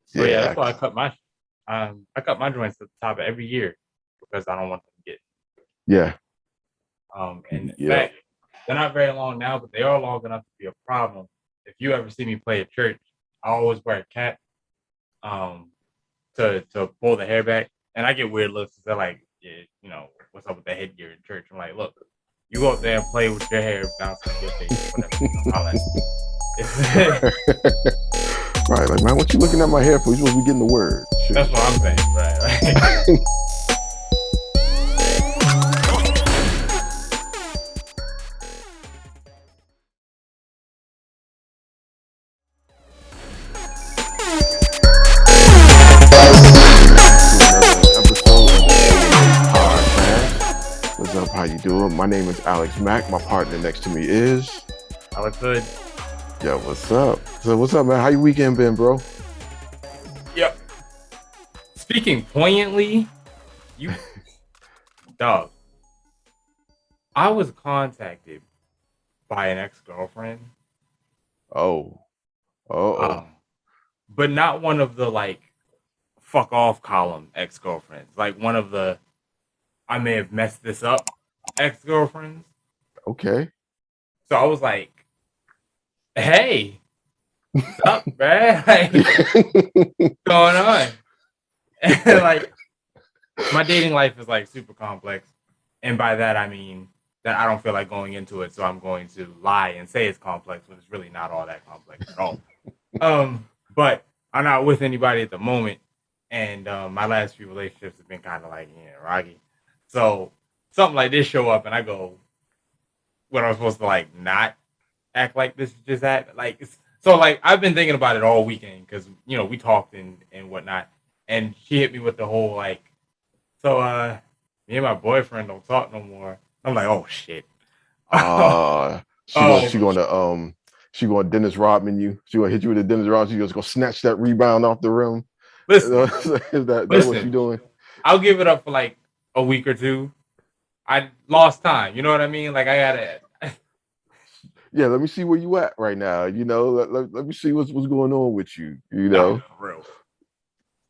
So yeah, Yeah, that's why I cut my joints at the top of every year because I don't want them to get yeah, and in yep. fact, they're not very long now, but they are long enough to be a problem. If you ever see me play at church, I always wear a cap um to pull the hair back. And I get weird looks. They're like, yeah, what's up with the headgear in church? I'm like, look, you go up there and play with your hair bouncing in your face or whatever, I'll let you. Right, like man, what you looking at my hair for? You supposed to be getting the word. That's what I'm saying, right? Another episode of the A.nA podcast. What's up? How you doing? My name is Alex Mack. My partner next to me is. Alex Hood. Yeah, what's up? So what's up, man? How your weekend been, bro? Yep. Speaking poignantly, you dog. I was contacted by an ex-girlfriend. Oh, oh, Um, but not one of the like fuck off column ex-girlfriends. Like one of the I may have messed this up ex-girlfriends. okay. So I was like, hey, what's up, man? Like, what's going on? And like my dating life is like super complex. And by that I mean that I don't feel like going into it, so I'm going to lie and say it's complex, but it's really not all that complex at all. But I'm not with anybody at the moment, and my last few relationships have been kind of like rocky. So something like this show up, and I go, "What I'm supposed to like not act like this just happened?" Like so, like I've been thinking about it all weekend because we talked and whatnot, and she hit me with the whole like, so me and my boyfriend don't talk no more. I'm like, oh shit. uh she going Oh, she going to she going to Dennis Rodman you. She going to hit you with a Dennis Rodman. She just going to snatch that rebound off the rim. listen, Is that what you listen. doing? I'll give it up for like a week or two. I lost time. You know what I mean? Like I gotta. Yeah, let me see where you at right now. Let me see what's going on with you. Nah, for real.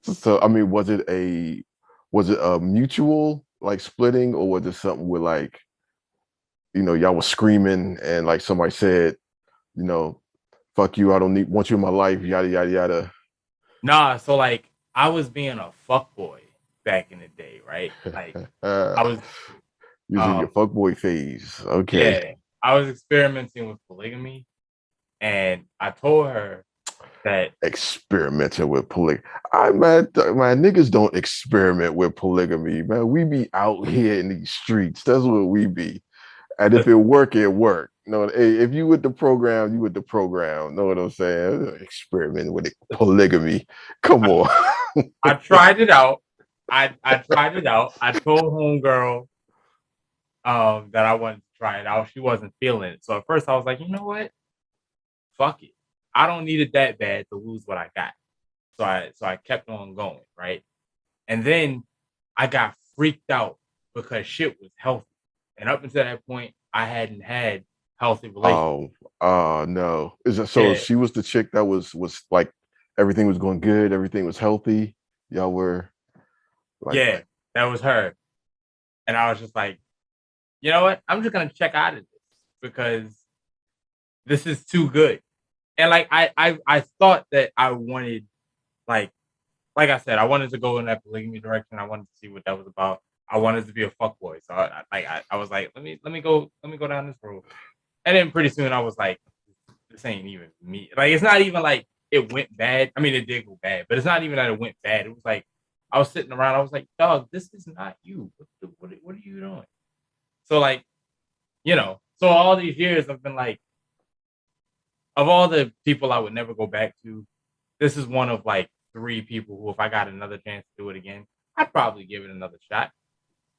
So I mean, was it a mutual like splitting, or was it something where like y'all was screaming and like somebody said, you know, fuck you, I don't need want you in my life, yada yada yada. Nah, so like I was being a fuck boy back in the day, right? Like I was, Using your um, fuckboy phase. Okay. yeah, I was experimenting with polygamy, and I told her that. Experimenting with polygamy. I man, niggas don't experiment with polygamy, man. We be out here in these streets. That's what we be. And if it work, it work. No, hey, if you with the program, you with the program. Know what I'm saying? Experiment with it. Polygamy. Come I, on. I tried it out. I tried it out. I told homegirl that I wanted to try it out. She wasn't feeling it. So at first I was like, you know what? Fuck it. I don't need it that bad to lose what I got. So I kept on going, right? And then I got freaked out because shit was healthy. And up until that point, I hadn't had healthy relationships. Oh, no. Is it so Yeah, she was the chick that was like everything was going good, everything was healthy. Y'all were like, yeah, that was her. And I was just like, you know what? I'm just gonna check out of this because this is too good. And like I thought that I wanted like I said, I wanted to go in that polygamy direction. I wanted to see what that was about. I wanted to be a fuckboy. So I was like, let me go down this road. And then pretty soon I was like, this ain't even me. Like it's not even like it went bad. I mean it did go bad, but it's not even that it went bad. It was like I was sitting around, I was like, dog, this is not you. What are you doing? So like, so all these years I've been like, of all the people I would never go back to, this is one of like three people who, if I got another chance to do it again, I'd probably give it another shot.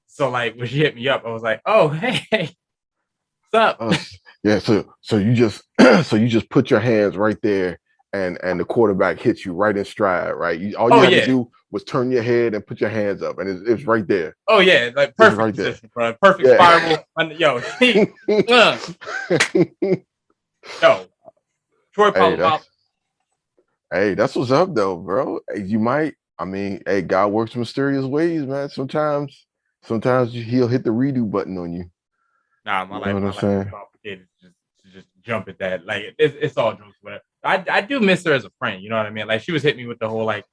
So like when she hit me up, I was like, oh hey, what's up? uh, yeah, so you just so you just put your hands right there and the quarterback hits you right in stride, right? All you Oh had to yeah, do was turn your head and put your hands up, and it's right there. oh yeah, like It's perfect right there. position, bro. Perfect Yeah. spiral. Yo, uh, yo, Troy Hey, Polamalu. Hey, that's what's up though, bro. Hey, you might. I mean, hey, God works mysterious ways, man. Sometimes he'll hit the redo button on you. Nah, You know what I'm my life is saying? complicated to just jump at that. Like it's all jokes, but I do miss her as a friend. You know what I mean? Like she was hitting me with the whole like,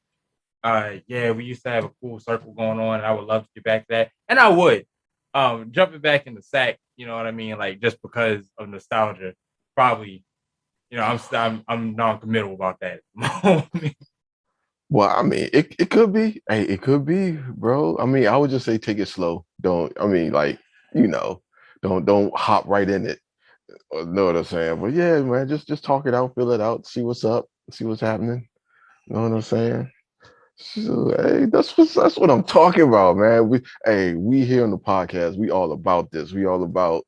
yeah, we used to have a cool circle going on, and I would love to get back to that, and I would. Jumping back in the sack, you know what I mean? Like just because of nostalgia, probably. You know, I'm non-committal about that. Well, I mean, it could be. Hey, it could be, bro. I mean, I would just say take it slow. Don't. I mean, like, you know, don't hop right in it. Know what I'm saying? But yeah, man, just talk it out, feel it out, see what's up, see what's happening. You know what I'm saying? So, hey, that's what I'm talking about, man. We here on the podcast, we all about this. We all about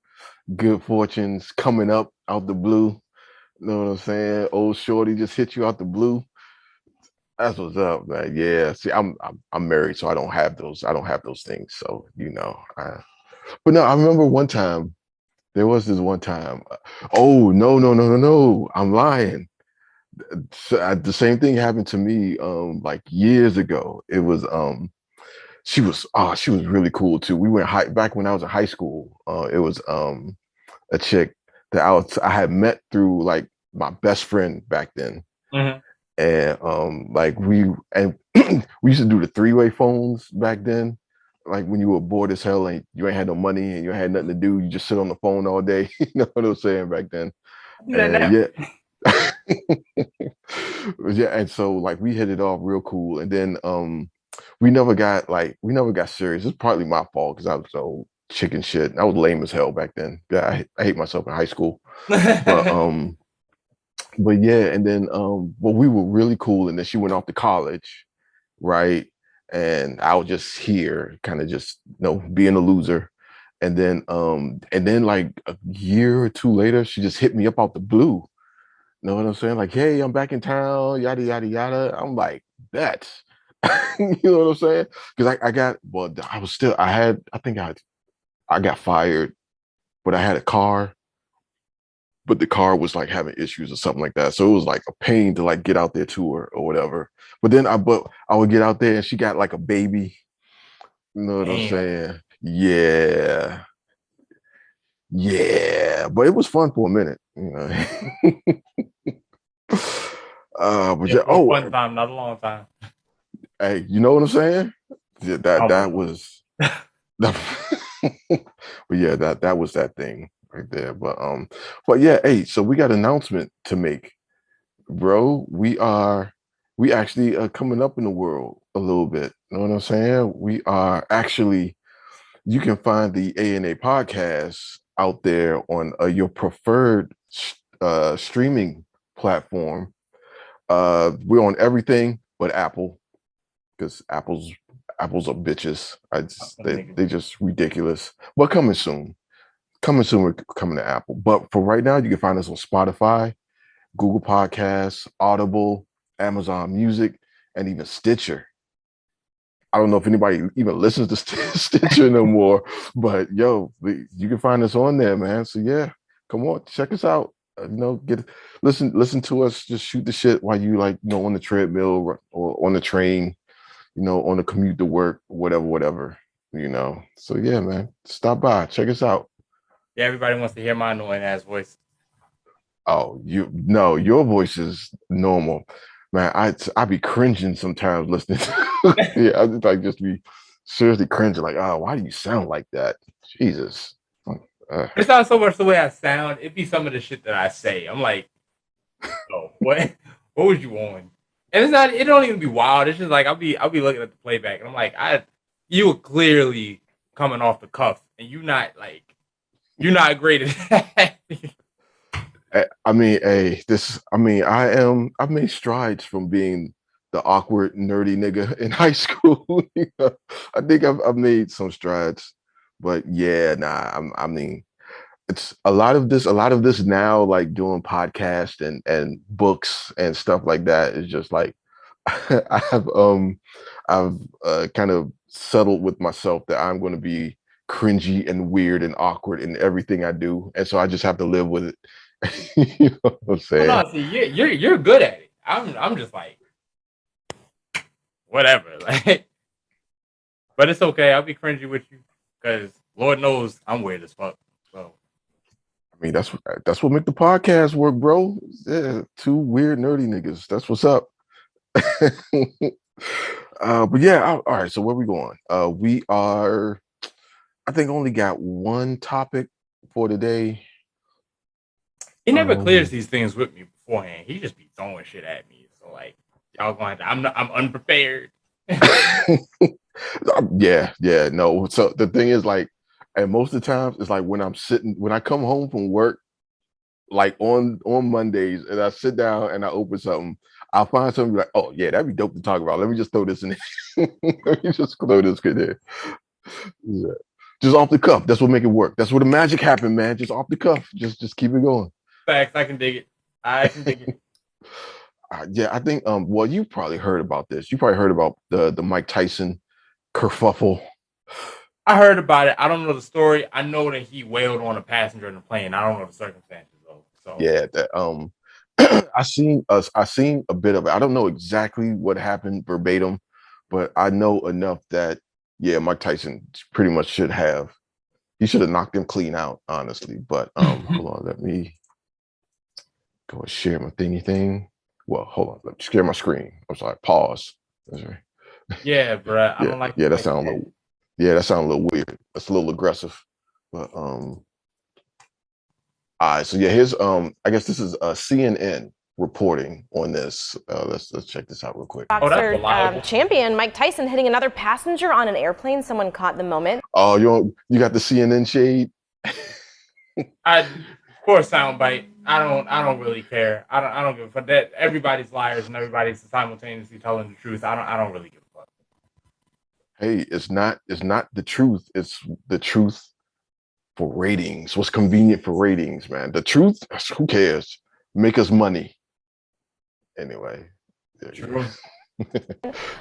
good fortunes coming up out the blue. You know what I'm saying? Old shorty just hit you out the blue. That's what's up, man. Yeah. See, I'm married, so I don't have those. I don't have those things. So you know. But no, I remember one time. There was this one time. Oh no! I'm lying. So, the same thing happened to me like years ago. It was she was really cool too. We went back when I was in high school. It was a chick that I had met through like my best friend back then. Mhm. And like we used to do the three-way phones back then. Like when you were bored as hell and you ain't had no money and you had nothing to do, you just sit on the phone all day. You know what I was saying back then? I do that And now. yeah. Yeah, and so like we hit it off real cool. And then we never got serious. It's partly my fault because I was so chicken shit. I was lame as hell back then. Yeah, I hate myself in high school. But but yeah, and then well, we were really cool, and then she went off to college, right? And I was just here, kind of just being a loser. And then like a year or two later, she just hit me up out the blue. Know what I'm saying? Like, hey, I'm back in town, yada yada yada. I'm like, bet. You know what I'm saying? Because I got well, I was still I think I got fired, but I had a car, but the car was like having issues or something like that. So it was like a pain to like get out there to her or whatever. But I would get out there and she got like a baby. You know what I'm Damn. saying? Yeah. Yeah. But it was fun for a minute, you know. But Yeah, yeah, for a fun time, not a long time. hey, you know what I'm saying? Yeah, Oh, for that sure. was but yeah, that was that thing right there. But yeah, hey, so we got an announcement to make. Bro, we actually are coming up in the world a little bit. You know what I'm saying? We are actually you can find the A.nA podcast out there on your preferred streaming platform. We're on everything but Apple because Apple's are bitches. Them niggas. They just ridiculous. But coming soon. Coming soon, we're coming to Apple. But for right now, you can find us on Spotify, Google Podcasts, Audible, Amazon Music, and even Stitcher. I don't know if anybody even listens to Stitcher no more, but yo, you can find us on there, man. So yeah, come on, check us out. Get listen to us. Just shoot the shit while you like, on the treadmill or on the train, on the commute to work, whatever. So yeah, man, stop by, check us out. Yeah, everybody wants to hear my annoying ass voice. Oh, you no, your voice is normal, man. I be cringing sometimes listening. Yeah, I just be seriously cringing. Like, oh, why do you sound like that? Jesus. Uh, It's not so much the way I sound; it be some of the shit that I say. I'm like, oh, what? What was you on? And it's not. It don't even be wild. It's just like I'll be looking at the playback, and I'm like, you were clearly coming off the cuff, and you're not great at that. I mean, I've made strides from being the awkward, nerdy nigga in high school. I think I've made some strides, but yeah, nah. I mean, it's a lot of this now, like doing podcasts and books and stuff like that is just like I've um I've kind of settled with myself that I'm going to be cringy and weird and awkward in everything I do, and so I just have to live with it. You know what I'm Oh saying? no, see, you're good at it. I'm just like whatever. Like, but it's okay. I'll be cringy with you because Lord knows I'm weird as fuck. So I mean, that's what make the podcast work, bro. Yeah, two weird nerdy niggas. That's what's up. But yeah, all right. So where we going? We are. I think only got one topic for today. he never clears these things with me beforehand. He just be throwing shit at me. So like y'all gonna have to, I'm unprepared. Yeah, no. So the thing is, like, and most of the times it's like when I come home from work, like on Mondays, and I sit down and I open something, I'll find something like, oh yeah, that'd be dope to talk about. Let me just throw this in there. Let me just throw this in there. Yeah. Just off the cuff. That's what make it work. That's where the magic happened, man. Just off the cuff. Just keep it going. Facts, I can dig it. I can dig it. Yeah, I think well, you probably heard about this. You probably heard about the Mike Tyson kerfuffle. I heard about it. I don't know the story. I know that he wailed on a passenger in the plane. I don't know the circumstances though. So Yeah, that I seen a bit of it. I don't know exactly what happened verbatim, but I know enough that yeah, Mike Tyson pretty much he should have knocked him clean out, honestly. But hold on, let me go and share my thingy thing. Well, hold on, let me share my screen. I'm sorry, pause. That's right. yeah, bro. I Yeah, don't like yeah, that like sounds a little that sounds a little weird. That's a little aggressive. But all right, so yeah, here's I guess this is CNN reporting on this. Let's check this out real quick. Oh, that's Boxer reliable. champion Mike Tyson hitting another passenger on an airplane. Someone caught the moment. Oh, you got the CNN shade? For a soundbite, I don't really care. I don't give a fuck. That everybody's liars and everybody's simultaneously telling the truth. I don't really give a fuck. Hey, it's not the truth. It's the truth for ratings. What's convenient for ratings, man? The truth, who cares? Make us money. Anyway. True.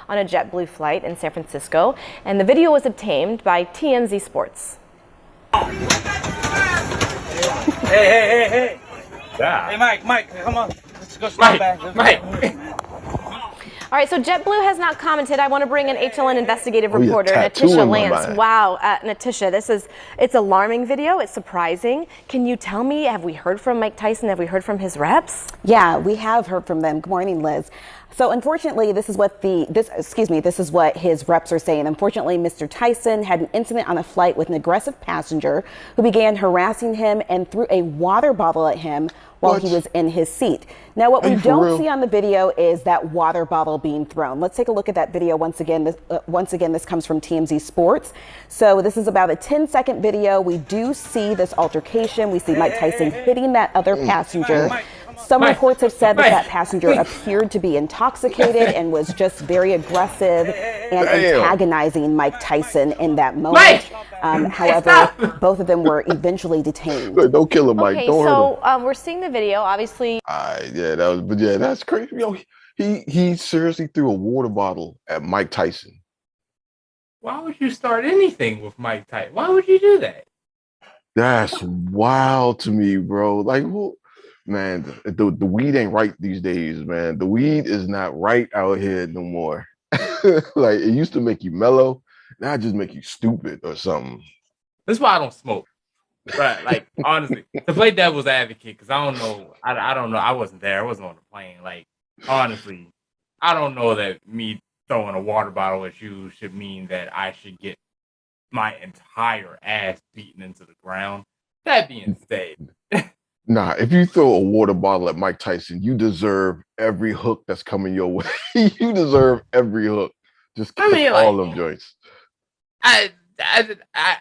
On a JetBlue flight in San Francisco, and the video was obtained by TMZ Sports. Hey. Yeah. Hey, Mike, come on. Let's go Mike. All right, so JetBlue has not commented. I want to bring in HLN investigative reporter tattoo Natisha in my Lance. mind. Wow, Natisha, it's alarming video. It's surprising. Can you tell me, have we heard from Mike Tyson? Have we heard from his reps? Yeah, we have heard from them. Good morning, Liz. So unfortunately, this is what his reps are saying. Unfortunately, Mr. Tyson had an incident on a flight with an aggressive passenger who began harassing him and threw a water bottle at him while he was in his seat. Now, what we don't see on the video is that water bottle being thrown. Let's take a look at that video once again. This comes from TMZ Sports. So this is about a 10-second video. We do see this altercation. We see Mike Tyson hitting that other passenger. Some reports have said that passenger appeared to be intoxicated and was just very aggressive and antagonizing Mike Tyson in that moment. However, both of them were eventually detained. Don't kill him, Mike. Okay, Don't hurt him. we're seeing the video, obviously. That's crazy. He seriously threw a water bottle at Mike Tyson. Why would you start anything with Mike Tyson? Why would you do that? That's wild to me, bro. Like, man, the weed ain't right these days, man. The weed is not right out here no more. Like, it used to make you mellow. Now it just make you stupid or something. That's why I don't smoke. Right, like honestly, to play devil's advocate, because I don't know. I don't know. I wasn't there. I wasn't on the plane. Like, honestly, I don't know that me throwing a water bottle at you should mean that I should get my entire ass beaten into the ground. That being said, nah, if you throw a water bottle at Mike Tyson, you deserve every hook that's coming your way. You deserve every hook. Just catch all of joints. I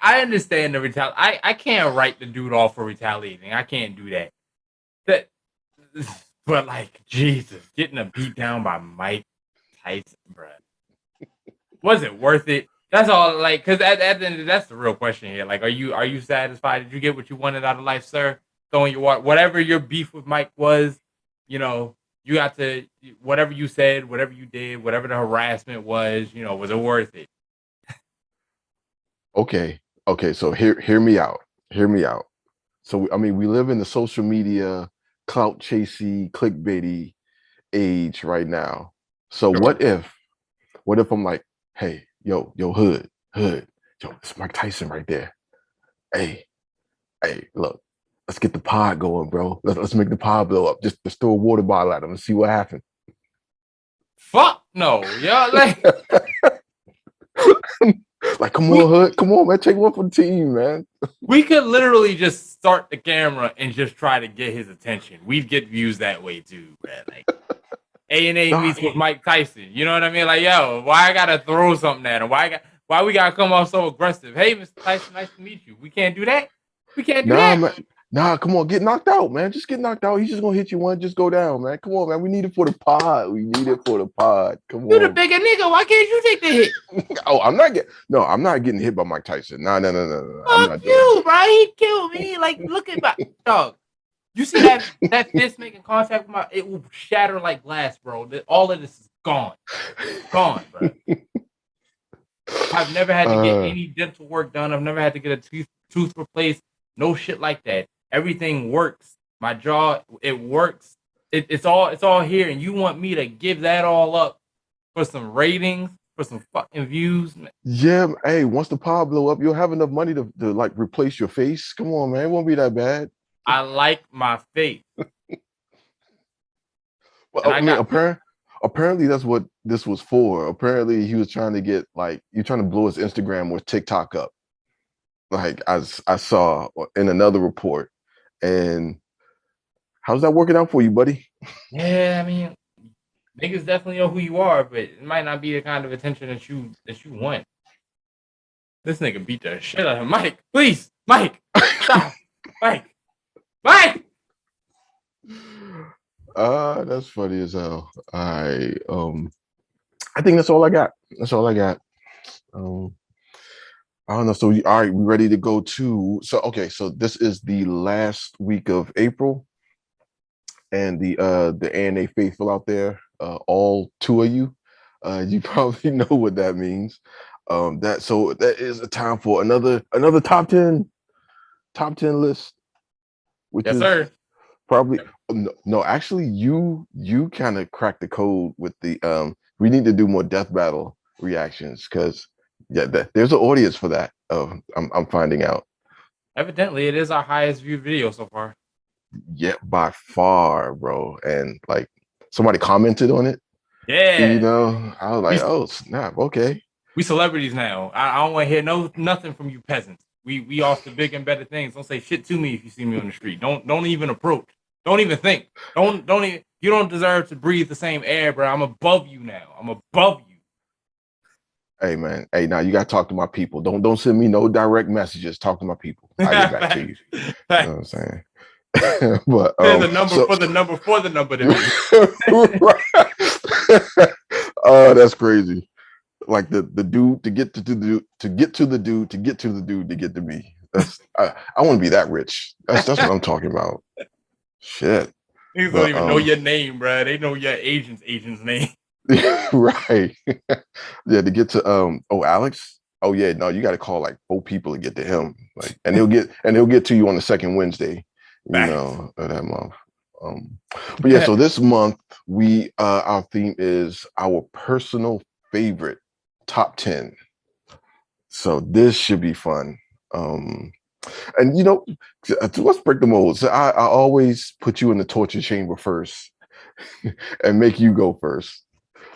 understand the retaliation. I can't write the dude off for retaliating. I can't do that. But like Jesus, getting a beat down by Mike Tyson, bro. Was it worth it? That's all. Like, because at the end of the day, that's the real question here. Like, are you satisfied? Did you get what you wanted out of life, sir? Throwing your whatever your beef with Mike was, you got to whatever you said, whatever you did, whatever the harassment was, was it worth it? Okay. So hear me out. So I mean, we live in the social media clout chasey, clickbaity age right now. So Sure. what if I'm like, hey, yo, hood, yo, it's Mike Tyson right there. Hey, look, let's get the pod going, bro. Let's make the pod blow up. Just throw a water bottle at him and see what happens. Fuck no, yo. Like Like, come we on, hood, come on, man, take one for the team, man. we could literally just start the camera and just try to get his attention. We'd get views that way too, man. Like A.N.A Nah, meets with Mike Tyson. You know what I mean? Like, yo, why I gotta throw something at him? Why we gotta come off so aggressive? Hey, Mr. Tyson, nice to meet you. We can't do that. We can't do nah, that. man. Nah, come on, get knocked out, man. Just get knocked out. He's just gonna hit you one, just go down, man. Come on, man. We need it for the pod. We need it for the pod. Come You the on. bigger nigga. Why can't you take the hit? Oh, I'm not getting hit by Mike Tyson. No. I'm Fuck not doing you, bro. He killed me. Like, look at my dog. You see that fist making contact with my? It will shatter like glass, bro. All of this is gone, bro. I've never had to get that. any dental work done. I've never had to get a tooth replaced. No shit like that. Everything works. My jaw, it works. It's all here, and you want me to give that all up for some ratings, for some fucking views? Yeah, hey, once the pod blow up, you'll have enough money to like replace your face. Come on, man. It won't be that bad. I like my face, and Well, I I mean, got apparently that's what this was for. Apparently he was trying to get like you're trying to blow his Instagram or TikTok up. Like I saw in another report. And how's that working out for you, buddy? yeah. I mean, niggas definitely know who you are, but it might not be the kind of attention that you want. This nigga beat the shit out of him. Mike, please, Mike, stop, Mike. That's funny as hell. I think that's all I got. That's all I got. I don't know. So all right, we ready to go to okay, so this is the last week of April, and the A.nA faithful out there, all two of you, you probably know what that means. That is a time for another top 10 list, which Yes, is sir. probably no, actually you kind of cracked the code with the we need to do more death battle reactions because there's an audience for that. I'm finding out. Evidently, it is our highest viewed video so far. Yeah, by far, bro. And like somebody commented on it. Yeah, You know, I was like, oh snap, okay. we celebrities now. I don't want to hear nothing from you peasants. We off the big and better things. Don't say shit to me if you see me on the street. Don't even approach. Don't even think. Don't even. You don't deserve to breathe the same air, bro. I'm above you now. I'm above you. Hey man, hey, now you gotta talk to my people. Don't send me no direct messages. Talk to my people. I get back to you. You know what I'm saying? But there's a number for the number to me. Oh, that's crazy. Like the dude to get to the dude to get to the dude to get to the dude to get to me. That's I want to be that rich. That's what I'm talking about. Shit. Niggas don't even know your name, bro. They know your agent's name. Right. Yeah, to get to Alex. Oh yeah, no, you got to call like 4 people to get to him. Like, and he'll get to you on the second Wednesday, you know, of that month. But yeah, so this month our theme is our personal favorite top 10. So this should be fun. And you know, let's break the mold. So I always put you in the torture chamber first and make you go first.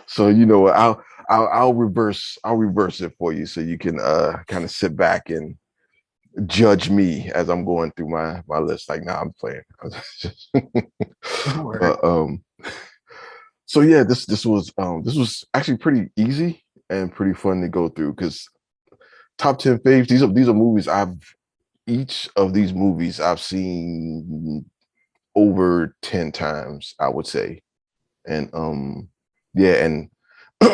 So you know, I'll reverse it for you so you can kind of sit back and judge me as I'm going through my list. Like, nah, I'm playing. So yeah, this was actually pretty easy and pretty fun to go through because top 10 faves. These are movies each of these movies I've seen over 10 times, I would say. And yeah, and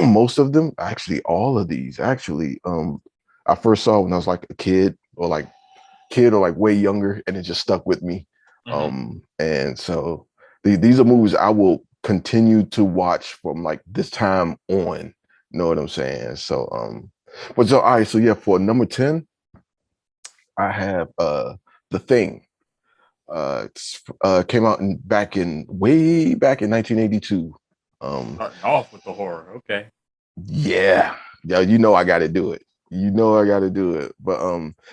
most of them, actually all of these, actually, I first saw when I was like a kid or like way younger, and it just stuck with me. And so these are movies I will continue to watch from like this time on. You know what I'm saying? So but so all right, so yeah, for number 10, I have The Thing. Came out way back in 1982. Starting off with the horror. Okay. Yeah, yeah, you know I got to do it. You know I got to do it. But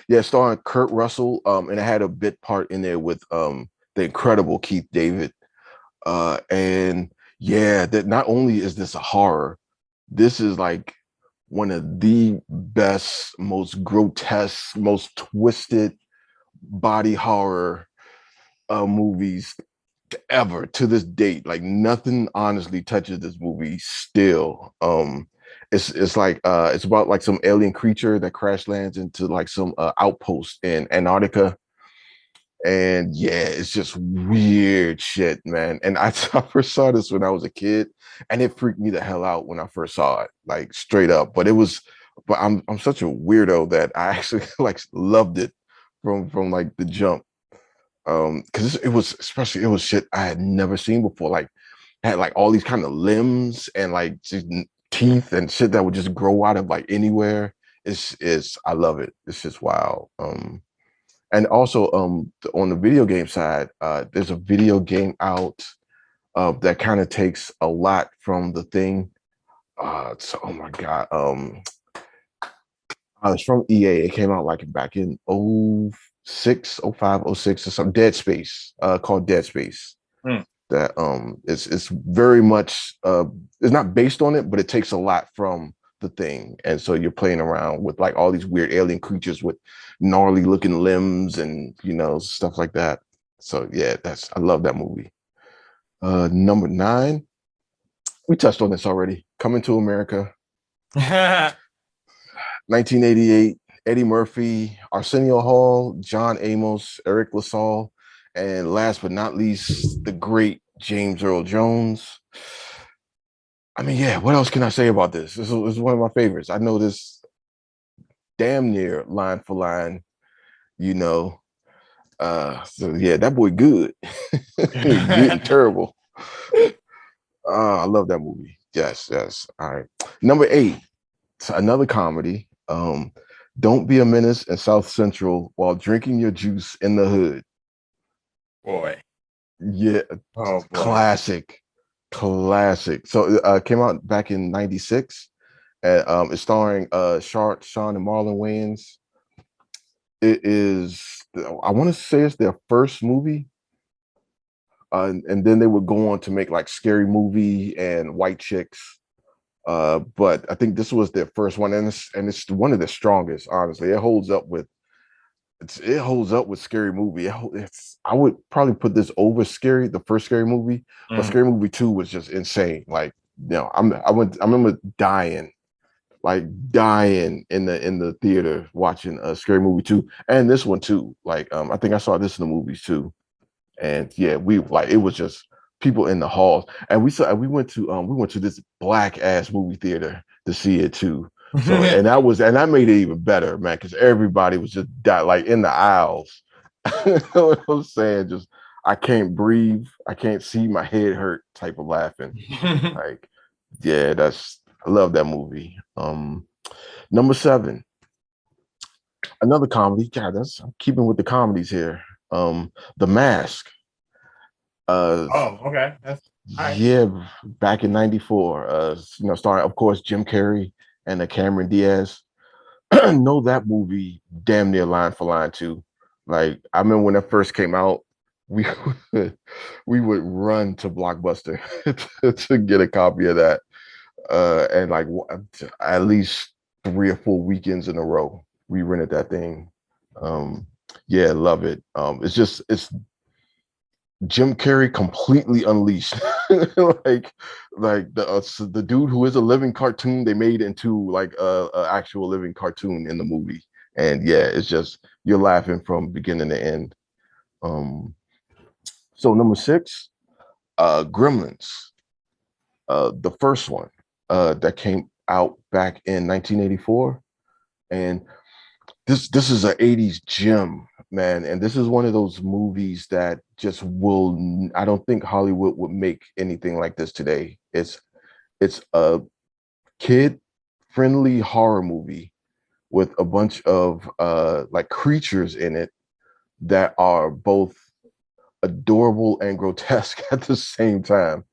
yeah, starring Kurt Russell. And it had a bit part in there with the incredible Keith David. And yeah, that not only is this a horror, this is like one of the best, most grotesque, most twisted body horror movies ever to this date. Like nothing honestly touches this movie still. It's like it's about like some alien creature that crash lands into like some outpost in Antarctica. And yeah, it's just weird shit, man. And I first saw this when I was a kid, and it freaked me the hell out when I first saw it, like straight up. But I'm such a weirdo that I actually like loved it from like the jump. Because it was especially it was shit I had never seen before. Like had like all these kind of limbs and like just teeth and shit that would just grow out of like anywhere. It's I love it. It's just wild. And also on the video game side, there's a video game out that kind of takes a lot from the thing. So oh my god, it's from EA. It came out like back in 06, 05, 06 or something. Dead Space, called Dead Space. Hmm. That it's very much it's not based on it, but it takes a lot from the thing. And so you're playing around with like all these weird alien creatures with gnarly looking limbs and you know stuff like that. So yeah, I love that movie. Number 9, we touched on this already. Coming to America, 1988. Eddie Murphy, Arsenio Hall, John Amos, Eric LaSalle, and last but not least, the great James Earl Jones. I mean, yeah, what else can I say about this? This is one of my favorites. I know this damn near line for line, you know. So yeah, that boy good. Good and terrible. I love that movie. Yes, yes. All right. Number 8, another comedy. Don't be a menace in South Central while drinking your juice in the hood. Boy. Yeah, Oh boy. classic. So came out back in 96. And it's starring Sean and Marlon Wayans. It is, I want to say it's their first movie. And then they would go on to make like Scary Movie and White Chicks. But I think this was their first one, and it's one of the strongest. Honestly, it holds up with Scary Movie. I would probably put this over the first Scary Movie, but Scary Movie 2 was just insane. Like, you know, I remember dying in the theater watching Scary Movie 2 and this one too. Like, I think I saw this in the movies too, and yeah, it was just people in the halls, and we went to this black ass movie theater to see it too. So and that made it even better, man, because everybody was just like in the aisles. You know what I'm saying? Just I can't breathe, I can't see, my head hurt type of laughing. Like, yeah, I love that movie. Number 7, another comedy. God, I'm keeping with the comedies here. The Mask. Oh, okay. That's all right. Yeah, back in '94. You know, starring, of course, Jim Carrey and Cameron Diaz. Know that movie damn near line for line too. Like, I remember when that first came out, we we would run to Blockbuster to get a copy of that. And like at least 3 or 4 weekends in a row, we rented that thing. Yeah, love it. It's Jim Carrey completely unleashed. like the dude who is a living cartoon, they made into like a actual living cartoon in the movie. And yeah, it's just you're laughing from beginning to end. So number 6, Gremlins, the first one that came out back in 1984. And this is an 80s gem, man, and this is one of those movies that just I don't think Hollywood would make anything like this today. It's a kid friendly horror movie with a bunch of like creatures in it that are both adorable and grotesque at the same time.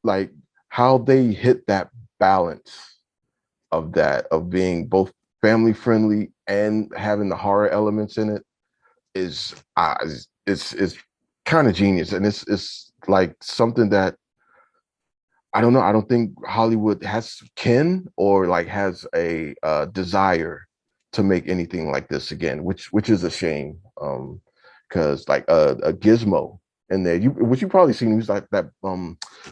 Like how they hit that balance of being both family friendly and having the horror elements in it is it's kind of genius, and it's like something that I don't know. I don't think Hollywood or like has a desire to make anything like this again, which is a shame. Because like a Gizmo in there, which you probably seen, he was like that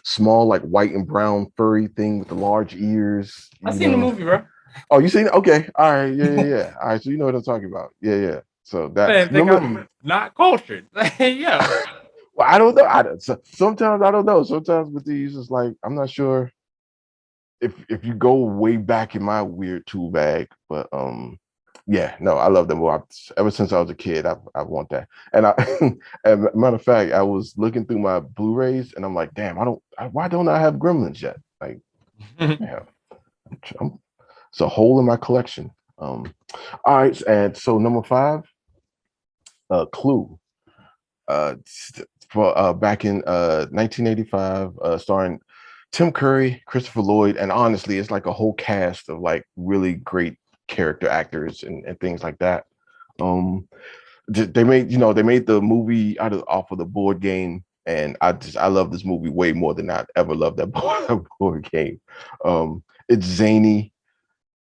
small like white and brown furry thing with the large ears. I seen the movie, bro. Oh, you seen it? Okay, all right, yeah. All right, so you know what I'm talking about. Yeah. So I that didn't think I'm not cultured. Yeah. Well, I don't know. Sometimes I don't know. Sometimes with these, it's like I'm not sure if you go way back in my weird tool bag, but yeah, no, I love them. Ever since I was a kid, I want that. And and matter of fact, I was looking through my Blu-rays, and I'm like, damn, why don't I have Gremlins yet? Like, yeah, it's a hole in my collection. All right, and so number 5, Clue. Uh, for back in 1985, starring Tim Curry, Christopher Lloyd, and honestly, it's like a whole cast of like really great character actors and things like that. They made the movie off of the board game, and I love this movie way more than I ever loved that board game. It's zany,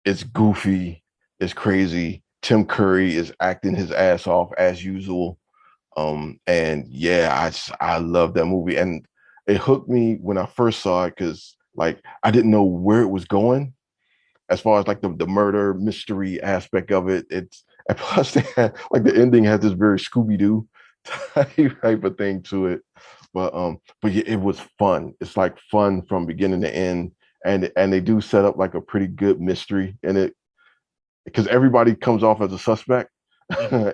it's goofy, it's crazy. Tim Curry is acting his ass off as usual. And yeah, I love that movie, and it hooked me when I first saw it because like I didn't know where it was going as far as like the murder mystery aspect of it. It's and plus they had, like the ending has this very Scooby-Doo type of thing to it. But yeah, it was fun. It's like fun from beginning to end, and they do set up like a pretty good mystery in it because everybody comes off as a suspect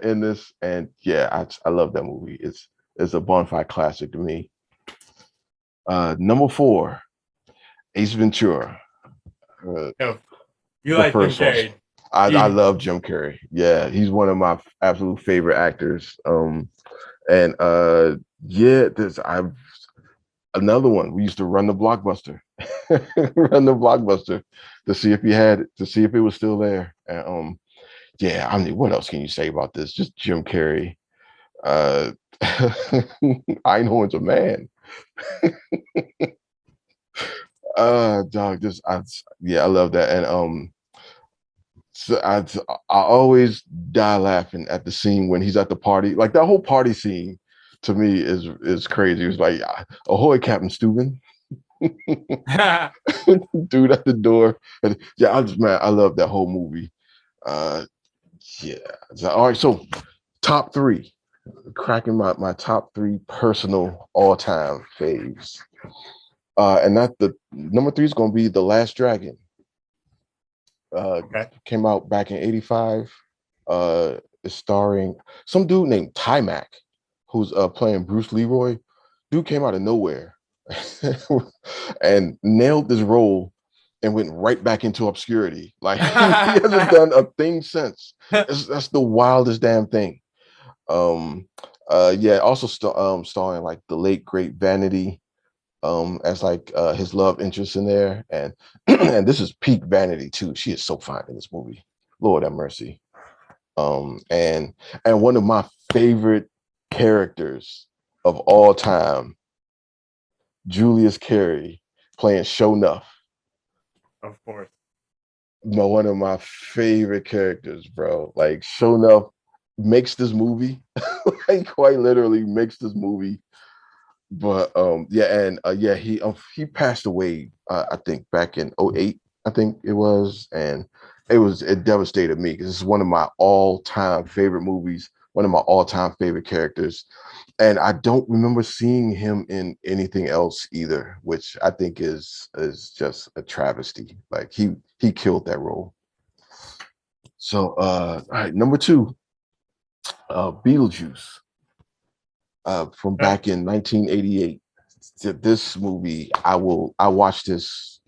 in this. And yeah, I love that movie. It's a bonfire classic to me. Number 4, Ace Ventura. Yo, you The like Jim first one. Carrey? I love Jim Carrey. Yeah, he's one of my absolute favorite actors. And yeah, I've another one. We used to run the Blockbuster, run the Blockbuster to see if it was still there. And yeah, I mean, what else can you say about this? Just Jim Carrey. I know it's a man. Dog, yeah, I love that. And so I always die laughing at the scene when he's at the party. Like that whole party scene to me is crazy. It was like, ahoy, Captain Steuben. Dude at the door. And yeah, I love that whole movie. Uh yeah. So, all right, so top 3. Cracking my top 3 personal all-time faves. And that the number 3 is gonna be The Last Dragon. Okay. Came out back in 85. It's starring some dude named Timac, who's playing Bruce Leroy. Dude came out of nowhere and nailed this role and went right back into obscurity. Like he hasn't done a thing since. That's the wildest damn thing. Yeah, also starring like the late great Vanity as like his love interest in there, and and this is peak Vanity too. She is so fine in this movie. Lord have mercy. And one of my favorite characters of all time, Julius Carey playing Show Nuff. Of course. No, one of my favorite characters, bro. Like Show Nuff makes this movie, like quite literally makes this movie. But yeah, and yeah, he passed away I think back in '08, I think it was, and it devastated me because it's one of my all-time favorite movies, one of my all-time favorite characters, and I don't remember seeing him in anything else either, which I think is just a travesty. Like he killed that role. So all right, number 2, Beetlejuice, from back in 1988. This movie, I watch this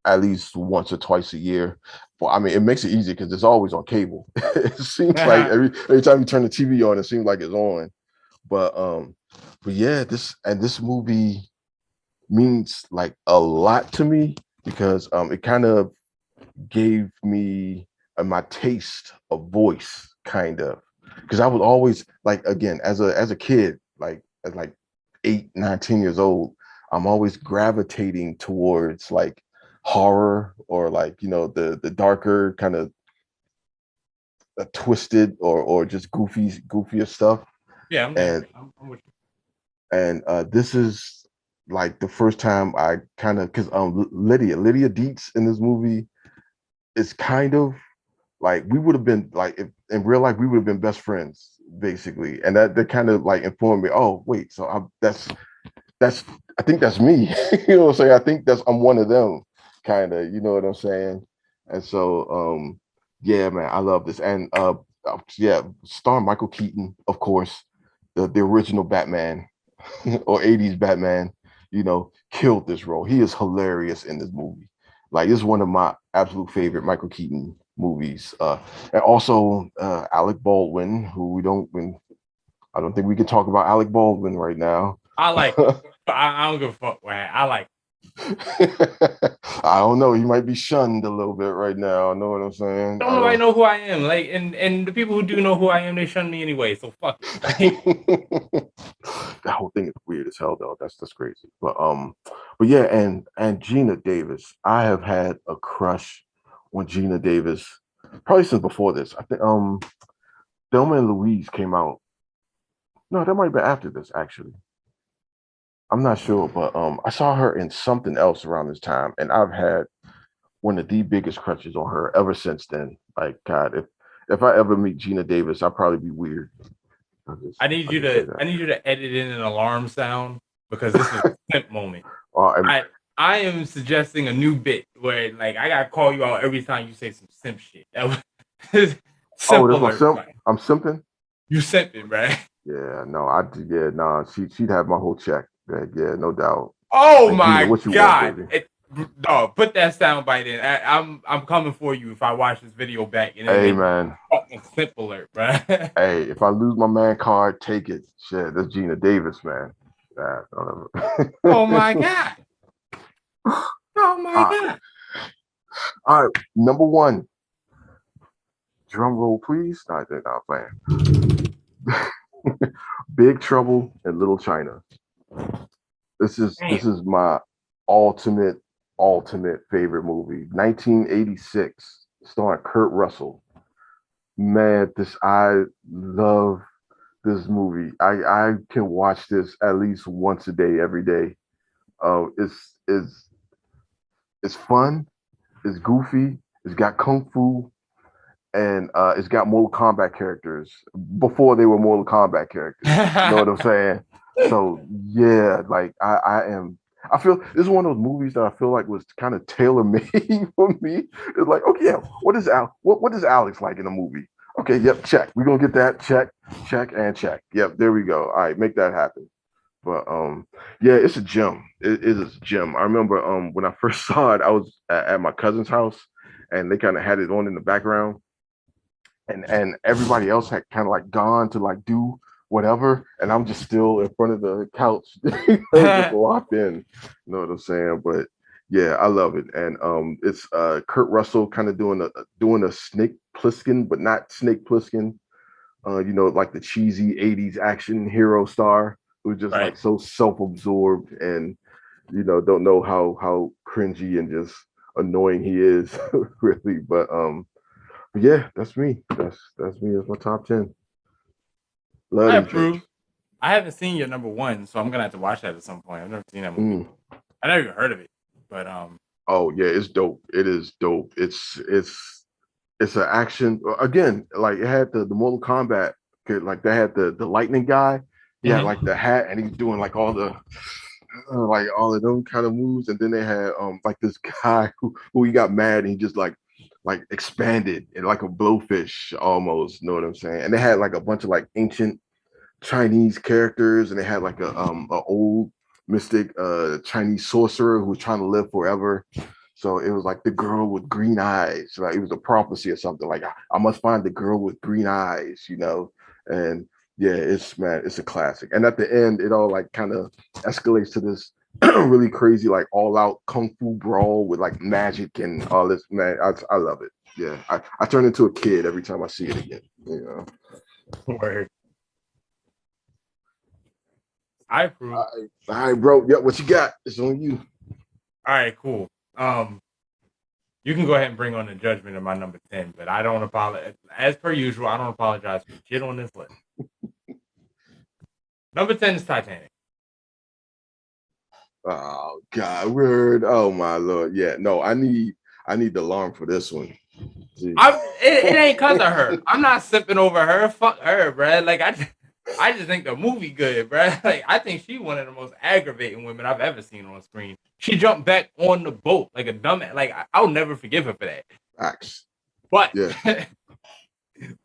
at least once or twice a year. Well, I mean, it makes it easy because it's always on cable. It seems like every time you turn the TV on, it seems like it's on. But yeah, this movie means like a lot to me because it kind of gave me my taste of voice, kind of, because I was always like, again, as a kid, like at like 8, 9, 10 years old, I'm always gravitating towards like horror or like, you know, the darker kind of twisted or just goofier stuff. Yeah, I'm there. And I'm with you. this is like the first time I kind of, because Lydia Dietz in this movie is kind of like, we would have been like, if in real life we would have been best friends basically, and that kind of like informed me, oh wait, so that's I think that's me. You know what I'm saying? I think I'm one of them, kind of, you know what I'm saying? And so yeah, man, I love this. And yeah, starring Michael Keaton, of course, the original Batman or 80s Batman, you know, killed this role. He is hilarious in this movie. Like, this is one of my absolute favorite Michael Keaton movies. And also Alec Baldwin, who I don't think we can talk about Alec Baldwin right now. I like it. I don't give a fuck. I like I don't know. He might be shunned a little bit right now. I know what I'm saying. Don't nobody know who I am. Like, and the people who do know who I am, they shun me anyway. So fuck it. That whole thing is weird as hell, though. That's crazy. But yeah, and Gina Davis. I have had a crush on Gina Davis probably since before this. I think Thelma and Louise came out. No, that might be after this, actually. I'm not sure, but I saw her in something else around this time, and I've had one of the biggest crushes on her ever since then. Like, God, if I ever meet Gina Davis, I'll probably be weird. I need you to edit in an alarm sound because this is a simp moment. I am suggesting a new bit where like I gotta call you out every time you say some simp shit. That was oh, that's my simp. Right? I'm simping. You simping, right? Yeah, no, no. She'd have my whole check. Yeah, no doubt. Oh like, my God! No, put that sound bite in. I'm coming for you if I watch this video back. And hey man, fucking simp alert, bro. Hey, if I lose my man card, take it. Shit, that's Gina Davis, man. Oh my God! Oh my God! All right, number one. Drum roll, please. No, they're not playing. Big Trouble in Little China. This is my ultimate favorite movie. 1986, starring Kurt Russell. Man, I love this movie. I can watch this at least once a day, every day. It's fun. It's goofy. It's got kung fu, and it's got Mortal Kombat characters before they were Mortal Kombat characters. You know what I'm saying? So yeah, like I feel this is one of those movies that I feel like was kind of tailor made for me. It's like, okay, yeah, what is Alex like in a movie? Okay, yep, check. We're gonna get that, check, and check. Yep, there we go. All right, make that happen. But yeah, it's a gem. It is a gem. I remember when I first saw it, I was at my cousin's house, and they kind of had it on in the background, and everybody else had kind of like gone to like do whatever, and I'm just still in front of the couch, just locked in. You know what I'm saying? But yeah, I love it, and it's Kurt Russell kind of doing a Snake Plissken, but not Snake Plissken. You know, like the cheesy '80s action hero star who's just like so self-absorbed and you know don't know how cringy and just annoying he is, really. But yeah, that's me. That's me. That's my top 10. I approve. I haven't seen your number one, so I'm gonna have to watch that at some point. I've never seen that movie. I never even heard of it, but oh yeah, it's dope. It is dope. It's an action again. Like it had the Mortal Kombat. Like they had the lightning guy. He had like the hat, and he's doing like all the like all of them kind of moves. And then they had like this guy who he got mad and he just like expanded in like a blowfish almost. You know what I'm saying? And they had like a bunch of like ancient Chinese characters, and they had like a old mystic Chinese sorcerer who was trying to live forever. So it was like the girl with green eyes. Like it was a prophecy or something. Like I must find the girl with green eyes, you know. And yeah, it's a classic. And at the end, it all like kind of escalates to this really crazy, like all out kung fu brawl with like magic and all this. Man, I love it. Yeah, I turn into a kid every time I see it again. You know. Word. I approve. All right, bro. Yeah, what you got? It's on you. All right, cool. You can go ahead and bring on the judgment of my number 10, but I don't apologize. As per usual, I don't apologize for shit on this list. Number 10 is Titanic. Oh God, word. Oh my Lord. Yeah, no, I need the alarm for this one. It ain't cause of her. I'm not sipping over her. Fuck her, bruh. Like I just think the movie good, bruh. Like I think she's one of the most aggravating women I've ever seen on screen. She jumped back on the boat like a dumbass. Like I'll never forgive her for that. Facts. But Yeah.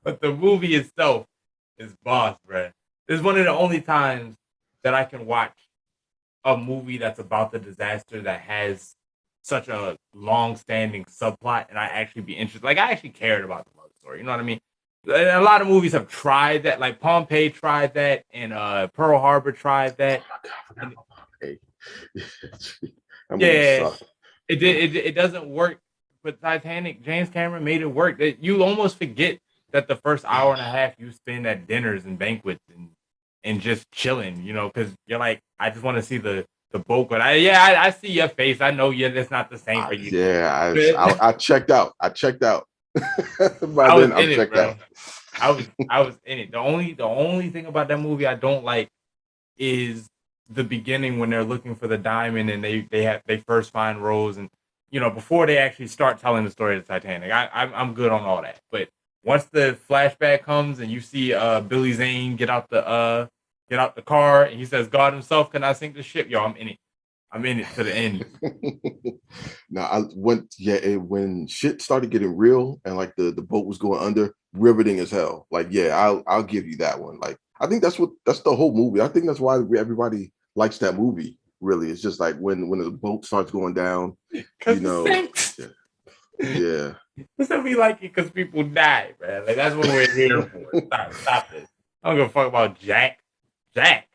but the movie itself is boss, bruh. It's one of the only times that I can watch a movie that's about the disaster that has such a long-standing subplot, and I actually be interested. Like I actually cared about the love story. You know what I mean? A lot of movies have tried that. Like Pompeii tried that, and Pearl Harbor tried that. Oh my God, Yeah, it did. It doesn't work. But Titanic, James Cameron made it work. That you almost forget that the first hour and a half you spend at dinners and banquets and just chilling. You know, because you're like, I just want to see the boat. But I see your face. I know it's not the same for you. Yeah, I checked out. I checked out. By I was then, I'm in it, checked bro. out. I was in it. The only thing about that movie I don't like is the beginning when they're looking for the diamond and they first find Rose, and before they actually start telling the story of the Titanic. I'm good on all that, but once the flashback comes and you see Billy Zane get out the car and he says God himself cannot sink the ship, yo, I'm in it. I'm in it to the end. Now I went, yeah, when shit started getting real and like the boat was going under, riveting as hell. Like, yeah, I'll give you that one. Like, I think that's the whole movie. I think that's why everybody likes that movie. Really, it's just like when the boat starts going down, Because it sinks. Yeah. This will be like it because people die, man. Like that's what we're here for. Stop this. I don't give a fuck about Jack. Jack.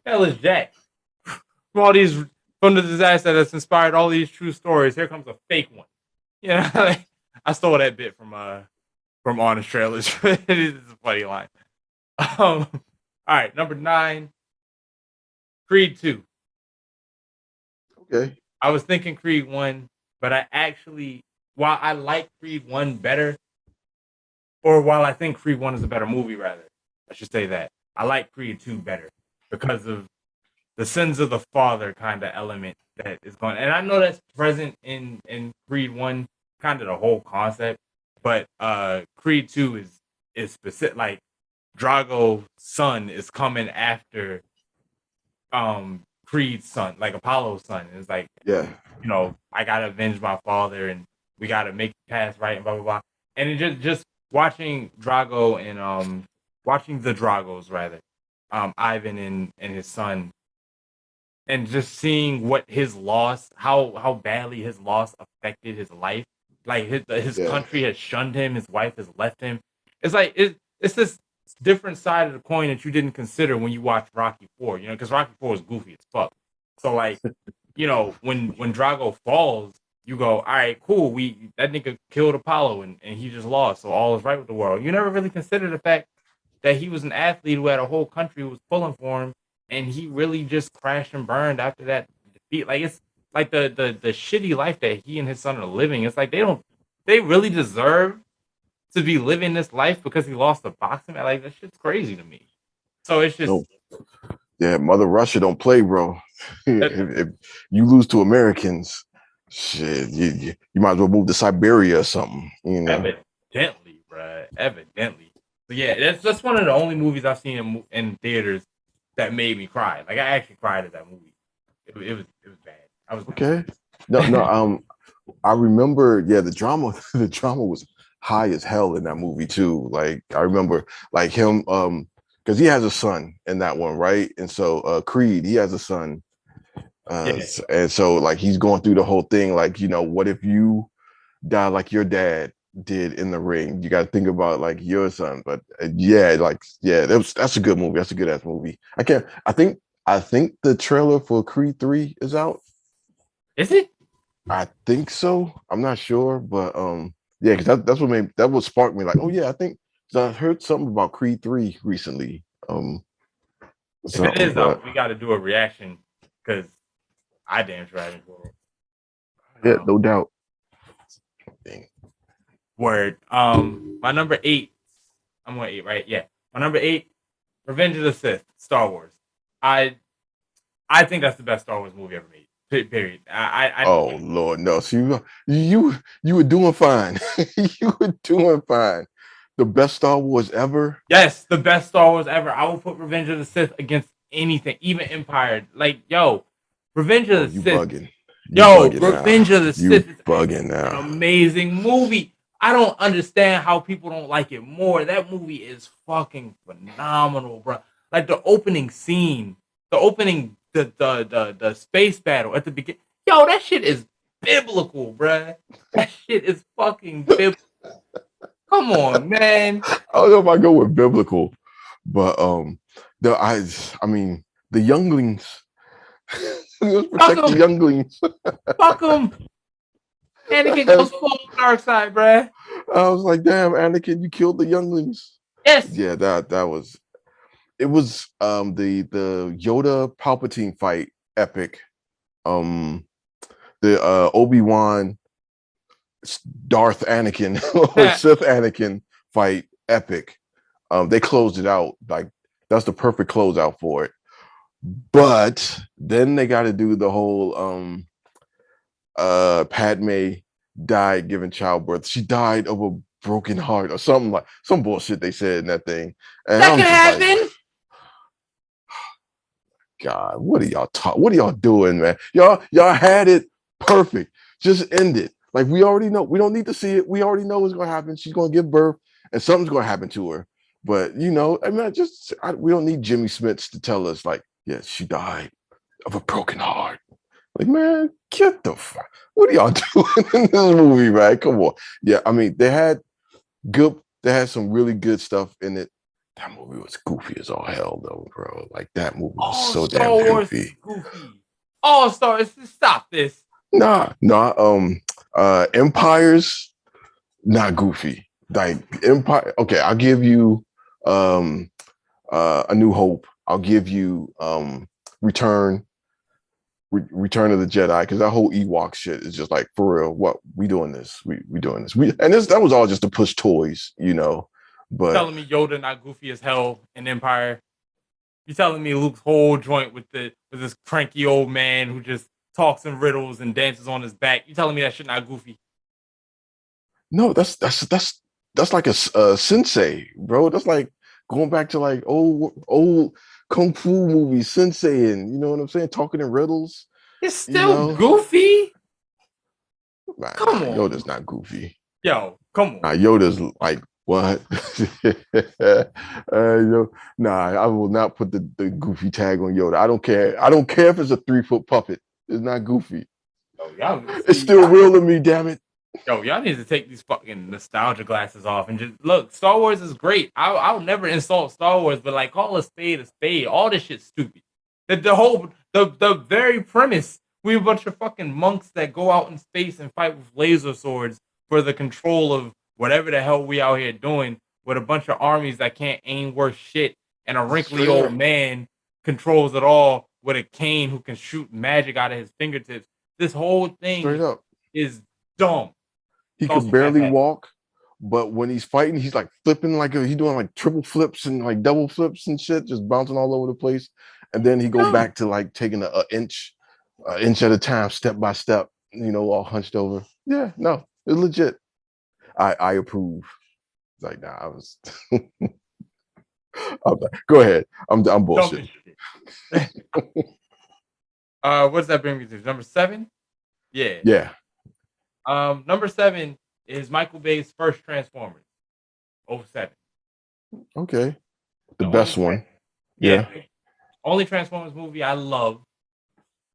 Hell is Jack. From the disaster that's inspired all these true stories, here comes a fake one. Like, I stole that bit from Honest Trailers. It is a funny line. All right, number 9, Creed 2. Okay. I was thinking Creed 1, but I actually, while I like Creed 1 better, or while I think Creed 1 is a better movie, rather, I should say that, I like Creed 2 better because of the sins of the father kind of element that is going. And I know that's present in Creed 1, kind of the whole concept, but Creed 2 is specific. Like Drago's son is coming after Creed's son, like Apollo's son. It's like, yeah, I gotta avenge my father and we gotta make it pass right and blah blah blah. And it just watching Drago and watching the Dragos rather, Ivan and his son, and just seeing what his loss, how badly his loss affected his life. Like his country has shunned him, his wife has left him. It's like it's this different side of the coin that you didn't consider when you watch Rocky 4, because Rocky 4 is goofy as fuck. So like, when Drago falls, you go, all right, cool. That nigga killed Apollo and he just lost, so all is right with the world. You never really consider the fact that he was an athlete who had a whole country who was pulling for him, and he really just crashed and burned after that defeat. Like it's like the shitty life that he and his son are living. It's like they really deserve to be living this life because he lost the boxing. Like that shit's crazy to me. So it's just yeah, Mother Russia don't play, bro. If you lose to Americans, shit, you might as well move to Siberia or something. Evidently, bruh. Evidently. So yeah, that's one of the only movies I've seen in theaters that made me cry. Like I actually cried at that movie. It was bad. I was okay. No. I remember, the drama was high as hell in that movie too. Like I remember, like him, because he has a son in that one, right? And so Creed, he has a son, and so like he's going through the whole thing. Like what if you die like your dad did in the ring? You got to think about like your son. But that's a good movie. That's a good ass movie. I I think the trailer for Creed 3 is out. Is it? I think so. I'm not sure, but yeah, because that's what sparked me. Like, oh yeah, I think 'cause I heard something about Creed 3 recently. If it Something, is but out, we got to do a reaction because I damn sure haven't seen it. yeah, no doubt. Dang. Word. My number 8. I'm on 8, right? Yeah. My number 8, Revenge of the Sith, Star Wars. I I think that's the best Star Wars movie ever made. Period. I Oh Lord, no. So you were doing fine. You were doing fine. The best Star Wars ever. yes, the best Star Wars ever. I will put Revenge of the Sith against anything, even Empire. Like, yo, Revenge of Oh, the you Sith. bugging. You Yo, bugging now. Revenge of the You Sith is bugging an now. amazing movie. I don't understand how people don't like it more. That movie is fucking phenomenal, bro. Like the opening scene, the opening, the space battle at the beginning. Yo, that shit is biblical, bro. That shit is fucking biblical. Come on, man. I don't know if I go with biblical, but the I mean the younglings. Let's Fuck protect the him. younglings. Fuck him. Anakin I goes full dark side, bro. was like, damn, Anakin, you killed the younglings. Yes. Yeah, that was it was the Yoda Palpatine fight epic. The Obi-Wan Darth Anakin or Sith Anakin fight epic. They closed it out like that's the perfect closeout for it. But then they got to do the whole Padme died giving childbirth. She died of a broken heart or something like some bullshit they said in that thing. And That I'm can just like, happen. God, what are y'all doing, man? Y'all had it perfect. Just end it. Like we already know. We don't need to see it. We already know what's gonna happen. She's gonna give birth and something's gonna happen to her. But you know, I mean, we don't need Jimmy Smits to tell us, like, yeah, she died of a broken heart. Like, man, get the fuck. What are y'all doing in this movie, man? Come on. Yeah, I mean, they had some really good stuff in it. That movie was goofy as all hell, though, bro. Like that movie was All so damn Star Wars is goofy. goofy. All Star. Stop this. Nah. Empire's not goofy. Like Empire. Okay, I'll give you um A New Hope. I'll give you Return of the Jedi, because that whole Ewok shit is just like, for real, what we doing this? We doing this. That was all just to push toys, you know. You But telling me Yoda not goofy as hell in Empire? You telling me Luke's whole joint with this cranky old man who just talks in riddles and dances on his back? You telling me that shit not goofy? no, that's like a sensei, bro. That's like going back to like old kung fu movies, sensei, and you know what I'm saying, talking in riddles. It's You still know, goofy. nah, Come Yoda's on, not goofy. yo, come on. Nah, Yoda's like what? Nah, I will not put the goofy tag on Yoda. I don't care. I don't care if it's a 3 foot puppet. It's not goofy. Yo, y'all It's see, still real to me, damn it. y'all need to take these fucking nostalgia glasses off and just look. Star Wars is great. I'll never insult Star Wars, but like call a spade a spade. All this shit's stupid. The very premise. We a bunch of fucking monks that go out in space and fight with laser swords for the control of whatever the hell we out here doing with a bunch of armies that can't aim worth shit and a wrinkly Straight old up. man controls it all with a cane who can shoot magic out of his fingertips. This whole Straight thing up. is dumb. He It's could also barely fantastic. walk, but when he's fighting, he's like flipping he's doing like triple flips and like double flips and shit, just bouncing all over the place. And then he go No. back to like taking an inch at a time, step by step, you know, all hunched over. Yeah, no, it's legit. I approve. It's like, nah, I was. Go ahead. I'm Dumb as bullshitting. shit. What does that bring me to? Number 7? Yeah. Yeah. Number 7 is Michael Bay's first Transformers, '07. Okay. The The best only one. yeah, Yeah. only Transformers movie I love.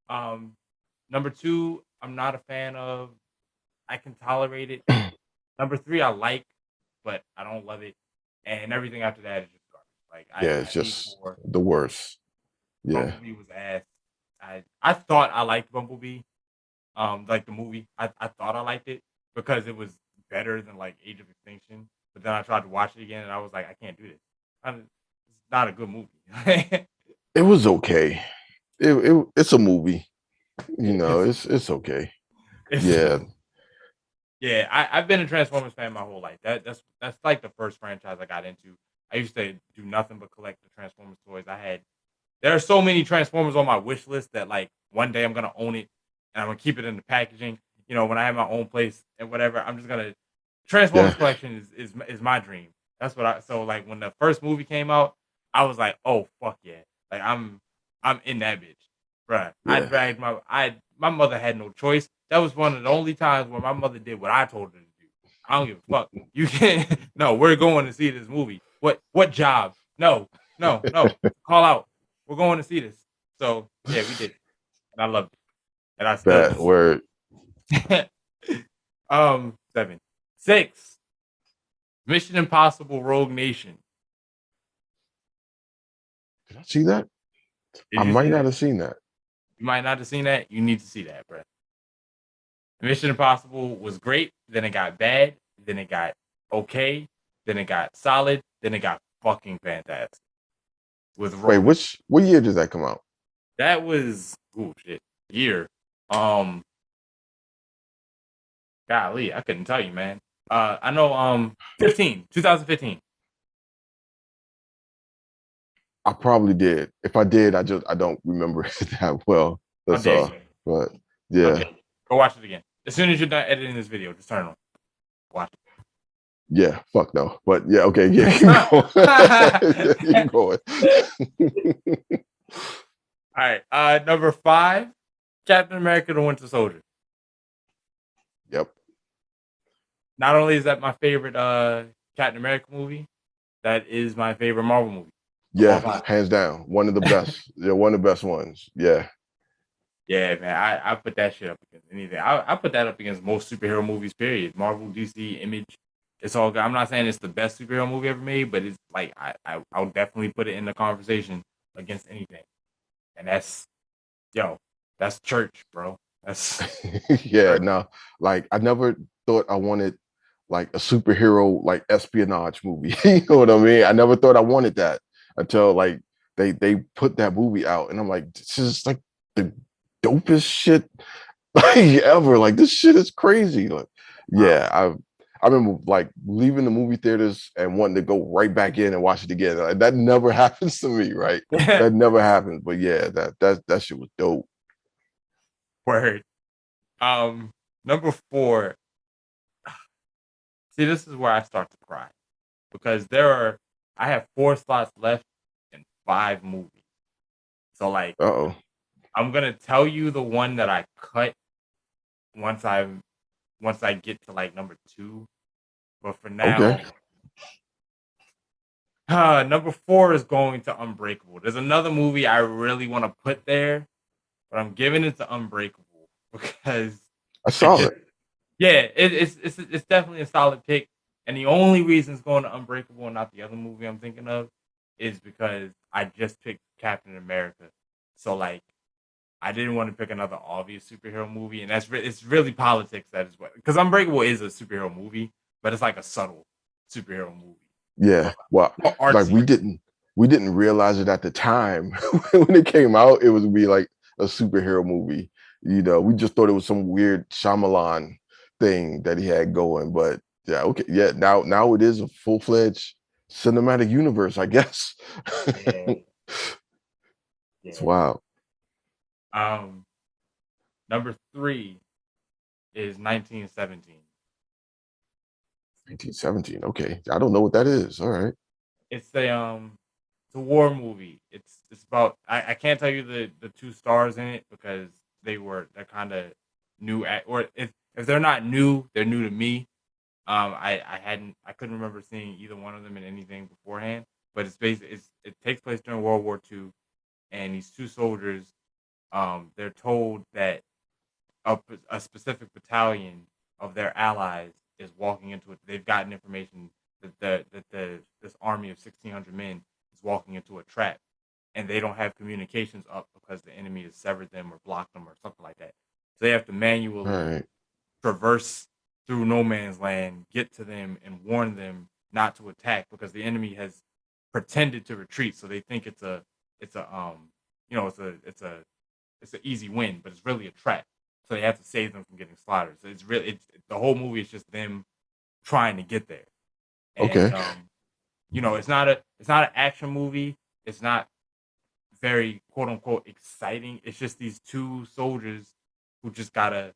Um, Number 2, I'm not a fan of. I can tolerate it. Number 3, I like, but I don't love it. And everything after that is just garbage. Like Yeah. I It's need just more. the worst. Yeah. Bumblebee was ass. I thought I liked Bumblebee, like the movie. I thought I liked it because it was better than like Age of Extinction. But then I tried to watch it again, and I was like, I can't do this. It's not a good movie. It was okay. It's a movie. You know, it's okay. Yeah. Yeah, I've been a Transformers fan my whole life. That's like the first franchise I got into. I used to do nothing but collect the Transformers toys. There are so many Transformers on my wish list that like one day I'm gonna own it and I'm gonna keep it in the packaging. You know, when I have my own place and whatever, I'm just gonna Transformers Yeah. collection is my dream. That's what I so like when the first movie came out, I was like, oh fuck yeah. Like I'm in that bitch. Bruh. Yeah. My mother had no choice. That was one of the only times where my mother did what I told her to do. I don't give a fuck. You can't no, we're going to see this movie. What job? No, no, no. Call out. We're going to see this. So yeah, we did. And I loved it. And I still That word. do. 7. 6. Mission Impossible Rogue Nation. Did I see that? Did I you might see not that? have seen that. You might not have seen that. You need to see that, bro. Mission Impossible was great. Then it got bad. Then it got okay. Then it got solid. Then it got fucking fantastic. With Wait, Rogue. what year did that come out? That was year. Golly, I couldn't tell you, man. I know 2015. I probably did. If I did, I don't remember it that well. How That's dare all. you? But How yeah. dare you? Go watch it again. As soon as you're done editing this video, just turn it on. Watch Yeah, fuck no. But yeah, okay, yeah, keep going. Keep going. All right. Number 5, Captain America: The Winter Soldier. Yep. Not only is that my favorite Captain America movie, that is my favorite Marvel movie of all Yeah, time. hands down. One of the best. Yeah, one of the best ones. Yeah. Yeah, man. I put that shit up against anything. I put that up against most superhero movies, period. Marvel, DC, Image. It's all good. I'm not saying it's the best superhero movie ever made, but it's like I'll definitely put it in the conversation against anything. And that's church, bro. That's Yeah, church. no. Like I never thought I wanted like a superhero like espionage movie. You know what I mean? I never thought I wanted that until like they put that movie out and I'm like, this is like the dopest shit like ever. Like this shit is crazy. Like, Wow. yeah, I remember like leaving the movie theaters and wanting to go right back in and watch it again. Like, that never happens to me, right? That never happens. But yeah, that shit was dope. Word. Number 4. See, this is where I start to cry because I have 4 slots left in 5 movies. So like, Uh-oh. I'm gonna tell you the one that I cut once I get to like number 2. But for Okay. now, number 4 is going to Unbreakable. There's another movie I really want to put there, but I'm giving it to Unbreakable because I I saw just it. yeah, it's definitely a solid pick. And the only reason it's going to Unbreakable and not the other movie I'm thinking of is because I just picked Captain America. So like I didn't want to pick another obvious superhero movie, and it's really politics that is what because Unbreakable is a superhero movie, but it's like a subtle superhero movie. So Yeah. it's Well, more like artsy. we didn't realize it at the time when it came out. It was gonna be like a superhero movie. You know, we just thought it was some weird Shyamalan thing that he had going. But yeah, okay, yeah. Now it is a full-fledged cinematic universe, I guess. Yeah, It's yeah. wild. Um, Number 3 is 1917. 1917. Okay, I don't know what that is. All right. It's a war movie. It's about I can't tell you the 2 stars in it because they're kind of new at or if they're not new, they're new to me. I couldn't remember seeing either one of them in anything beforehand. But it takes place during World War II, and these 2 soldiers, they're told that a specific battalion of their allies is walking into it. They've gotten information that this army of 1,600 men is walking into a trap, and they don't have communications up because the enemy has severed them or blocked them or something like that. So they have to manually Right. traverse through no man's land, get to them, and warn them not to attack because the enemy has pretended to retreat. So they think it's a it's an easy win, but it's really a trap. So they have to save them from getting slaughtered. So it's the whole movie is just them trying to get there. And Okay. it's not an action movie. It's not very quote unquote exciting. It's just these two soldiers who just gotta.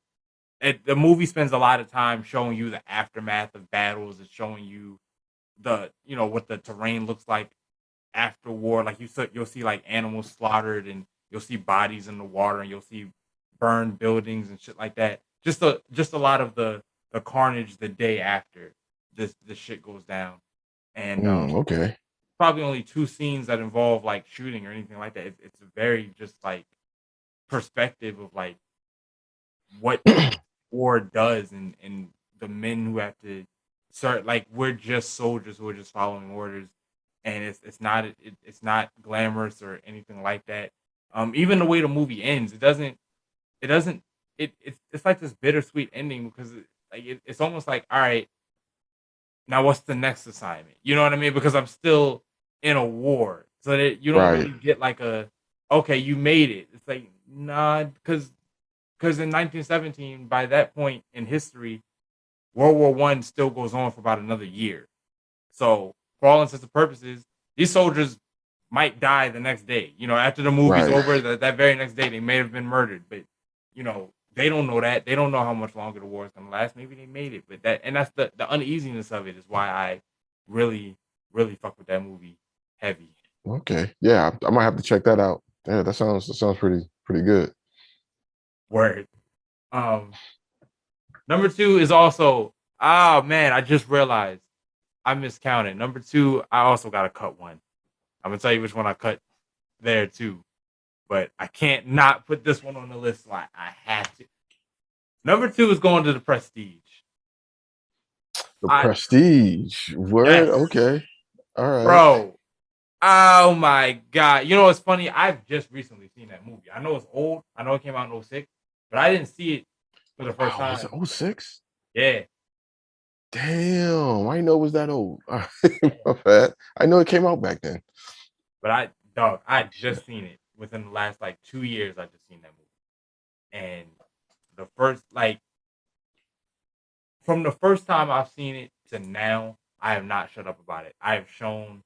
The movie spends a lot of time showing you the aftermath of battles. It's showing you what the terrain looks like after war. Like you'll see like animals slaughtered, and you'll see bodies in the water, and you'll see burned buildings and shit like that. Just a lot of the carnage the day after this shit goes down. And Okay. probably only two scenes that involve like shooting or anything like that. It's a very just like perspective of like what war does, and the men who have to start like we're just soldiers who are just following orders, and it's not glamorous or anything like that. Even the way the movie ends, it doesn't it's like this bittersweet ending because it's almost like, all right, now what's the next assignment? You know what I mean? Because I'm still in a war, so that you don't Right. really get like okay, you made it. It's like, nah, because in 1917, by that point in history, World War One still goes on for about another year. So for all intents and purposes, these soldiers might die the next day. After the movie's Right. over, that very next day they may have been murdered. But they don't know that. They don't know how much longer the war is gonna last. Maybe they made it, but that's the uneasiness of it is why I really, really fuck with that movie heavy. Okay. Yeah, I might have to check that out. Yeah, that sounds pretty good. Word. Number two is also, oh man, I just realized I miscounted. Number two, I also got to cut one. I'm gonna tell you which one I cut there too, but I can't not put this one on the list. So I have to. Number two is going to the Prestige. The I Prestige. Word. Yes, Okay. All right. bro. Oh my god! You know what's funny? I've just recently seen that movie. I know it's old. I know it came out in '06, but I didn't see it for the first Wow, was it time. '06? Yeah, Damn, I didn't know it was that old. My bad. I know it came out back then. but I just seen it within the last like 2 years. I just seen that movie, and the first like from the first time I've seen it to now, I have not shut up about it. I have shown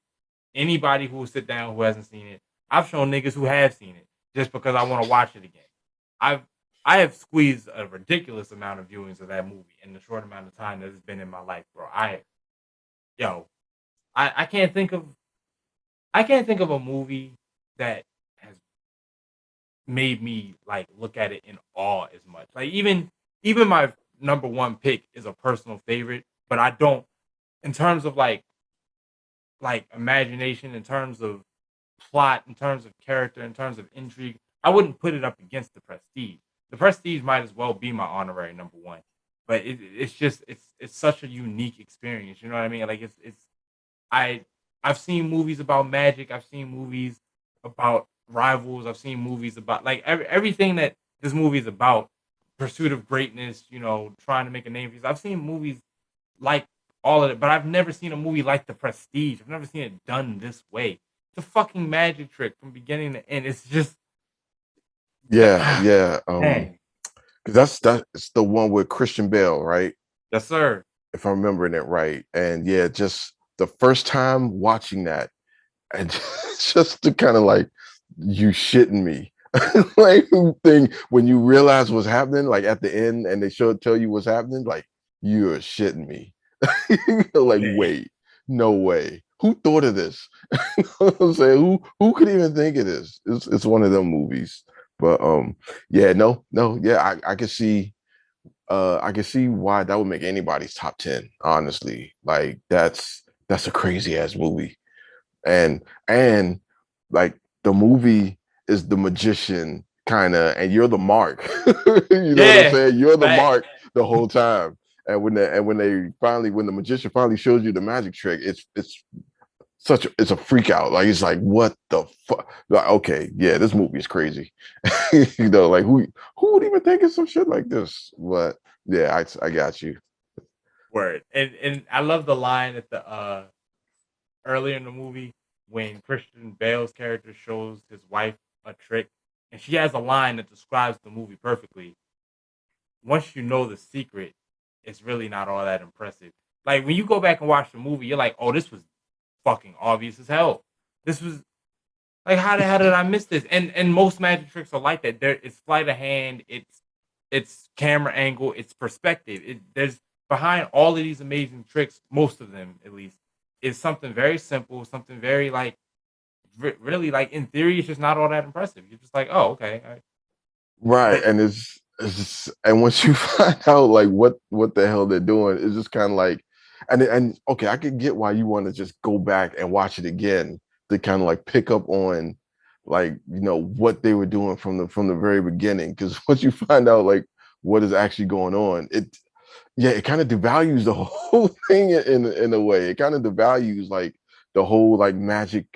anybody who will sit down who hasn't seen it. I've shown niggas who have seen it just because I want to watch it again. I've I have squeezed a ridiculous amount of viewings of that movie in the short amount of time that it's been in my life, bro. Yo, I can't think of a movie that has made me like look at it in awe as much. Like even my number one pick is a personal favorite, but I don't in terms of like imagination, in terms of plot, in terms of character, in terms of intrigue, I wouldn't put it up against The Prestige. The Prestige might as well be my honorary number one, but it's such a unique experience. You know what I mean? Like I I've seen movies about magic. I've seen movies about rivals. I've seen movies about like everything that this movie is about. Pursuit of greatness. Trying to make a name for yourself. I've seen movies like all of it, but I've never seen a movie like The Prestige. I've never seen it done this way. It's a fucking magic trick from beginning to end. It's just Yeah, yeah. dang. Because that's the one with Christian Bale, right? Yes, sir. If I'm remembering it right. And yeah, just the first time watching that, and just to kind of like, you shitting me. Like thing when you realize what's happening, like at the end, and they tell you what's happening, like you're shitting me. Like, Yeah. wait, no way. Who thought of this? You know what I'm saying? Who could even think of this? It's one of them movies. But yeah, no, yeah, I can see why that would make anybody's top 10, honestly. Like that's a crazy ass movie. And like the movie is the magician kind of, and you're the mark. You know what I'm Yeah. saying? You're the Fact. mark the whole time. And when the magician finally shows you the magic trick, it's it's a freak out. Like it's like what the fuck? Like, okay, yeah, this movie is crazy. You know, like who would even think of some shit like this? But yeah, I got you. Word. And I love the line at the earlier in the movie when Christian Bale's character shows his wife a trick, and she has a line that describes the movie perfectly. Once you know the secret, it's really not all that impressive. Like when you go back and watch the movie, you're like, oh, this was fucking obvious as hell. This was like, how the hell did I miss this? And most magic tricks are like that. It's sleight of hand, it's camera angle, it's perspective. There's behind all of these amazing tricks, most of them at least, is something very simple, something very like really like in theory, it's just not all that impressive. You're just like, oh, okay. All right. Right, Like, and it's just, and once you find out like what the hell they're doing, it's just kind of like, and okay, I could get why you want to just go back and watch it again to kind of like pick up on like what they were doing from the very beginning. Because once you find out like what is actually going on, it kind of devalues the whole thing in a way. It kind of devalues like the whole like magic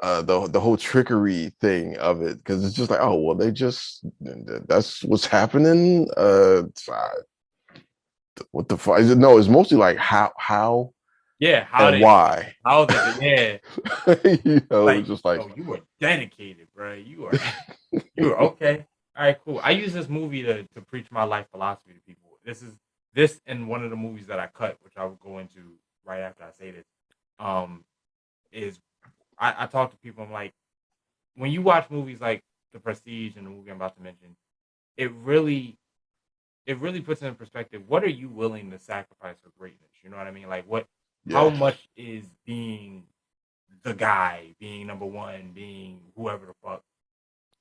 the whole trickery thing of it, because it's just like, oh well, they just that's what's happening. What the fuck is it? No, it's mostly like how yeah, and why. how they yeah. It's Like, just like, yo, you are dedicated, bro. You are okay. All right, cool. I use this movie to preach my life philosophy to people. This and one of the movies that I cut, which I will go into right after I say this. Is I talk to people. I'm like, when you watch movies like The Prestige and the movie I'm about to mention, it really puts in perspective. What are you willing to sacrifice for greatness? You know what I mean? Like how yeah, much is being the guy, being number one, being whoever the fuck?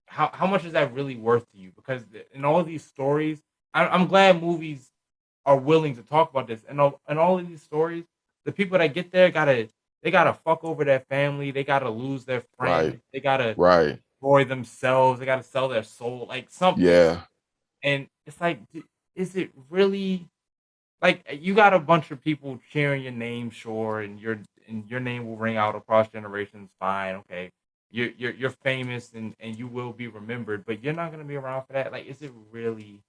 How much is that really worth to you? Because in all of these stories, I'm glad movies are willing to talk about this. And all of these stories, the people that get there they gotta fuck over their family, they gotta lose their right, friends, they gotta right, destroy themselves, they gotta sell their soul, like something. yeah, And it's like, is it really like you got a bunch of people cheering your name, sure, and your name will ring out across generations. Fine, okay, you're famous and you will be remembered, but you're not gonna be around for that. Like, is it really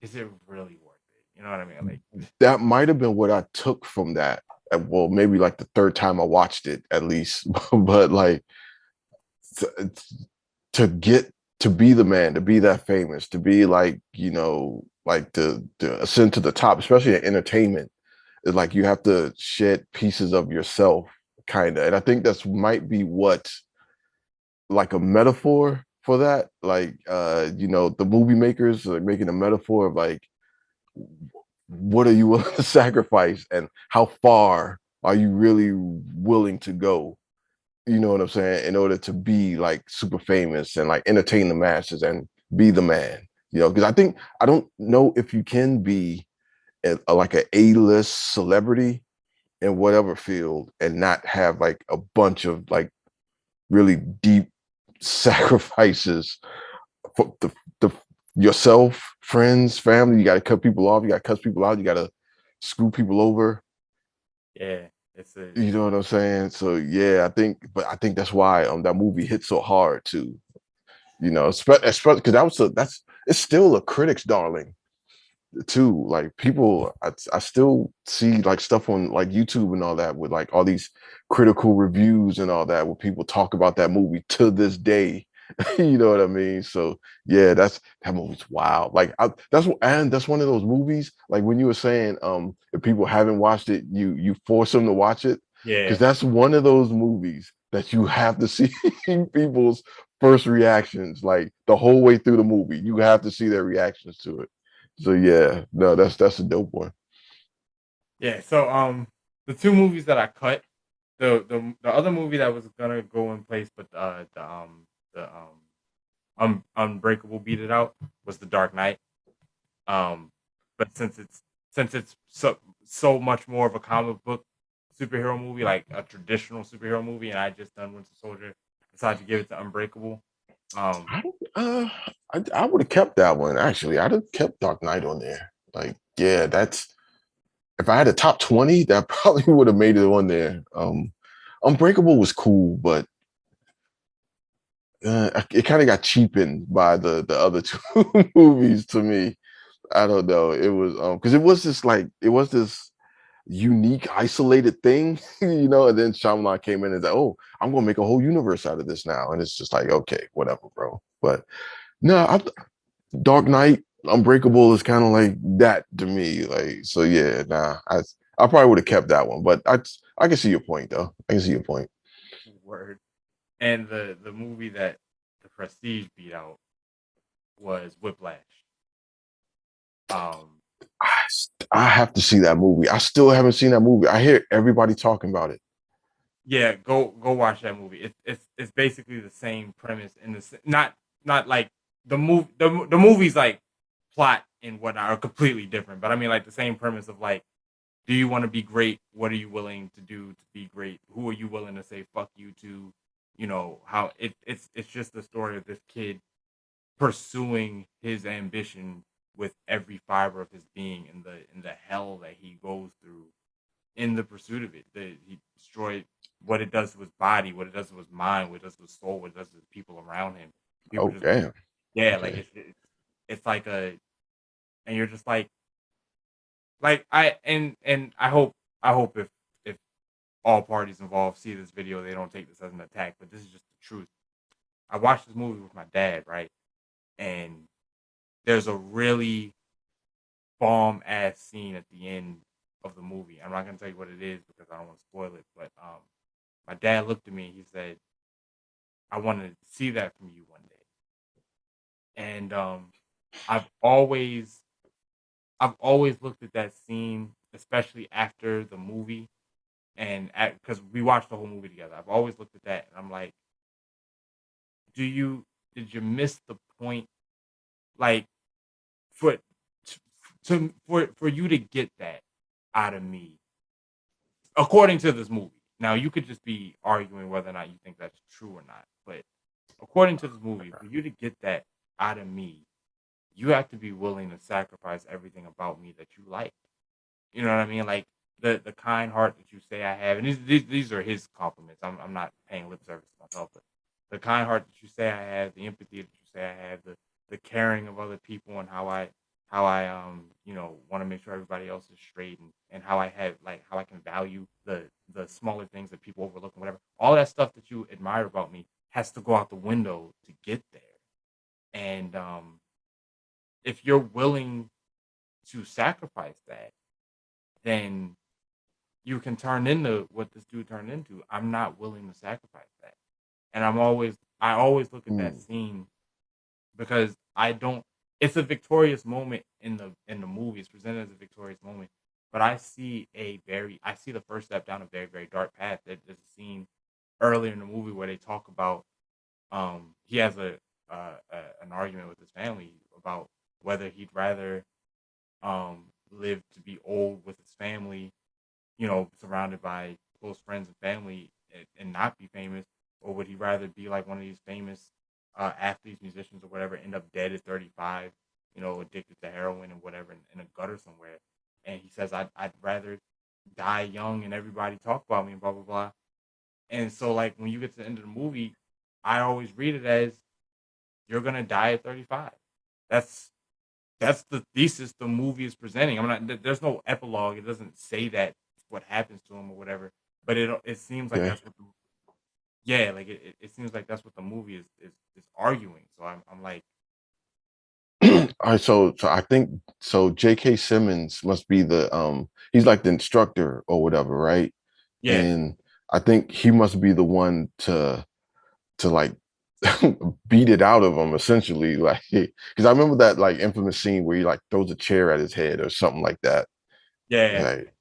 worth it? You know what I mean? Like, that might have been what I took from that. Well, maybe like the third time I watched it at least, but like to, to get to be the man, to be that famous, to be like, like to ascend to the top, especially in entertainment, is like you have to shed pieces of yourself, kind of. And I think that's might be what like a metaphor for that. Like the movie makers are making a metaphor of like, what are you willing to sacrifice and how far are you really willing to go? You know what I'm saying? In order to be like super famous and like entertain the masses and be the man, because I don't know if you can be like an A-list celebrity in whatever field and not have like a bunch of like really deep sacrifices for the yourself, friends, family. You got to cut people off. You got to cut people out. You got to screw people over. yeah, it's a You know what I'm saying? So yeah, I think that's why that movie hit so hard too. Especially because that's it's still a critic's darling too. Like people, I still see like stuff on like YouTube and all that with like all these critical reviews and all that where people talk about that movie to this day. You know what I mean? So yeah, that movie's wild. Like that's one of those movies. Like when you were saying, if people haven't watched it, you force them to watch it, because yeah. that's one of those movies that you have to see people's first reactions, like the whole way through the movie. You have to see their reactions to it. So yeah, no, that's a dope one. Yeah, so the two movies that I cut, the other movie that was gonna go in place, but the Unbreakable beat it out was The Dark Knight. Um, but since it's so much more of a comic book superhero movie, like a traditional superhero movie, and I just done Winter Soldier, decided to give it to Unbreakable. Um, I don't, I would have kept that one actually. I'd have kept Dark Knight on there. Like, if I had a top 20, that probably would have made it on there. Unbreakable was cool, but it kind of got cheapened by the other two movies to me. I don't know. It was because it was this unique, isolated thing, and then Shyamalan came in and said, "Oh, I'm gonna make a whole universe out of this now," and it's just like, okay, whatever, bro. But no, Dark Knight, Unbreakable is kind of like that to me. Like, so yeah, nah, I probably would have kept that one, but I can see your point though. I can see your point. Word. And the movie that the Prestige beat out was Whiplash. Um, I have to see that movie. I still haven't seen that movie. I hear everybody talking about it. yeah, go watch that movie. It's basically the same premise in not like the movie's like plot and whatnot are completely different, but I mean like the same premise of like, do you want to be great? What are you willing to do to be great? Who are you willing to say fuck you to? You know how it's just the story of this kid pursuing his ambition with every fiber of his being in the hell that he goes through in the pursuit of it. He destroyed what it does to his body, what it does to his mind, what it does to his soul, what it does to the people around him. People Oh just damn. yeah, like Okay. it's like a and you're just like and I hope if all parties involved see this video, they don't take this as an attack, but this is just the truth. I watched this movie with my dad, right? And there's a really bomb ass scene at the end of the movie. I'm not gonna tell you what it is because I don't want to spoil it, but my dad looked at me and he said, I want to see that from you one day. And I've always I've always looked at that scene, especially after the movie, and because we watched the whole movie together. I've always looked at that, and I'm like, do you did you miss the point? Like for for you to get that out of me, according to this movie. Now you could just be arguing whether or not you think that's true or not, but according to this movie, for you to get that out of me, you have to be willing to sacrifice everything about me that you like. You know what I mean? Like the kind heart that you say I have, and these are his compliments. I'm not paying lip service to myself, but the kind heart that you say I have, the empathy that you say I have, the caring of other people, and how I want to make sure everybody else is straight, and how I have like how I can value the smaller things that people overlook and whatever. All that stuff that you admire about me has to go out the window to get there. And if you're willing to sacrifice that, then you can turn into what this dude turned into. I'm not willing to sacrifice that. And I always look at that Mm, scene because I don't it's a victorious moment in the movie. It's presented as a victorious moment. But I see the first step down a very, very dark path. There's a scene earlier in the movie where they talk about he has an argument with his family about whether he'd rather live to be old with his family, surrounded by close friends and family, and not be famous, or would he rather be like one of these famous athletes, musicians, or whatever, end up dead at 35, addicted to heroin and whatever in a gutter somewhere? And he says, I'd rather die young and everybody talk about me and blah blah blah. And so like when you get to the end of the movie, I always read it as you're gonna die at 35. That's that's the thesis the movie is presenting. I'm not. There's no epilogue. It doesn't say that what happens to him or whatever. But it seems like okay. that's what yeah, like it seems like that's what the movie is arguing. So I'm like, All right, so I think so. J.K. Simmons must be the he's like the instructor or whatever, right? yeah, And I think he must be the one to like beat it out of him essentially, like because I remember that like infamous scene where he like throws a chair at his head or something like that. yeah, Like,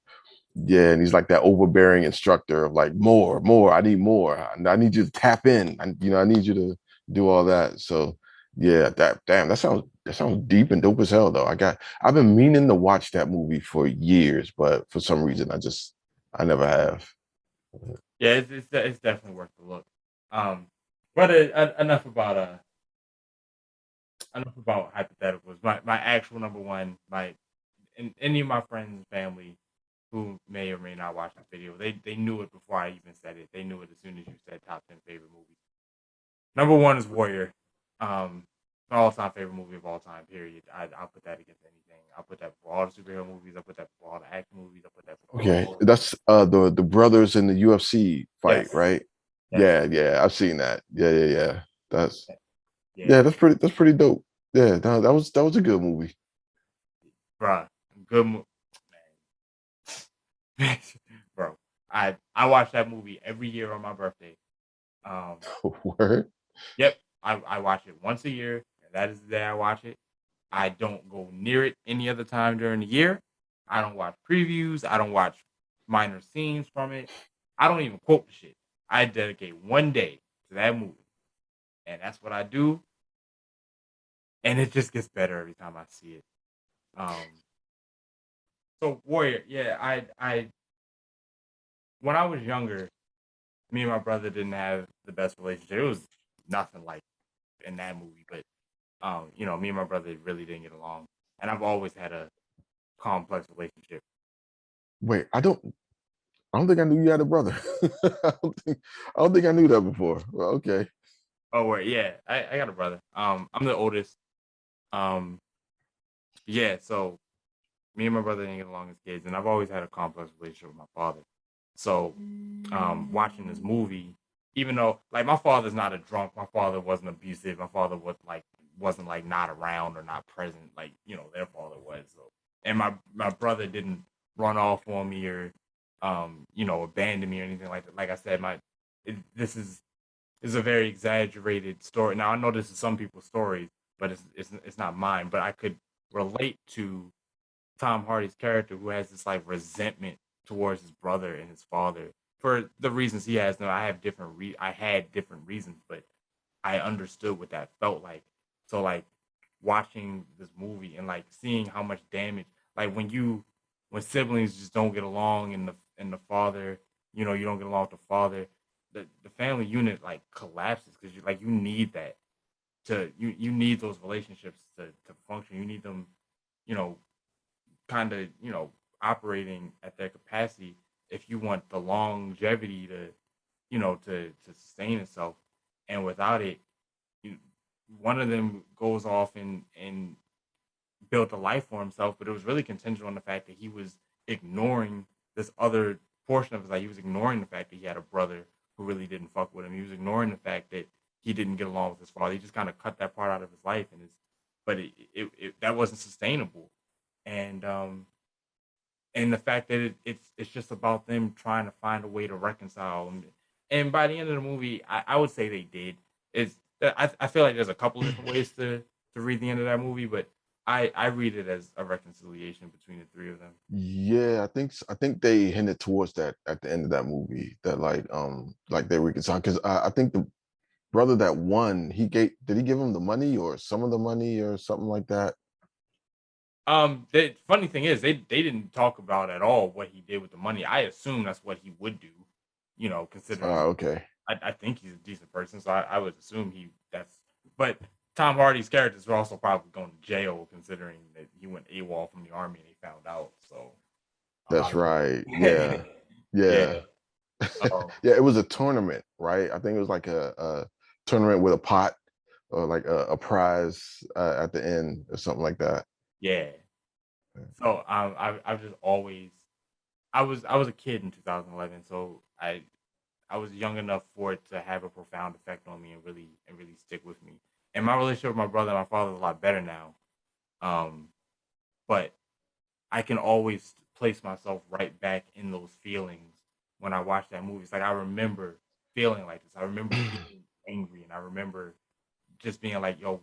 yeah, and he's like that overbearing instructor of like more. I need more. I need you to tap in. I need you to do all that. So yeah, that sounds deep and dope as hell though. I've been meaning to watch that movie for years, but for some reason I never have. yeah. It's definitely worth the look. Um, but enough about hypotheticals. My actual number one, my and any of my friends and family who may or may not watch the video, they knew it before I even said it. They knew it as soon as you said top 10 favorite movies. Number one is Warrior. My all-time favorite movie of all time. Period. I'll put that against anything. I'll put that before all the superhero movies. I'll put that before all the action movies. I'll put that before Okay, all. that's the brothers in the UFC fight, Yes. right? Yes. Yeah, I've seen that. Yeah. That's Yeah. that's pretty dope. Yeah, no, that was a good movie. Bruh. Good movie. Bro. I watch that movie every year on my birthday. Word. Yep. I watch it once a year, and that is the day I watch it. I don't go near it any other time during the year. I don't watch previews. I don't watch minor scenes from it. I don't even quote the shit. I dedicate one day to that movie, and that's what I do. And it just gets better every time I see it. So Warrior, yeah, I when I was younger, me and my brother didn't have the best relationship. It was nothing like in that movie, but me and my brother really didn't get along, and I've always had a complex relationship. Wait, I don't think I knew you had a brother. I don't think I knew that before. Well, okay. Oh, wait, yeah, I got a brother. I'm the oldest. Um, yeah, so me and my brother didn't get along as kids, and I've always had a complex relationship with my father. So, watching this movie, even though like my father's not a drunk, my father wasn't abusive, my father wasn't like not around or not present, like their father was. So, and my brother didn't run off on me or abandon me or anything like that. Like I said, this is a very exaggerated story. Now I know this is some people's stories, but it's not mine. But I could relate to Tom Hardy's character who has this like resentment towards his brother and his father for the reasons he has. Now I have I had different reasons, but I understood what that felt like. So like watching this movie and like seeing how much damage, like when siblings just don't get along and the father, you don't get along with the father, the family unit like collapses because you need that you need those relationships to function. You need them, you know, kind of operating at their capacity if you want the longevity to sustain itself. And without it, you, one of them goes off and built a life for himself, but it was really contingent on the fact that he was ignoring this other portion of his life. He was ignoring the fact that he had a brother who really didn't fuck with him. He was ignoring the fact that he didn't get along with his father. He just kind of cut that part out of his life, but that wasn't sustainable. And the fact that it's just about them trying to find a way to reconcile. And by the end of the movie, I would say they did. I feel like there's a couple different ways to read the end of that movie, but I read it as a reconciliation between the three of them. Yeah, I think they hinted towards that at the end of that movie that like they reconciled because I think the brother that won did he give him the money or some of the money or something like that? The funny thing is they didn't talk about at all what he did with the money. I assume that's what he would do, considering Okay. I think he's a decent person, so I would assume but Tom Hardy's characters were also probably going to jail considering that he went AWOL from the army and they found out. So a lot That's of right. Yeah. yeah. Yeah. Yeah, it was a tournament, right? I think it was like a tournament with a pot or like a prize at the end or something like that. Yeah. So I've just always I was a kid in 2011, so I was young enough for it to have a profound effect on me and really stick with me. And my relationship with my brother and my father is a lot better now. Um, but I can always place myself right back in those feelings when I watch that movie. It's like I remember feeling like this. I remember being angry, and I remember just being like, "Yo,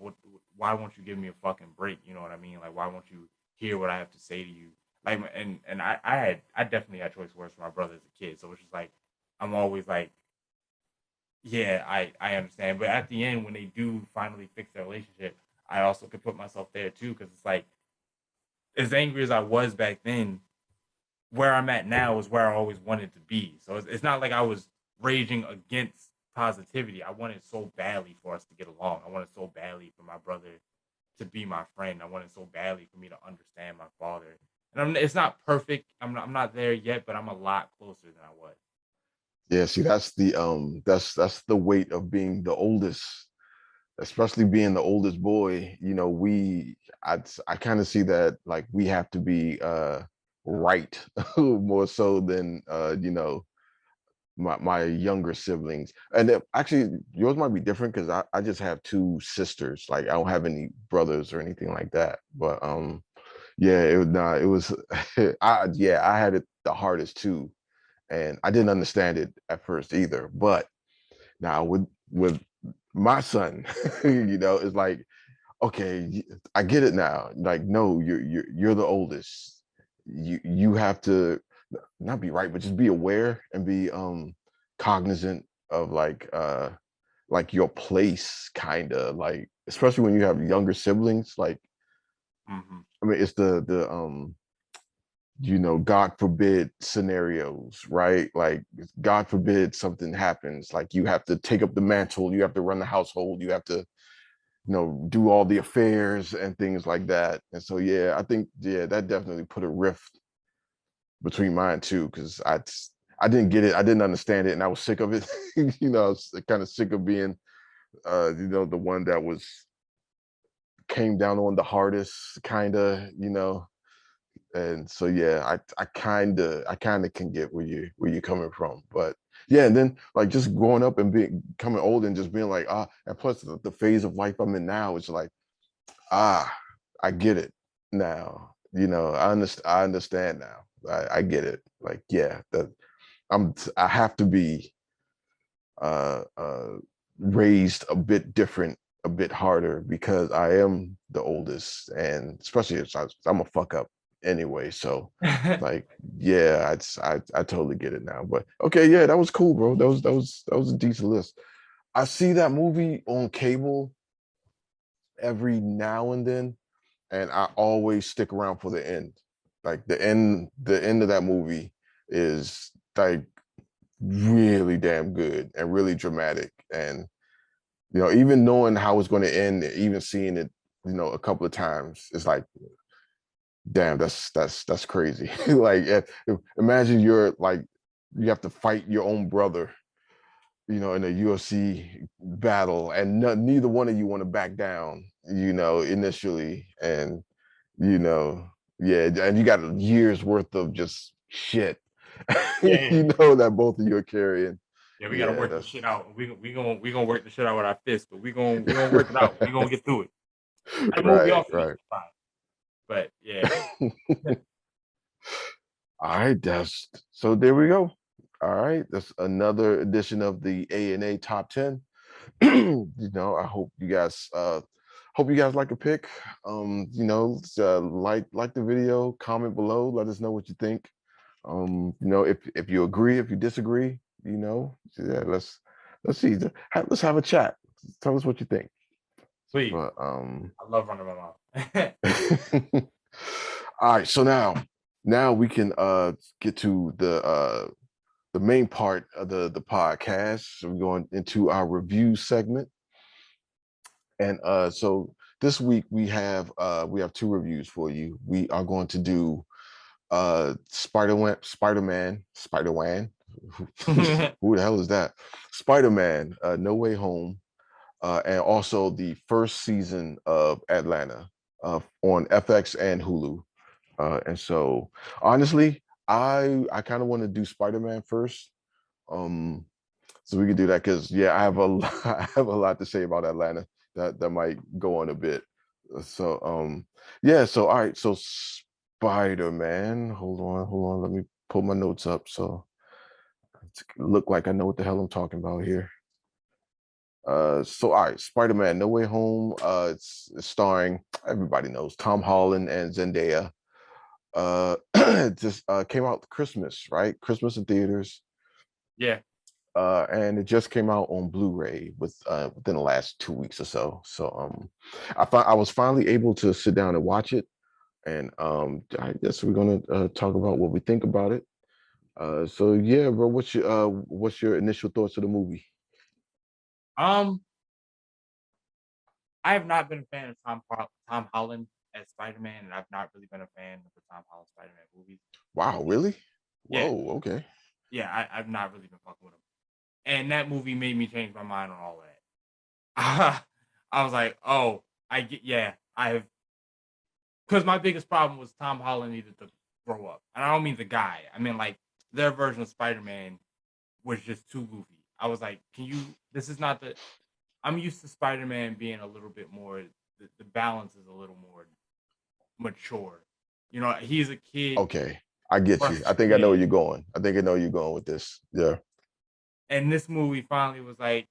why won't you give me a fucking break?" You know what I mean? Like, why won't you hear what I have to say to you? Like, and I definitely had choice words for my brother as a kid, so it's just like I'm always like, yeah, I understand. But at the end, when they do finally fix their relationship, I also could put myself there too, because it's like as angry as I was back then, where I'm at now is where I always wanted to be. So it's not like I was raging against positivity. I wanted so badly for us to get along. I wanted so badly for my brother to be my friend. I wanted so badly for me to understand my father And it's not perfect. I'm not there yet, but I'm a lot closer than I was. Yeah, see, that's the weight of being the oldest, especially being the oldest boy. You know, I kind of see that like we have to be right more so than my younger siblings. And actually yours might be different because I just have two sisters. Like I don't have any brothers or anything like that. But yeah, it was I had it the hardest too. And I didn't understand it at first either. But now with my son, it's like, okay, I get it now. Like, no, you're the oldest. You have to not be right, but just be aware and be cognizant of like your place, kind of like, especially when you have younger siblings. Like, Mm-hmm. I mean, it's the God forbid scenarios, right? Like, God forbid something happens, like you have to take up the mantle, you have to run the household, you have to do all the affairs and things like that. And so yeah, I think that definitely put a rift between mine too, because I didn't get it, I didn't understand it, and I was sick of it. I was kind of sick of being the one that came down on the hardest, kind of, and so yeah, I kind of can get where you're coming from. But yeah, and then like just growing up and becoming old and just being like, and plus the phase of life I'm in now is like, I get it now. I understand now. I get it. Like, yeah, that I have to be raised a bit different, a bit harder, because I am the oldest, and especially if I'm a fuck up anyway. So like, yeah, I totally get it now. But okay, yeah, that was cool, bro. That was a decent list. I see that movie on cable every now and then, and I always stick around for the end. Like the end of that movie is like really damn good and really dramatic. And even knowing how it's going to end, even seeing it, a couple of times, it's like, damn, that's crazy. Like, imagine you have to fight your own brother, in a UFC battle, and neither one of you want to back down, initially, and you know, yeah, and you got years worth of just shit, Yeah. that both of you are carrying. Yeah, we gotta Yeah, work this that's shit out. We gonna work the shit out with our fists, but we gonna work it out. We gonna get through it. That movie right, off right. fine. But yeah. All right, so there we go. All right, that's another edition of the A&A Top 10. I hope you guys like a pick. Like the video, comment below, let us know what you think. If you agree, if you disagree, yeah, let's see. Let's have a chat. Tell us what you think. Sweet. But I love running my mouth. all right, so now we can get to the main part of the podcast. So we're going into our review segment. And so this week we have two reviews for you. We are going to do Spider-Man. Who the hell is that? Spider-Man, No Way Home, and also the first season of Atlanta on FX and Hulu. And so honestly, I kind of want to do Spider-Man first. So we could do that because I have I have a lot to say about Atlanta that might go on a bit. So so all right, so Spider-Man. Hold on, let me pull my notes up so it look like I know what the hell I'm talking about here. So all right, Spider-Man No Way Home. It's starring, everybody knows, Tom Holland and Zendaya. It just came out Christmas, right? Christmas in theaters. Yeah. And it just came out on Blu-ray within the last 2 weeks or so. So I was finally able to sit down and watch it, and I guess we're gonna talk about what we think about it. So yeah, bro, what's your initial thoughts of the movie? I have not been a fan of Tom Holland as Spider-Man, and I've not really been a fan of the Tom Holland Spider-Man movies. Wow, really? Yeah, Whoa, okay. yeah, I've not really been fucking with him, and that movie made me change my mind on all of that. I was like, oh, I get, yeah, I have, because my biggest problem was Tom Holland needed to grow up, and I don't mean the guy. I mean like their version of Spider-Man was just too goofy. I was like, can you? This is not the. I'm used to Spider-Man being a little bit more. The balance is a little more mature. You know, he's a kid, Okay. I get you. I think I know where frustrated, you're going. I think I know where you're going with this. Yeah. and this movie finally was like,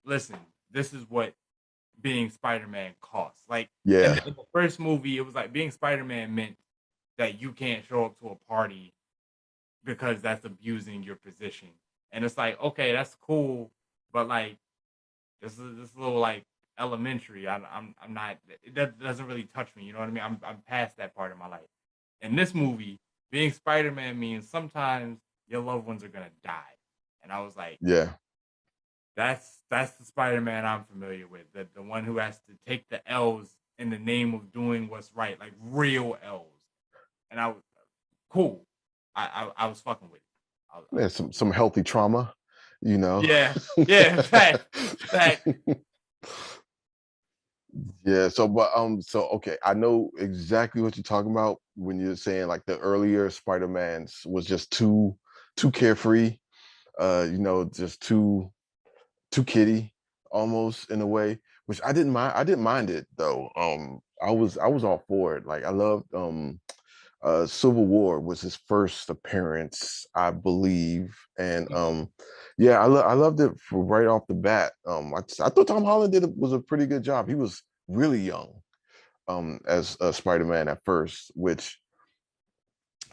listen, this is what being Spider-Man costs. Like Yeah. in the first movie, it was like being Spider-Man meant that you can't show up to a party because that's abusing your position. And it's like, okay, that's cool, but like this little like elementary. I'm not. That doesn't really touch me. You know what I mean? I'm past that part of my life. In this movie, being Spider-Man means sometimes your loved ones are gonna die, and I was like, Yeah. that's the Spider-Man I'm familiar with. The one who has to take the L's in the name of doing what's right, like real L's. And I was cool. I was fucking with it. Yeah, some healthy trauma, you know. Yeah, yeah, fact, fact. Yeah, so okay, I know exactly what you're talking about when you're saying like the earlier Spider-Mans was just too carefree, just too kiddie almost in a way, which I didn't mind. I didn't mind it though. I was all for it. Like I loved Civil War was his first appearance, I believe, and yeah, I loved it for right off the bat. I thought Tom Holland was a pretty good job. He was really young as Spider-Man at first, which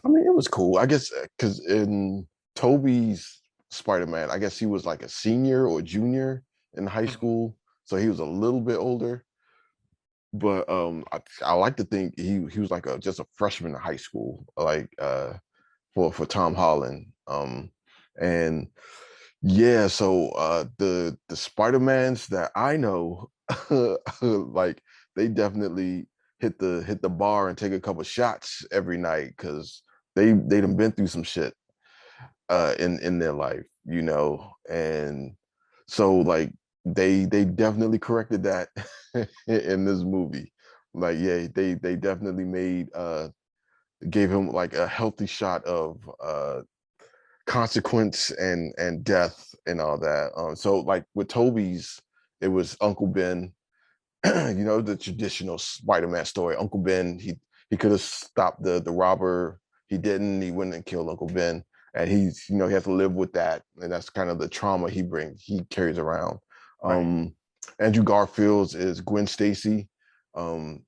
I mean it was cool. I guess because in Toby's Spider-Man, I guess he was like a senior or junior in high school, so he was a little bit older. But I like to think he was like just a freshman in high school, like for Tom Holland. And yeah, so the Spider-Mans that I know, like they definitely hit the bar and take a couple shots every night because they done been through some shit in their life, and so like they definitely corrected that in this movie. Like yeah, they definitely gave him like a healthy shot of consequence and death and all that. So like with Toby's, it was Uncle Ben, the traditional Spider-Man story. Uncle Ben, he could have stopped the robber. He didn't. He went and killed Uncle Ben, and he has to live with that, and that's kind of the trauma he carries around. Right. Andrew Garfield's is Gwen Stacy. Um,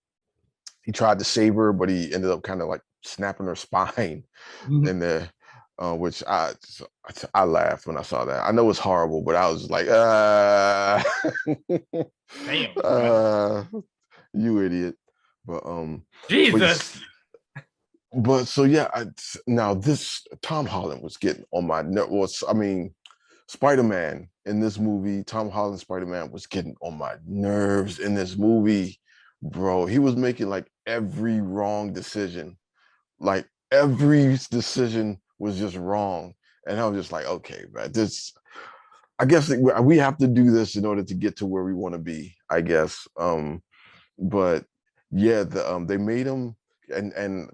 he tried to save her, but he ended up kind of like snapping her spine in there, which I laughed when I saw that. I know it's horrible, but I was like, Damn, bro. uh, you idiot. But Jesus. but so yeah, now this Tom Holland was getting on my nerves. I mean, Spider-Man in this movie, Tom Holland Spider-Man was getting on my nerves in this movie, bro. He was making like every wrong decision. Like every decision was just wrong. And I was just like, okay, man, I guess we have to do this in order to get to where we want to be, I guess. But yeah, they made him and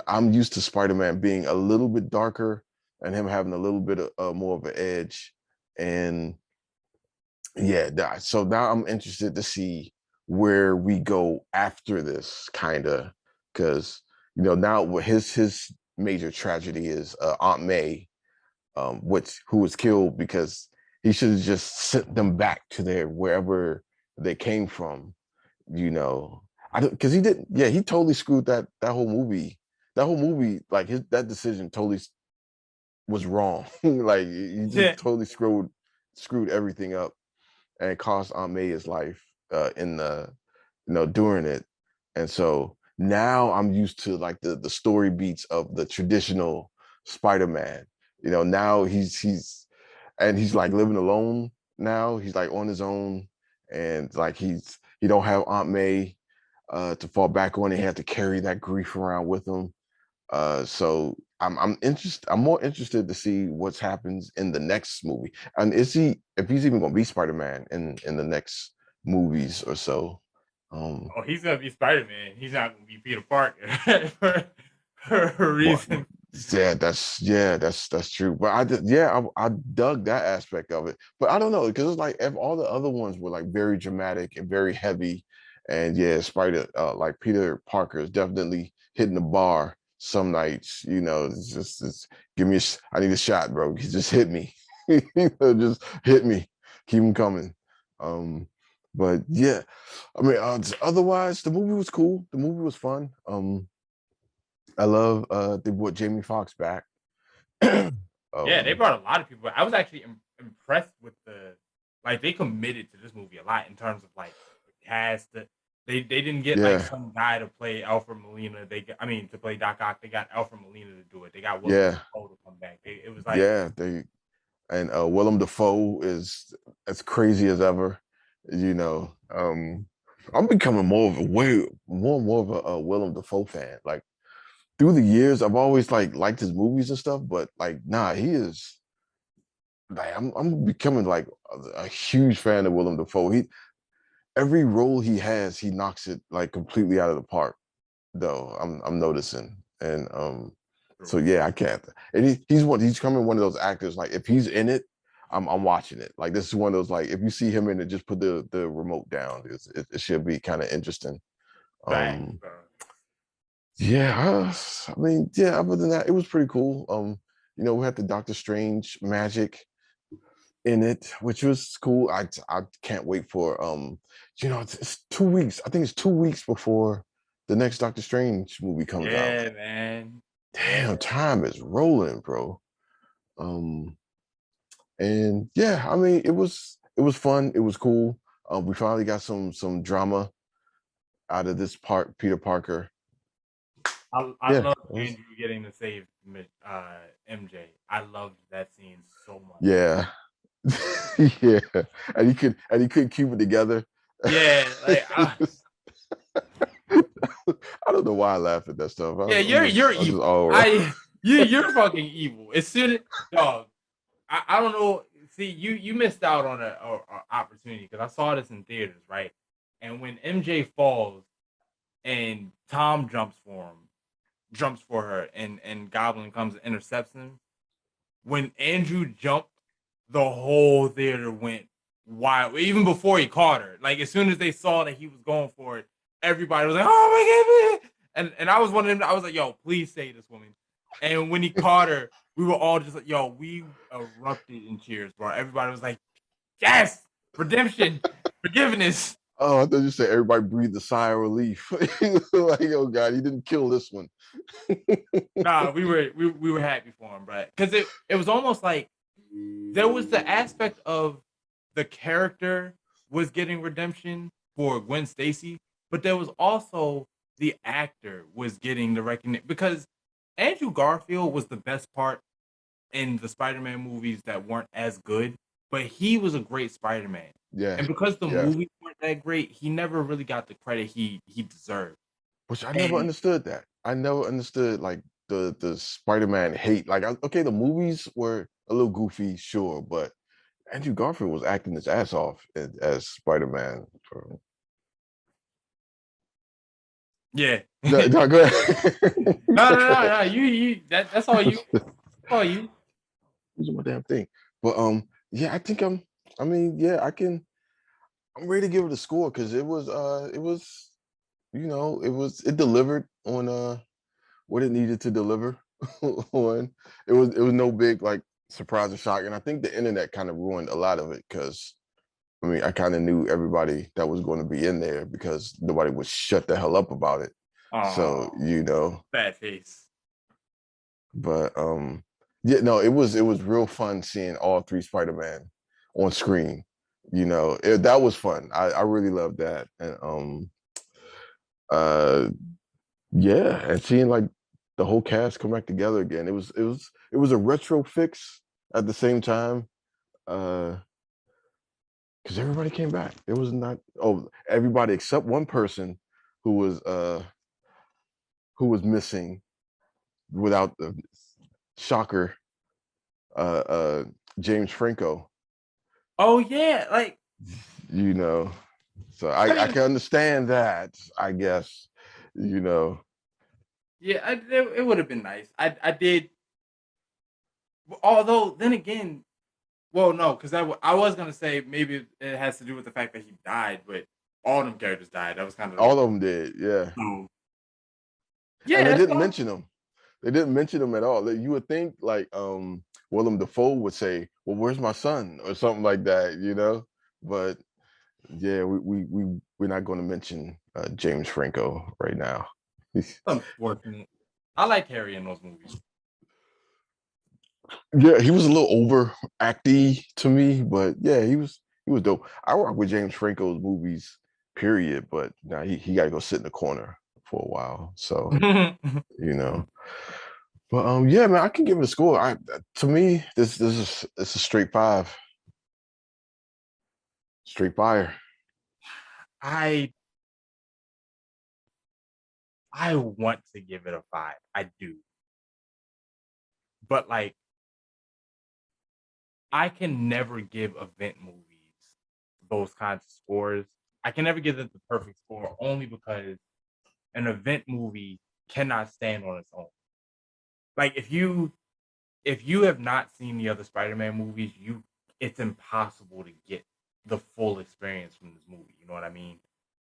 I'm used to Spider-Man being a little bit darker and him having a little bit of more of an edge. And yeah, so now I'm interested to see where we go after this, kind of, because now his major tragedy is Aunt May, who was killed because he should have just sent them back to wherever they came from. I don't because he didn't. Yeah, he totally screwed that whole movie. That whole movie, like that decision, totally was wrong. Like he just Yeah. totally screwed everything up and cost Aunt May his life in the during it. And so now I'm used to like the story beats of the traditional Spider-Man. Now he's like living alone now. He's like on his own, and like he don't have Aunt May. to fall back on. He had to carry that grief around with him. So I'm interested. I'm more interested to see what happens in the next movie. And if he's even going to be Spider-Man in the next movies or so. Oh, he's gonna be Spider-Man. He's not gonna be Peter Parker for a Well, reason. that's true. But I dug that aspect of it. But I don't know because it's like if all the other ones were like very dramatic and very heavy, and yeah, like Peter Parker is definitely hitting the bar some nights. You know, it's give me I need a shot, bro. Just hit me. Just hit me. Keep them coming. But yeah, I mean, otherwise the movie was cool. The movie was fun. I love they brought Jamie Foxx back. Yeah, they um, brought a lot of people. I was actually impressed with like they committed to this movie a lot in terms of like the cast. They didn't get like yeah, some guy to play Alfred Molina. To play Doc Ock. They got Alfred Molina to do it. They got Willem yeah, Dafoe to come back. It was like yeah. Willem Dafoe is as crazy as ever. You know, I'm becoming more and more of a Willem Dafoe fan. Like through the years, I've always like liked his movies and stuff, but like, nah, he is like I'm becoming like a huge fan of Willem Dafoe. Every role he has, he knocks it like completely out of the park. Though I'm noticing, and so yeah, I can't. And he's coming one of those actors. Like if he's in it, I'm watching it. Like this is one of those like if you see him in it, just put the remote down. It should be kind of interesting. facts, Um, bro. yeah, I mean, yeah. Other than that, it was pretty cool. We had the Doctor Strange magic in it, which was cool. I can't wait for it's 2 weeks. I think it's 2 weeks before the next Doctor Strange movie comes out. Yeah, man. Damn, time is rolling, bro. Um, and yeah, I mean, it was fun. It was cool. We finally got some drama out of this part, Peter Parker. I Yeah, love Andrew getting to save MJ. I loved that scene so much. yeah, yeah. And he couldn't keep it together. Yeah, like I don't know why I laugh at that stuff. yeah, I'm you're just evil. all right. You're fucking evil. As soon as dog, I don't know. See, you missed out on a opportunity because I saw this in theaters, right? And when MJ falls and Tom jumps for her, and Goblin comes and intercepts him. When Andrew jumped, the whole theater went wild. Even before he caught her, like as soon as they saw that he was going for it, everybody was like, "Oh my god!" And I was one of them. I was like, "Yo, please save this woman." And when he caught her, we were all just like, "Yo," we erupted in cheers, bro. Everybody was like, "Yes, redemption, forgiveness." Oh, I thought you said everybody breathed a sigh of relief. Like, oh God, he didn't kill this one. Nah, we were happy for him, bro. Because it was almost like there was the aspect of the character was getting redemption for Gwen Stacy, but there was also the actor was getting the recognition because Andrew Garfield was the best part in the Spider-Man movies that weren't as good, but he was a great Spider-Man. Yeah, And because the yeah. movies weren't that great, he never really got the credit he deserved. Which I never And understood that. I never understood like the Spider-Man hate. Like, okay, the movies were a little goofy, sure, but Andrew Garfield was acting his ass off as Spider-Man. yeah. No, no, go ahead. No. That's all you. All you. Losing my damn thing. But yeah, I think I mean, yeah, I'm ready to give it a score because it delivered on what it needed to deliver on. It was no big like surprise or shock. And I think the internet kind of ruined a lot of it because I mean I kind of knew everybody that was going to be in there because nobody would shut the hell up about it. So, Oh, bad face. but yeah, no, it was real fun seeing all three Spider-Man on screen. That was fun. I really loved that. And uh yeah, and seeing like the whole cast come back together again. It was a retro fix at the same time. Because everybody came back. It was not everybody except one person who was missing without the shocker, James Franco. Oh yeah, like You know, so I I mean, can understand that. I guess, you know. yeah, it would have been nice. I did, although then again, well, no, because I was gonna say maybe it has to do with the fact that he died, but all them characters died. That was kind of All of them did, yeah. so. And Yeah, they that's didn't all. mention him. They didn't mention him at all. You would think like Willem Dafoe would say, "Well, where's my son?" or something like that, you know. But yeah, we're not going to mention James Franco right now. Unfortunate. I like Harry in those movies. Yeah, he was a little over acty to me, but yeah, he was dope. I rock with James Franco's movies, period. But now he got to go sit in the corner for a while. So you know. But yeah, man, I can give it a score. To me, this is it's a straight five, straight fire. I I want to give it a 5. I do. But like I can never give event movies those kinds of scores. I can never give it the perfect score only because an event movie cannot stand on its own. Like if you have not seen the other Spider-Man movies, it's impossible to get the full experience from this movie. You know what I mean?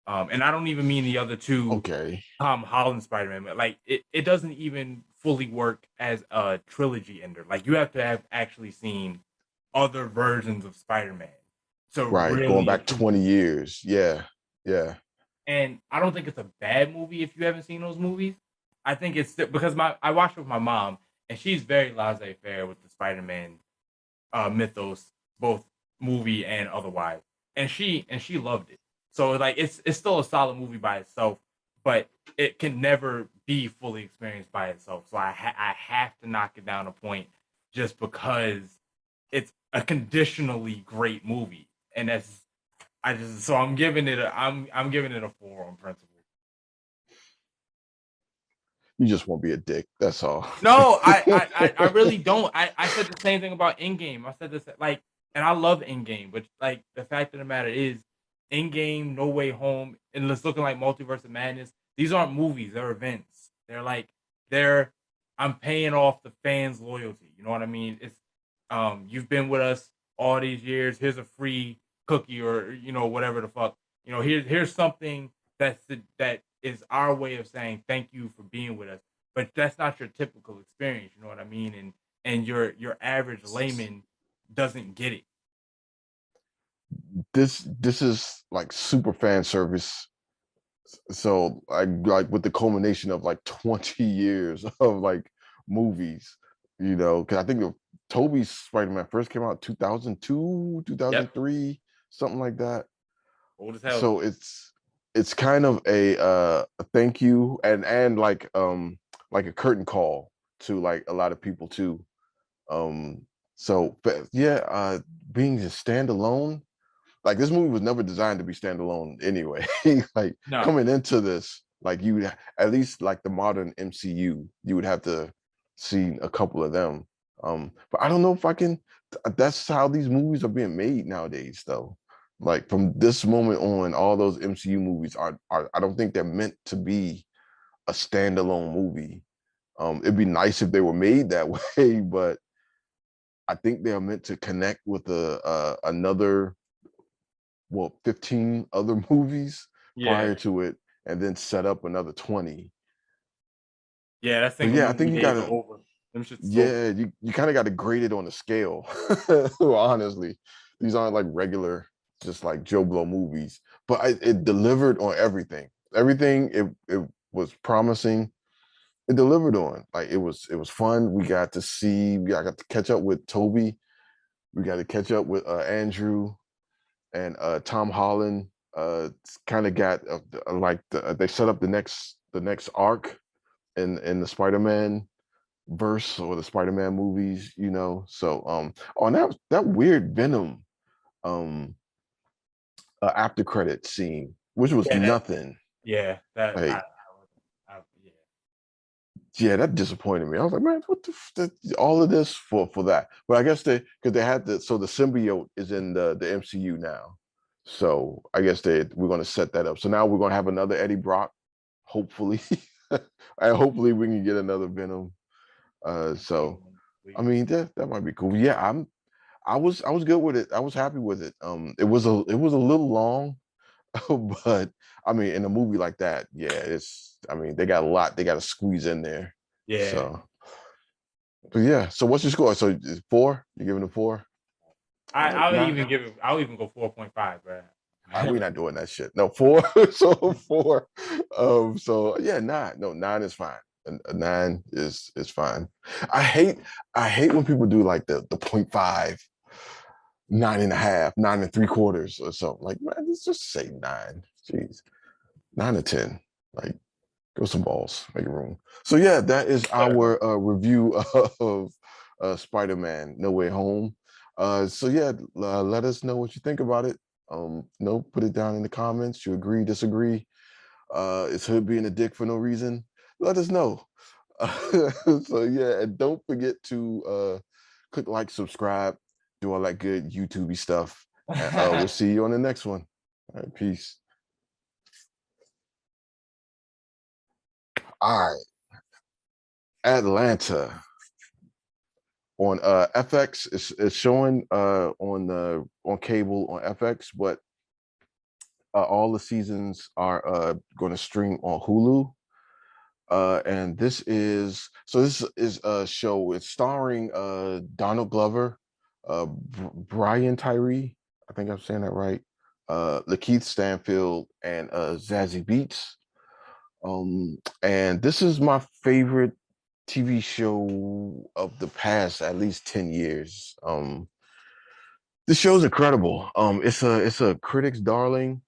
And I don't even mean the other two Okay. Holland Spider-Man, but like it doesn't even fully work as a trilogy ender. Like you have to have actually seen other versions of Spider-Man to Right. Going really back 20 years. Yeah. Yeah. and I don't think it's a bad movie if you haven't seen those movies. I think it's because I watched it with my mom and she's very laissez-faire with the Spider-Man mythos, both movie and otherwise. And she loved it. So like it's still a solid movie by itself, but it can never be fully experienced by itself. So I have to knock it down a point just because it's a conditionally great movie, and I'm giving it I'm giving it a 4 on principle. You just won't be a dick. That's all. No, I really don't. I said the same thing about Endgame. I said this like, and I love Endgame, but like the fact of the matter is, Endgame, No Way Home, and it's looking like Multiverse of Madness. These aren't movies; they're events. They're I'm paying off the fans' loyalty. You know what I mean? It's you've been with us all these years. Here's a free cookie, or whatever the fuck. Here's something that is our way of saying thank you for being with us, but that's not your typical experience. You know what I mean? And your average layman doesn't get it. This is like super fan service. So like with the culmination of like 20 years of like movies, because I think Toby's Spider-Man first came out 2002, Yep, 2003, something like that. old as hell. So it's kind of a thank you and like a curtain call to like a lot of people too. So but yeah, being a standalone, like this movie was never designed to be standalone anyway. Like No, coming into this, like you at least like the modern MCU, you would have to see a couple of them. But I don't know if I can. That's how these movies are being made nowadays, though. Like from this moment on, all those MCU movies are I don't think they're meant to be a standalone movie. It'd be nice if they were made that way, but I think they are meant to connect with another 15 other movies yeah, prior to it, and then set up another 20. yeah. That But single yeah, I movie think you days are gotta, over. Them shit's over. yeah, you kind of got to grade it on a scale. Honestly, these aren't like regular, just like Joe Blow movies. But it delivered on everything. Everything it was promising, it delivered on. Like it was fun. We got to catch up with Toby. We got to catch up with Andrew and Tom Holland. Kind of got they set up the next arc in the Spider-Man verse or the Spider-Man movies, So on that weird Venom after credit scene, which was Yeah, nothing. Yeah, that Like, yeah. yeah, that disappointed me. I was like, man, what all of this for that? But I guess because they had the symbiote is in the MCU now, so I guess we're going to set that up. So now we're going to have another Eddie Brock, hopefully, and hopefully we can get another Venom. So I mean that might be cool. Yeah, I was good with it. I was happy with it. It was a little long, but I mean, in a movie like that, yeah, I mean, they got a lot they got to squeeze in there. Yeah. So, but yeah. So what's your score? So it's 4? You're giving it 4? All right, I'll nah, even I'll even go 4.5, bro. we're not doing that shit. No, 4. So 4. So yeah, 9. No, 9 is fine. A 9 is fine. I hate when people do like the 0.5, 9.5, 9 3/4 or something. Like, man, let's just say 9. Jeez. 9 or 10. Like, go some balls, make room. So yeah, that is our review of Spider-Man No Way Home. So yeah, let us know what you think about it. Put it down in the comments. You agree, disagree? Is Hood being a dick for no reason? Let us know. So yeah, and don't forget to click like, subscribe, do all that good YouTubey stuff. And we'll see you on the next one. All right, peace. All right, Atlanta on FX. It's showing on cable on FX, but all the seasons are going to stream on Hulu. And this is a show. It's starring Donald Glover, Brian Tyree. I think I'm saying that right. Lakeith Stanfield and Zazie Beetz. And this is my favorite TV show of the past at least 10 years. This show's incredible. It's a critic's darling.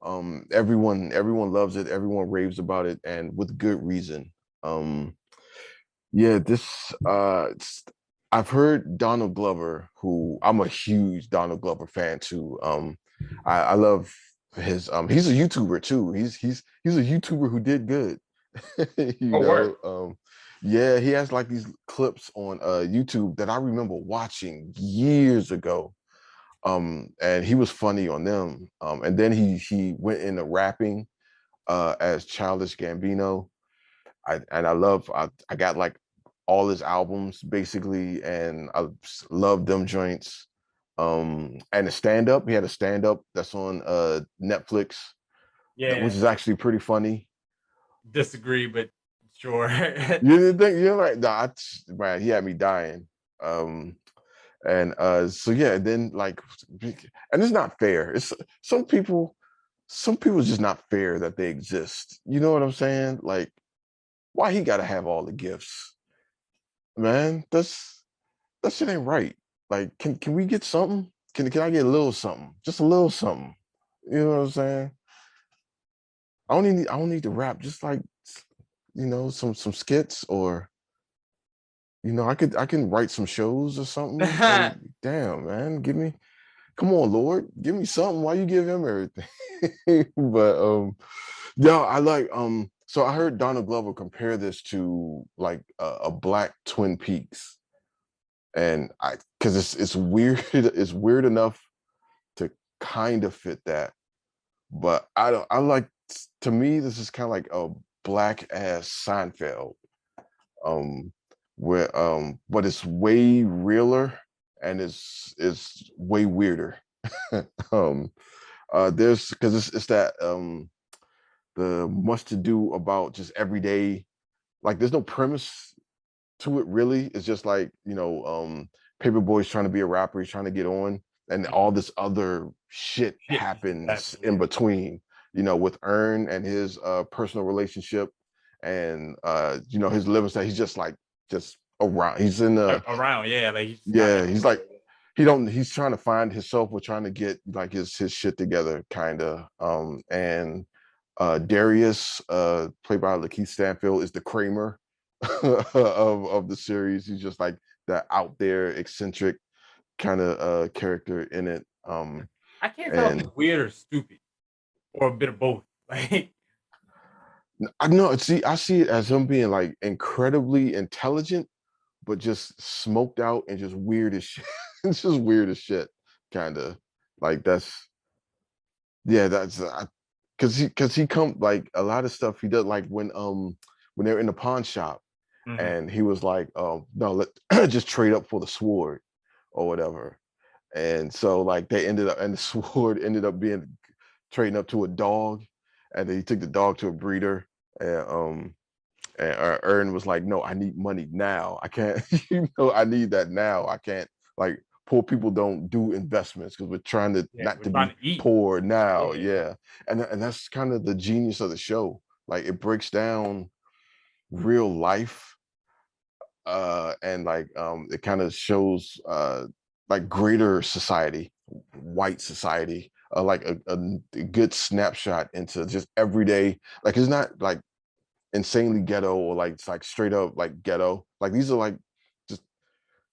Everyone loves it, everyone raves about it, and with good reason. Yeah, I've heard Donald Glover, who I'm a huge Donald Glover fan too. I love his he's a YouTuber too. He's a YouTuber who did good. you Oh, word. know, yeah, he has like these clips on YouTube that I remember watching years ago. And he was funny on them. And then he went into rapping as Childish Gambino. I got like all his albums basically, and I love them joints. And the stand up, he had a stand up that's on Netflix, Yeah. which is actually pretty funny. Disagree, but sure. You didn't think you're like, nah, man, he had me dying. And so yeah, then like, and it's not fair. It's some people it's just not fair that they exist. You know what I'm saying? Like, why he gotta have all the gifts? Man, that shit ain't right. Like, can we get something? Can I get a little something? Just a little something. You know what I'm saying? I don't need to rap, just like some skits, or I can write some shows or something. Like, damn, man, come on, Lord, give me something. Why you give him everything? But yeah, I like so I heard Donald Glover compare this to like a black Twin Peaks. And because it's weird, it's weird enough to kind of fit that, but I like, to me this is kind of like a black ass Seinfeld, um where but it's way realer, and it's way weirder. um there's because it's that the much to do about just everyday, like there's no premise to it really. It's just like, Paperboy's trying to be a rapper, he's trying to get on, and all this other shit happens in between, with Earn and his personal relationship, and his living style. He's just like, just around. He's in the Around, yeah, like he's not yeah, he's like, he's trying to find himself, or trying to get like his shit together, kind of. And Darius, played by Lakeith Stanfield, is the Kramer of the series. He's just like that out there, eccentric kind of character in it. I can't tell if he's weird or stupid, or a bit of both. Like, I know. See, I see it as him being like incredibly intelligent, but just smoked out and just weird as shit. It's just weird as shit, kind of. Like that's yeah, that's because he come like a lot of stuff he does like when they're in the pawn shop Mhm. and he was like no let just trade up for the sword or whatever, and so like they ended up and the sword ended up being trading up to a dog, and then he took the dog to a breeder, and Ern was like, no, I need money now. I can't, I need that now. I can't, like, poor people don't do investments because we're trying to Yeah, not we're to trying be to eat. poor now. Yeah. Yeah. And that's kind of the genius of the show. Like, it breaks down real life, and like, it kind of shows, like, greater society, white society, like a good snapshot into just everyday, like, it's not like insanely ghetto or like it's like straight up like ghetto. Like these are like just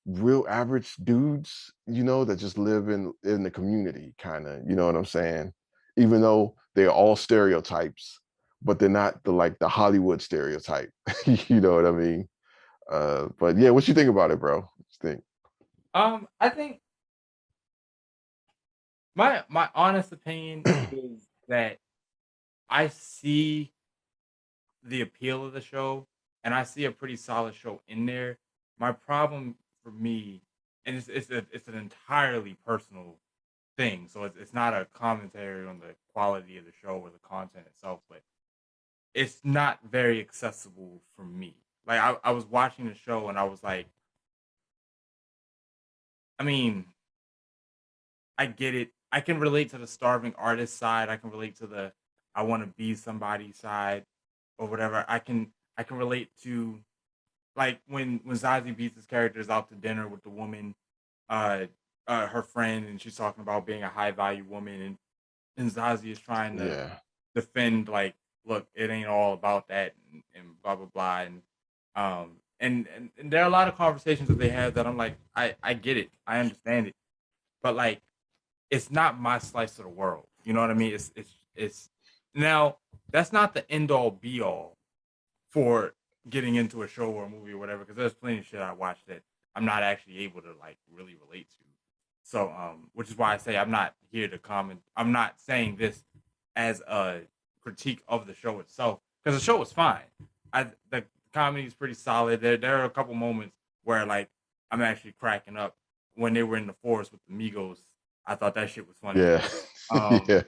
real average dudes, that just live in the community, kind of. You know what I'm saying? Even though they're all stereotypes, but they're not the Hollywood stereotype. You know what I mean? But yeah, what you think about it, bro? What you think? I think my honest opinion is that I see the appeal of the show, and I see a pretty solid show in there. My problem for me, and it's an entirely personal thing, so it's not a commentary on the quality of the show or the content itself, but it's not very accessible for me. Like I was watching the show and I was like, I mean, I get it. I can relate to the starving artist side. I can relate to the I want to be somebody side or whatever. I can relate to like when Zazie Beetz' character is out to dinner with the woman, uh, her friend, and she's talking about being a high value woman, and Zazie is trying to Yeah, defend like, look, it ain't all about that, and blah blah blah, and there are a lot of conversations that they have that I'm like, I get it, I understand it, but like it's not my slice of the world. You know what I mean? It's now that's not the end all be all for getting into a show or a movie or whatever, because there's plenty of shit I watch that I'm not actually able to like really relate to. So which is why I say I'm not here to comment. I'm not saying this as a critique of the show itself, because the show was fine. The comedy is pretty solid. There are a couple moments where like I'm actually cracking up when they were in the forest with the Migos. I thought that shit was funny. yeah, Um, yeah.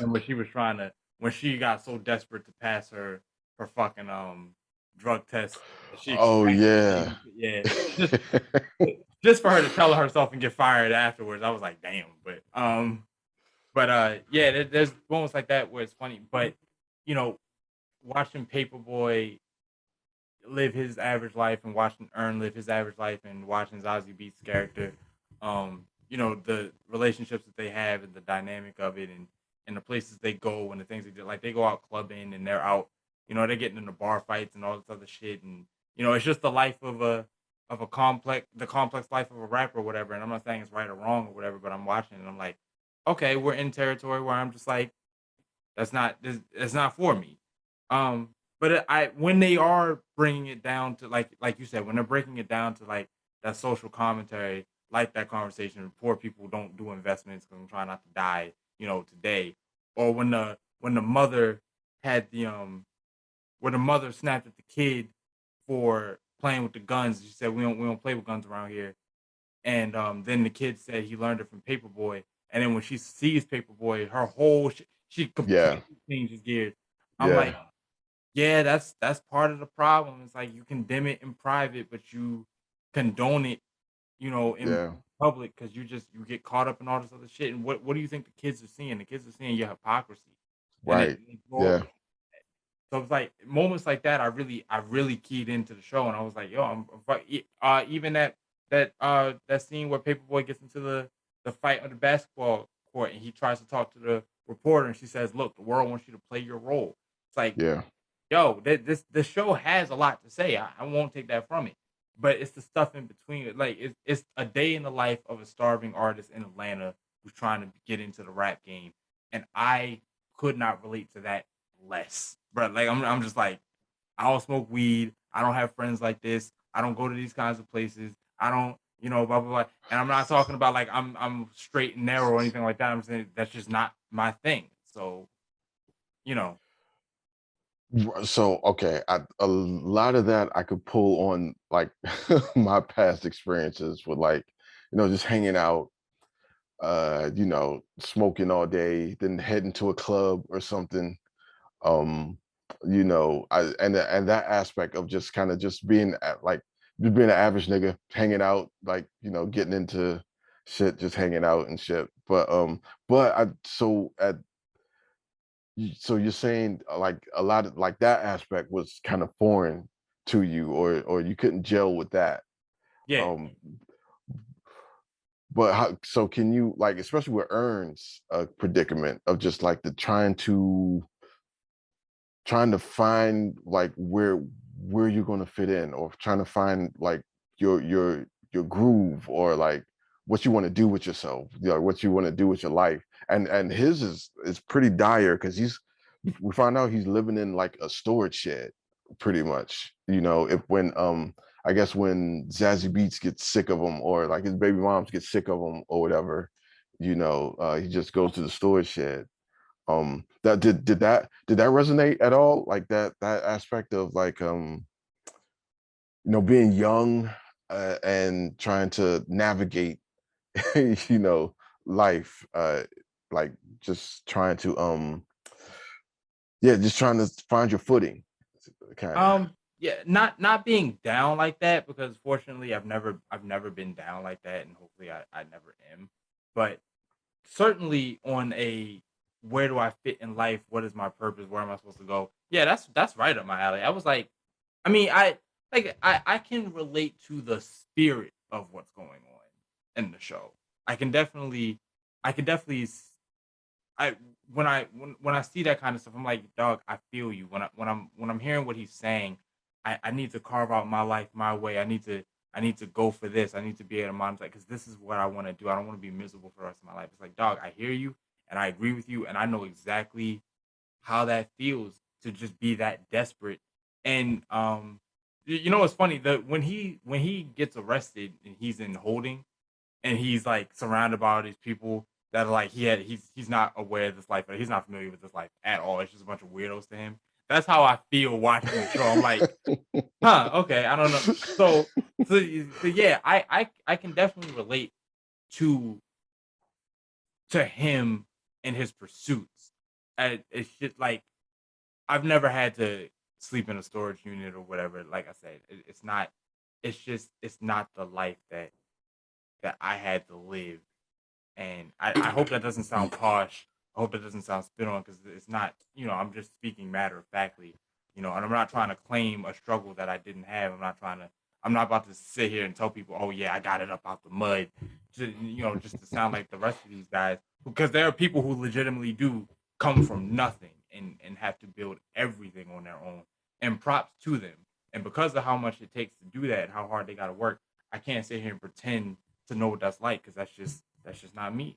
and when she was trying to, when she got so desperate to pass her fucking drug test, that she Oh extracted the yeah. thing. Yeah, just just for her to tell herself and get fired afterwards. I was like, damn. But yeah, there's moments like that where it's funny. But you know, watching Paperboy live his average life and watching Earn live his average life and watching Zazie Beats character, the relationships that they have and the dynamic of it and the places they go and the things they do. Like they go out clubbing and they're out, they're getting into bar fights and all this other shit. And it's just the life of a complex life of a rapper or whatever. And I'm not saying it's right or wrong or whatever, but I'm watching and I'm like, okay, we're in territory where I'm just like, that's not for me. But I when they are bringing it down to like you said, when they're breaking it down to like that social commentary, like that conversation, poor people don't do investments because I'm trying not to die, today, or when the mother had the where the mother snapped at the kid for playing with the guns. She said we don't play with guns around here, and then the kid said he learned it from Paperboy. And then when she sees Paperboy, her whole she Yeah, completely changes gears. I'm like, yeah, yeah, that's part of the problem. It's like you condemn it in private, but you condone it, in yeah. public because you get caught up in all this other shit. And what do you think the kids are seeing? The kids are seeing your hypocrisy, and Right. they grow up Yeah. with so it's like moments like that. I really keyed into the show, and I was like, yo, even that scene where Paperboy gets into the fight on the basketball court, and he tries to talk to the reporter, and she says, "Look, the world wants you to play your role." It's like, Yeah. yo, the show has a lot to say. I won't take that from it, but it's the stuff in between it. Like it's a day in the life of a starving artist in Atlanta who's trying to get into the rap game, and I could not relate to that less, bro. Like I'm just like, I don't smoke weed. I don't have friends like this. I don't go to these kinds of places. I don't, blah blah blah. And I'm not talking about like I'm straight and narrow or anything like that. I'm saying that's just not my thing. So, you know, So okay, a lot of that I could pull on like my past experiences with like, just hanging out, smoking all day, then heading to a club or something. Um, and that aspect of just kind of just being just being an average nigga, hanging out, like, getting into shit, just hanging out and shit. But I so at so you're saying like a lot of like that aspect was kind of foreign to you, or you couldn't gel with that. yeah. Um, but so can you like, especially with Ern's predicament of just like the trying to find like where you're going to fit in, or trying to find like your groove, or like what you want to do with yourself, what you want to do with your life. And his is pretty dire, because we find out he's living in like a storage shed pretty much, if when I guess when Zazie Beats gets sick of him, or like his baby moms get sick of him or whatever, he just goes to the storage shed. That did that resonate at all, like that aspect of like being young, and trying to navigate you know life, like just trying to just trying to find your footing, kind of. Yeah, not being down like that, because fortunately I've never been down like that, and hopefully I never am. But certainly on a, where do I fit in life? What is my purpose? Where am I supposed to go? Yeah, that's right up my alley. I was like, I mean, I can relate to the spirit of what's going on in the show. I can definitely I can definitely I when I see that kind of stuff, I'm like, dog, I feel you. When I'm hearing what he's saying, I need to carve out my life my way. I need to go for this. I need to be able to monetize, because this is what I want to do. I don't want to be miserable for the rest of my life. It's like, dog, I hear you and I agree with you, and I know exactly how that feels to just be that desperate. And you know what's funny? When he gets arrested and he's in holding, and he's like surrounded by all these people that are like, he's not aware of this life, or he's not familiar with this life at all. It's just a bunch of weirdos to him. That's how I feel watching the show. I'm like, huh, okay, I don't know. So yeah, I can definitely relate to him and his pursuits. It's just like, I've never had to sleep in a storage unit or whatever. Like I said, it's not. It's just, it's not the life that I had to live. And I hope that doesn't sound posh. I hope that doesn't sound spit on, because it's not. I'm just speaking matter of factly. And I'm not trying to claim a struggle that I didn't have. I'm not about to sit here and tell people, oh yeah, I got it up out the mud, just to sound like the rest of these guys. Because there are people who legitimately do come from nothing, and have to build everything on their own. And props to them. And because of how much it takes to do that and how hard they got to work, I can't sit here and pretend to know what that's like, because that's just not me.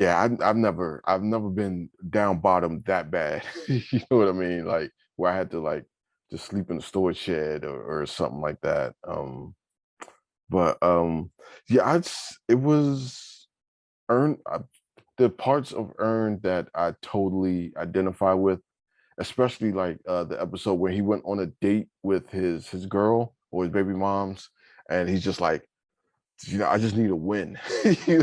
Yeah, I've never been down bottom that bad. You know what I mean? Like where I had to like just sleep in a storage shed, or something like that. But yeah, it was earn the parts of Earn that I totally identify with, especially like the episode where he went on a date with his girl, or his baby moms, and he's just like, I just need a win. Yeah.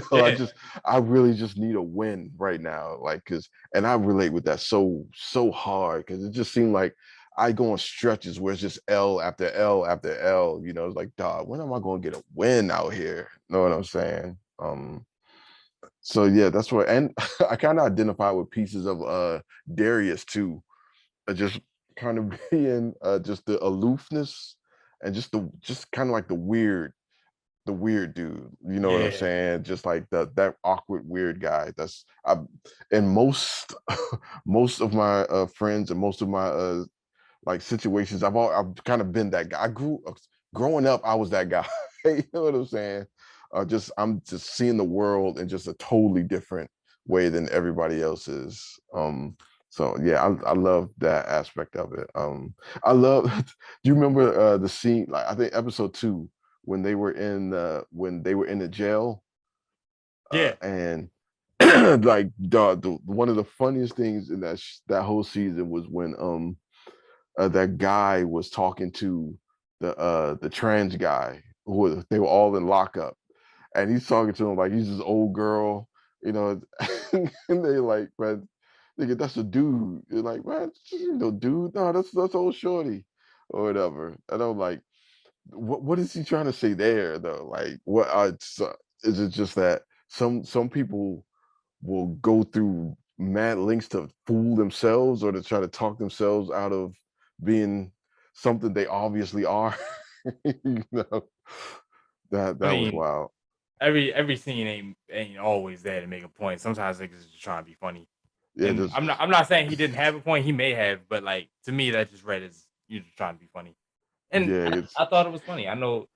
I really just need a win right now. Like, and I relate with that so hard, because it just seemed like I go on stretches where it's just L after L after L. It's like, dog, when am I going to get a win out here? Know what I'm saying? So yeah, that's what, and I kind of identify with pieces of Darius too, just kind of being just the aloofness, and just kind of like the weird dude, you know what I'm Yeah. saying? Just like that awkward weird guy. And most most of my friends, and most of my like situations, I've kind of been that guy. Growing up, I was that guy. You know what I'm saying? I'm just seeing the world in just a totally different way than everybody else is. So yeah, I love that aspect of it. I love. Do you remember the scene? Like I think episode 2 when they were in the jail, Yeah. and like the one of the funniest things in that whole season was when that guy was talking to the trans guy they were all in lockup, and he's talking to him like he's this old girl, you know, and they like, man, nigga, that's a dude. You're like, man, dude, no, that's old shorty or whatever. And I'm like, what is he trying to say there though? Like, is it just that some people will go through mad lengths to fool themselves or to try to talk themselves out of being something they obviously are? you know, I that was mean, wild. every scene ain't always there to make a point. Sometimes niggas is just trying to be funny. Yeah, And just I'm not saying he didn't have a point. He may have, but like to me, that just read as you just trying to be funny. And yeah, I thought it was funny. I know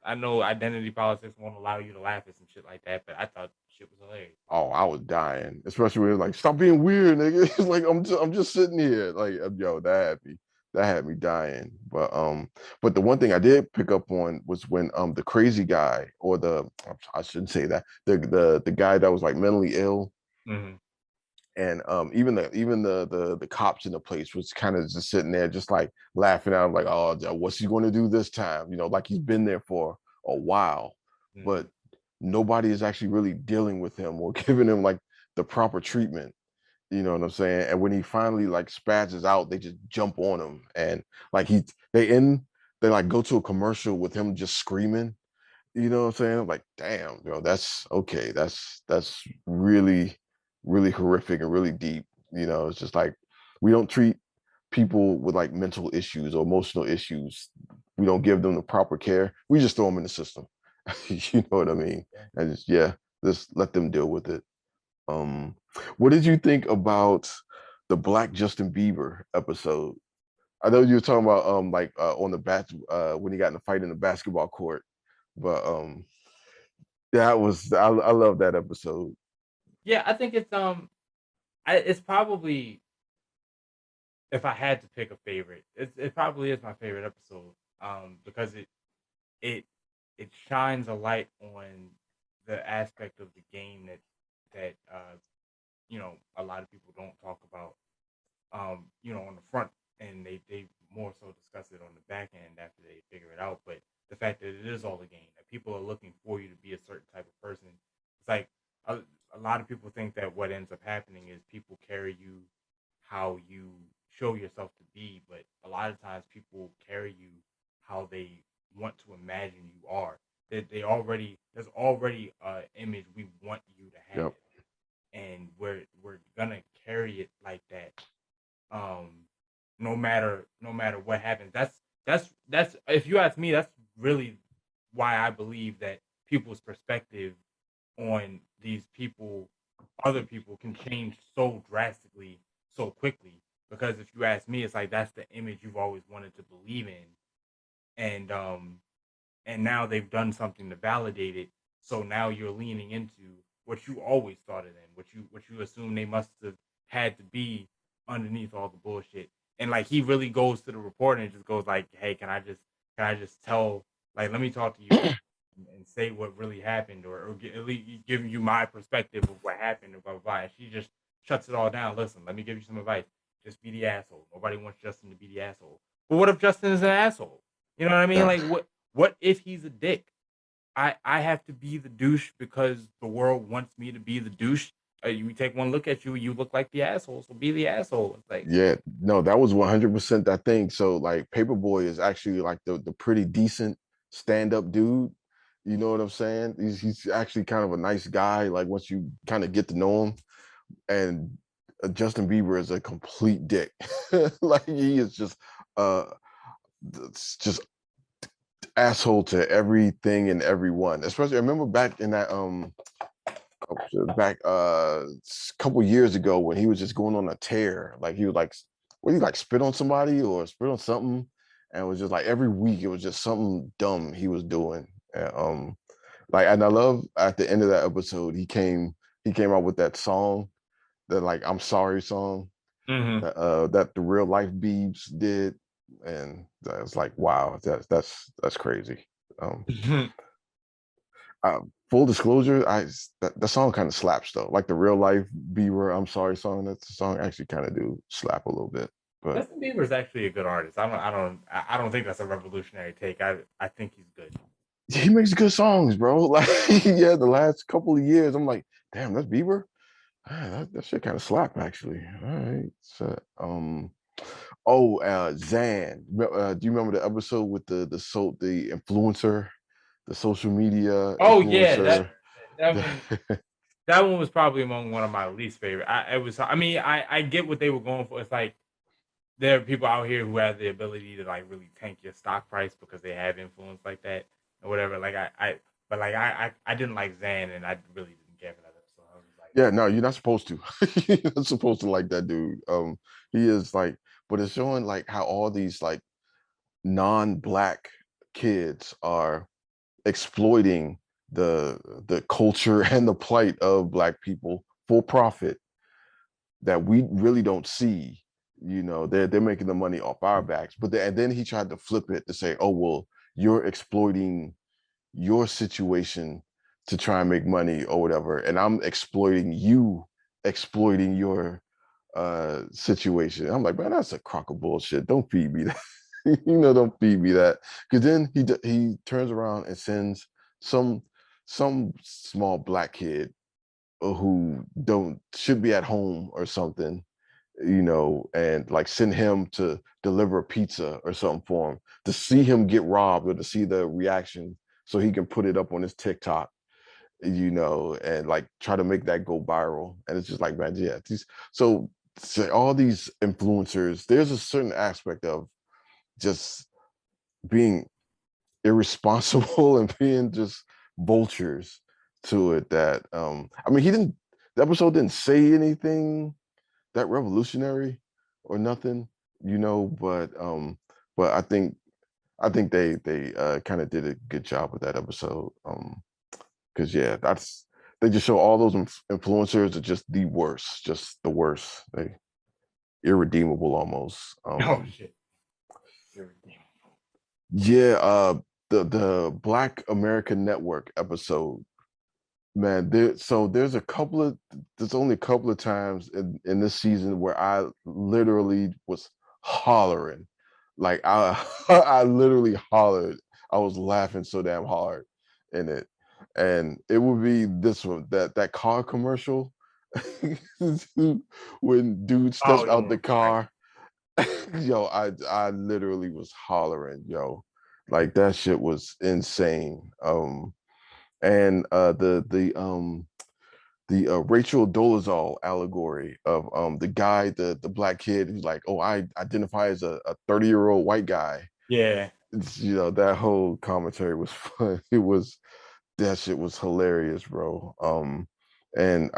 identity politics won't allow you to laugh at some shit like that, but I thought shit was hilarious. oh, I was dying, especially when it was like, stop being weird, nigga. It's like I'm just sitting here, like, yo, that had me dying. But the one thing I did pick up on was when the crazy guy or I shouldn't say that the guy that was like mentally ill, Mm-hmm. and even the cops in the place was kind of just sitting there, just like laughing at him, like, oh, what's he going to do this time? Like he's been there for a while, Mm-hmm. but nobody is actually really dealing with him or giving him like the proper treatment. You know what I'm saying? And when he finally like spazzes out, they just jump on him, and like they like go to a commercial with him just screaming. You know what I'm saying? I'm like, damn, that's okay. That's really, really horrific and really deep. It's just like we don't treat people with like mental issues or emotional issues. We don't give them the proper care. We just throw them in the system. You know what I mean? And just let them deal with it. Um, what did you think about the Black Justin Bieber episode? I know you were talking about like on the when he got in a fight in the basketball court, but I love that episode. Yeah, I think it's probably, if I had to pick a favorite, it probably is my favorite episode. Because it it shines a light on the aspect of the game that a lot of people don't talk about. On the front, and they more so discuss it on the back end after they figure it out. But the fact that it is all a game, that people are looking for you to be a certain type of person, it's like a, a lot of people think that what ends up happening is people carry you how you show yourself to be, but a lot of times people carry you how they want to imagine you are. There's already an image we want you to have, Yep. and we're gonna carry it like that, um, no matter what happens. That's if you ask me, that's really why I believe that people's perspective on these people, other people, can change so drastically, so quickly. Because if you ask me, it's like that's the image you've always wanted to believe in, and now they've done something to validate it. So now you're leaning into what you always thought of them, what you assume they must have had to be underneath all the bullshit. And like he really goes to the reporter and just goes like, "Hey, can I just tell, like, let me talk to you and say what really happened, or at least give you my perspective of what happened, or blah blah blah." And she just shuts it all down. Listen, let me give you some advice. Just be the asshole. Nobody wants Justin to be the asshole. But what if Justin is an asshole? You know what I mean? Yeah. Like, what if he's a dick? I have to be the douche because the world wants me to be the douche. You take one look at you, you look like the asshole, so be the asshole. It's like, Yeah, no, that was 100% that thing. So like Paperboy is actually like the pretty decent stand-up dude. You know what I'm saying? He's actually kind of a nice guy, like once you kind of get to know him. And Justin Bieber is a complete dick. Like he is uh just asshole to everything and everyone. Especially I remember back in that back a couple years ago when he was just going on a tear. Like he was like, what, he like spit on somebody or spit on something, and it was just like every week it was just something dumb he was doing. And I love at the end of that episode he came out with that song, the like I'm sorry song. Mhm. that the real life Biebs did, and it's like, wow, that's crazy. Um, Full disclosure, that song kind of slaps though, like the real life Bieber "I'm Sorry" song. That song actually kind of do slap a little bit, but Justin Bieber is actually a good artist. I don't think that's a revolutionary take. I think he's good. he makes good songs, bro. Like, yeah, the last couple of years, I'm like, damn, that's Bieber. Man, that shit kind of slap actually. All right, so Zan. Do you remember the episode with the influencer, the social media Oh yeah, influencer? that one that one was probably among one of my least favorite. I mean, I get what they were going for. It's like there are people out here who have the ability to like really tank your stock price because they have influence like that or whatever. Like I didn't like Zan, and I really didn't care for that episode. I was just like, Yeah, no, you're not supposed to. You're not supposed to like that dude. He is like, but it's showing like how all these like non-black kids are exploiting the culture and the plight of black people for profit that we really don't see. You know, they're making the money off our backs. And then he tried to flip it to say, oh well, you're exploiting your situation to try and make money or whatever, and I'm exploiting you, exploiting your situation. I'm like, man, that's a crock of bullshit. Don't feed me that. Don't feed me that. Because then he turns around and sends some small black kid who don't should be at home or something, and like send him to deliver a pizza or something for him, to see him get robbed or to see the reaction so he can put it up on his TikTok, and like try to make that go viral. And it's just like, man, yeah, so all these influencers, there's a certain aspect of just being irresponsible and being just vultures to it that I mean, the episode didn't say anything that revolutionary or nothing, but I think they kind of did a good job with that episode. Because yeah, they just show all those influencers are just the worst, just the worst. They irredeemable almost. oh shit, you're Yeah, the Black American Network episode, man. There's only a couple of times in this season where I literally was hollering, like I I literally hollered. I was laughing so damn hard in it, and it would be this one, that car commercial when dude oh steps out yeah, the right. car. Yo, I literally was hollering, yo. Like that shit was insane. And the Rachel Dolezal allegory of the guy, the black kid who's like, oh, I identify as a 30-year-old white guy. Yeah. That whole commentary was fun. That shit was hilarious, bro. And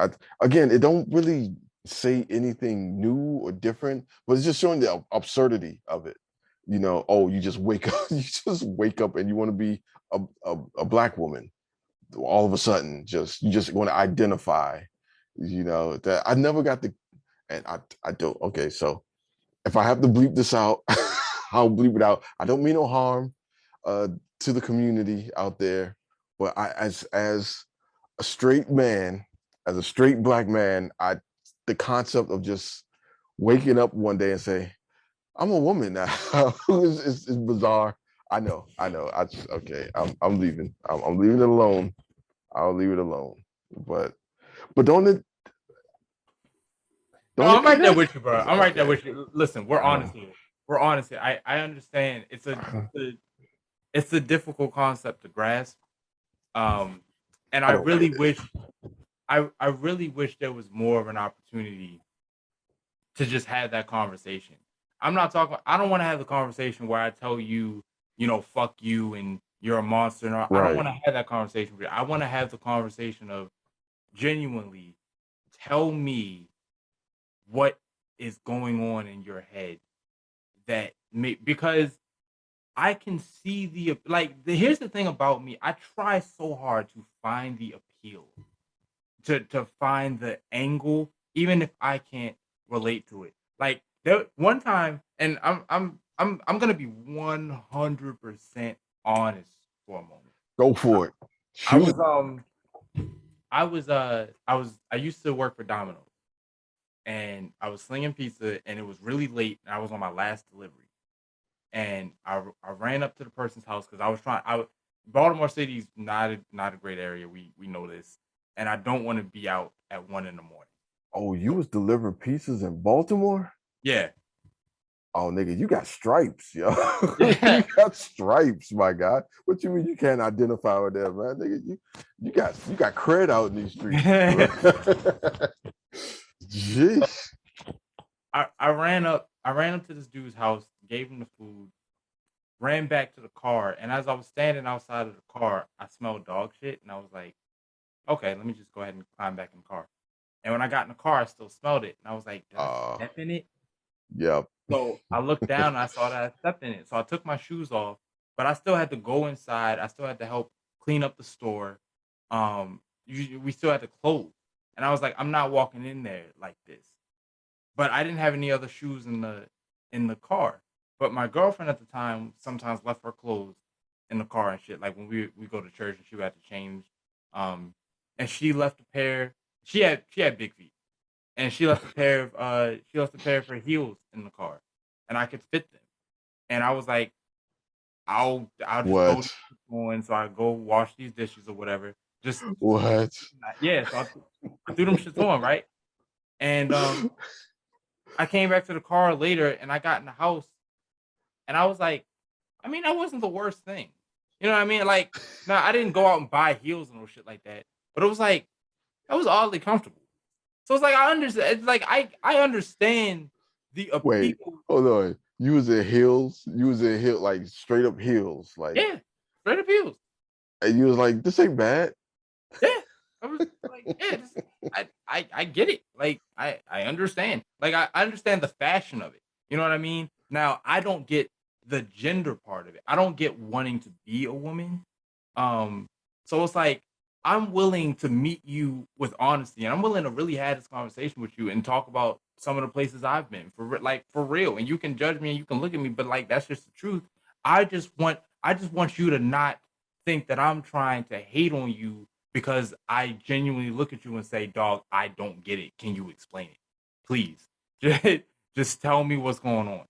again, it don't really say anything new or different, but it's just showing the absurdity of it. Oh, you just wake up, you just wake up and you want to be a black woman. All of a sudden, you just want to identify. That I never got the, and I don't. Okay, so if I have to bleep this out, I'll bleep it out. I don't mean no harm uh, to the community out there, but as a straight man, as a straight black man, the concept of just waking up one day and say, "I'm a woman now," is bizarre. I know. Okay. I'm leaving. I'm leaving it alone. I'll leave it alone. But No, don't it I'm right there connect? with you, bro. I'm right there Okay. with you. Listen, we're honest here. We're honest here. I understand. It's a difficult concept to grasp. Um, and I don't get it. I really wish there was more of an opportunity to just have that conversation. I don't want to have the conversation where I tell you, fuck you and you're a monster. And I don't Right. want to have that conversation with you. I want to have the conversation of genuinely tell me what is going on in your head because I can see here's the thing about me. I try so hard to find the appeal, to find the angle, even if I can't relate to it. Like there one time, and I'm gonna be 100% honest for a moment. Go for it. I Shoot. was I used to work for Domino's, and I was slinging pizza, and it was really late, and I was on my last delivery, and I ran up to the person's house because I was trying. Baltimore City's not a great area. We know this, and I don't want to be out at 1 a.m. Oh, you was delivering pizzas in Baltimore? Yeah. Oh, nigga, you got stripes, yo. Yeah. You got stripes, my guy. What you mean you can't identify with them, man? Nigga, you got cred out in these streets. Jeez. I ran up to this dude's house, gave him the food, ran back to the car, and as I was standing outside of the car, I smelled dog shit, and I was like, okay, let me just go ahead and climb back in the car. And when I got in the car, I still smelled it, and I was like, did I step in it? Yep. So I looked down and I saw that I stepped in it. So I took my shoes off, but I still had to go inside. I still had to help clean up the store. We still had to close. And I was like, I'm not walking in there like this. But I didn't have any other shoes in the car. But my girlfriend at the time sometimes left her clothes in the car and shit. Like when we go to church and she would have to change. And she left a pair. She had big feet. And she left a pair of her heels in the car, and I could fit them. And I was like, I'll just go What? going, so I go wash these dishes or whatever. Just What? yeah. So I threw them shits on, right? And I came back to the car later, and I got in the house, and I was like, I mean, that wasn't the worst thing, you know what I mean? Like, no, I didn't go out and buy heels and no shit like that, but it was like that was oddly comfortable. So it's like I understand. It's like I understand the Wait, appeal. hold on. You was in heels. You was in heel, like straight up heels, like. Yeah, straight appeals. And you was like, this ain't bad. Yeah, I was like, yeah, I get it. Like I understand. Like I understand the fashion of it. You know what I mean? Now I don't get the gender part of it. I don't get wanting to be a woman. So it's like I'm willing to meet you with honesty, and I'm willing to really have this conversation with you and talk about some of the places I've been for real. And you can judge me and you can look at me, but like that's just the truth. I just want you to not think that I'm trying to hate on you because I genuinely look at you and say, "Dog, I don't get it. Can you explain it, please? Just tell me what's going on."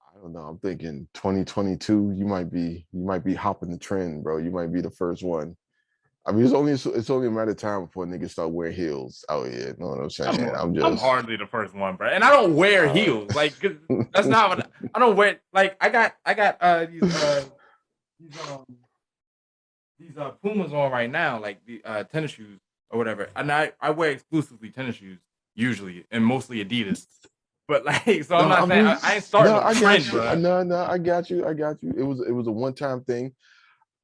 I don't know. I'm thinking 2022. You might be hopping the trend, bro. You might be the first one. I mean, it's only a matter of time before niggas start wearing heels out here. You know what I'm saying? I'm hardly the first one, bro, and I don't wear heels. Like 'cause that's not what I don't wear. Like I got these Pumas on right now, like the tennis shoes or whatever. And I wear exclusively tennis shoes usually, and mostly Adidas. But like, so I'm not saying I ain't starting a trend, bro. No, I got you. It was a one-time thing.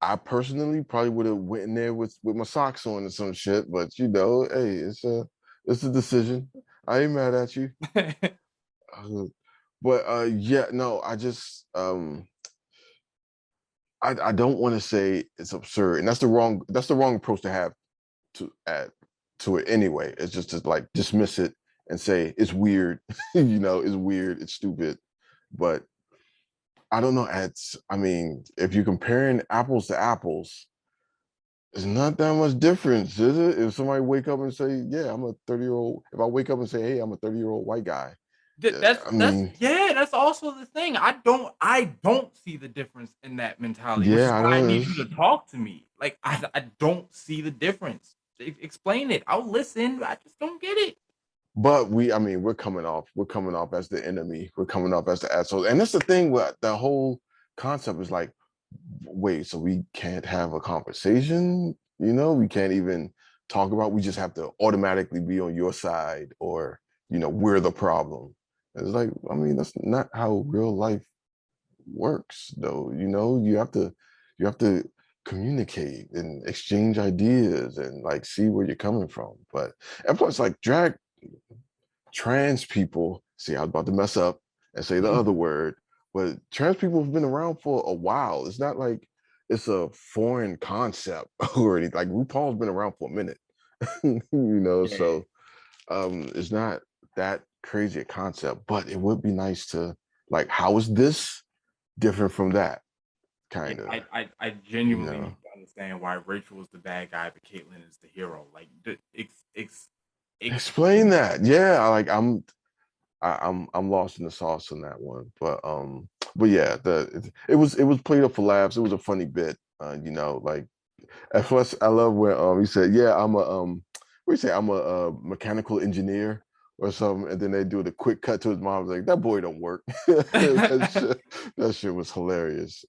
I personally probably would have went in there with my socks on and some shit, but you know, hey, it's a decision. I ain't mad at you. But yeah, no, I just I don't want to say it's absurd, and that's the wrong approach to have to add to it anyway. It's just to like dismiss it and say it's weird, you know, it's weird, it's stupid. But I don't know. I mean, if you're comparing apples to apples, it's not that much difference, is it? If somebody wake up and say, "Yeah, I'm a 30-year-old," if I wake up and say, "Hey, I'm a 30-year-old white guy," That's also the thing. I don't see the difference in that mentality, which is why I need you to talk to me. Like I don't see the difference. Explain it. I'll listen. I just don't get it. But I mean, we're coming off as the enemy. We're coming off as the assholes. And that's the thing with the whole concept is like, wait, so we can't have a conversation? You know, we can't even talk about, we just have to automatically be on your side, or, you know, we're the problem. And it's like, I mean, that's not how real life works though. You know, you have to communicate and exchange ideas and like see where you're coming from. But and plus like trans people, see, I was about to mess up and say the other word, but trans people have been around for a while. It's not like it's a foreign concept or anything. Like RuPaul's been around for a minute, you know. Yeah. So it's not that crazy a concept, but it would be nice to like, how is this different from that? Kind of, I you genuinely know. need to understand why Rachel is the bad guy, but Caitlyn is the hero. Like, Explain that. Yeah, like I'm lost in the sauce on that one. But yeah, it was played up for laughs. It was a funny bit. You know, like at first I love when he said, "Yeah, I'm a what do you say? I'm a mechanical engineer." Or something, and then they do the quick cut to his mom. Like that boy don't work. That shit was hilarious.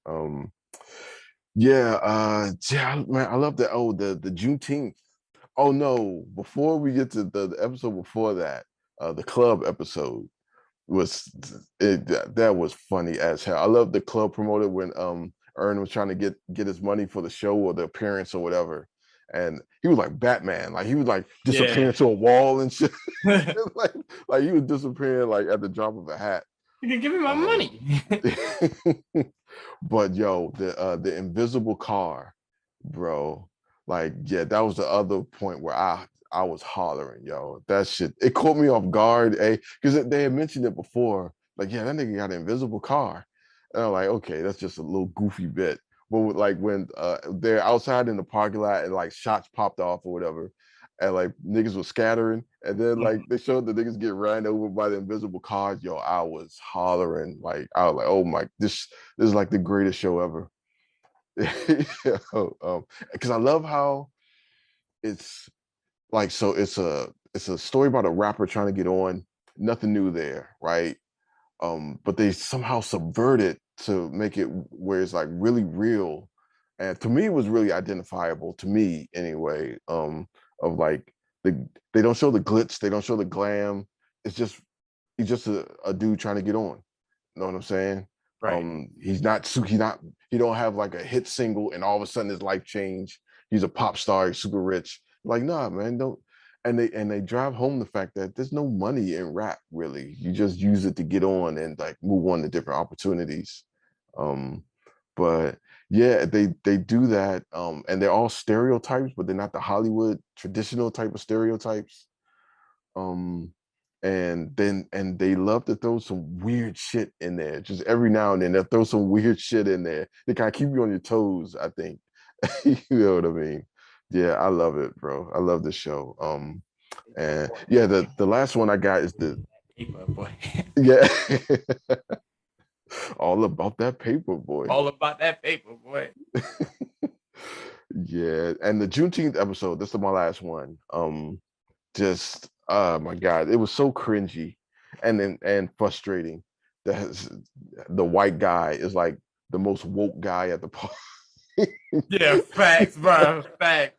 Yeah, man, I love that. Oh, the Juneteenth. Oh no, before we get to the episode before that, the club episode was that was funny as hell. I love the club promoter when Ern was trying to get his money for the show or the appearance or whatever. And he was like Batman, like he was like disappearing to a wall and shit. like, like he was disappearing like at the drop of a hat. You can give me my Um, money. but yo, the invisible car, bro. Like, yeah, that was the other point where I was hollering, yo. That shit, it caught me off guard, because they had mentioned it before. Like, yeah, that nigga got an invisible car. And I'm like, okay, that's just a little goofy bit. But like when they're outside in the parking lot and like shots popped off or whatever, and like niggas were scattering, and then like they showed the niggas get ran over by the invisible cars. Yo, I was hollering, like I was like, oh my, this is like the greatest show ever. Because I love how it's like, so it's a story about a rapper trying to get on. Nothing new there, right? But they somehow subvert it to make it where it's like really real. And to me, it was really identifiable to me anyway. Of like they don't show the glitz, they don't show the glam. It's just he's just a dude trying to get on. You know what I'm saying? Right. He don't have like a hit single and all of a sudden his life changed. He's a pop star, he's super rich. Like, nah, man, don't. And they drive home the fact that there's no money in rap really. You just use it to get on and like move on to different opportunities. Um, but yeah, they do that. And they're all stereotypes, but they're not the Hollywood traditional type of stereotypes. Um, and they love to throw some weird shit in there. Just every now and then they'll throw some weird shit in there. They kind of keep you on your toes, I think. You know what I mean? Yeah, I love it, bro. I love the show. And yeah, the last one I got is the Paper boy. yeah, all about that paper boy. All about that paper boy. Yeah, and the Juneteenth episode, this is my last one. Just oh my god, it was so cringy and frustrating that the white guy is like the most woke guy at the party. Yeah, facts, bro. Facts.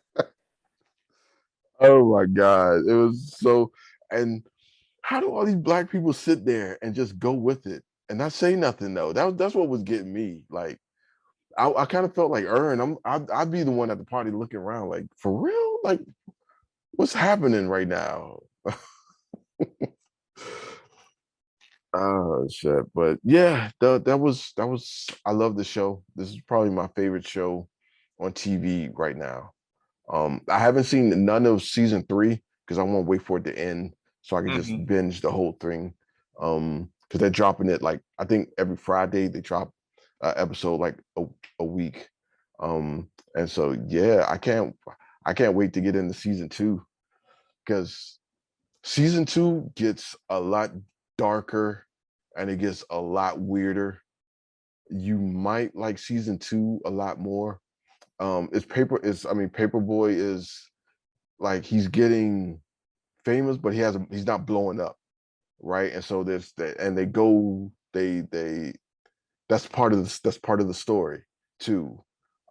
Oh my god, it was so. And how do all these black people sit there and just go with it and not say nothing though? That's what was getting me. Like I kind of felt like I'd be the one at the party looking around like, for real, like what's happening right now? Oh shit. But yeah, that was I love the show. This is probably my favorite show on TV right now. I haven't seen none of season 3 because I want to wait for it to end so I can just Mhm. binge the whole thing. Because they're dropping it like I think every Friday they drop an episode like a week. And so yeah, I can't wait to get into season 2 because season 2 gets a lot darker and it gets a lot weirder. You might like season 2 a lot more. Paperboy is like he's getting famous, but he's not blowing up, right? And so there's that, and they that's part of the story too,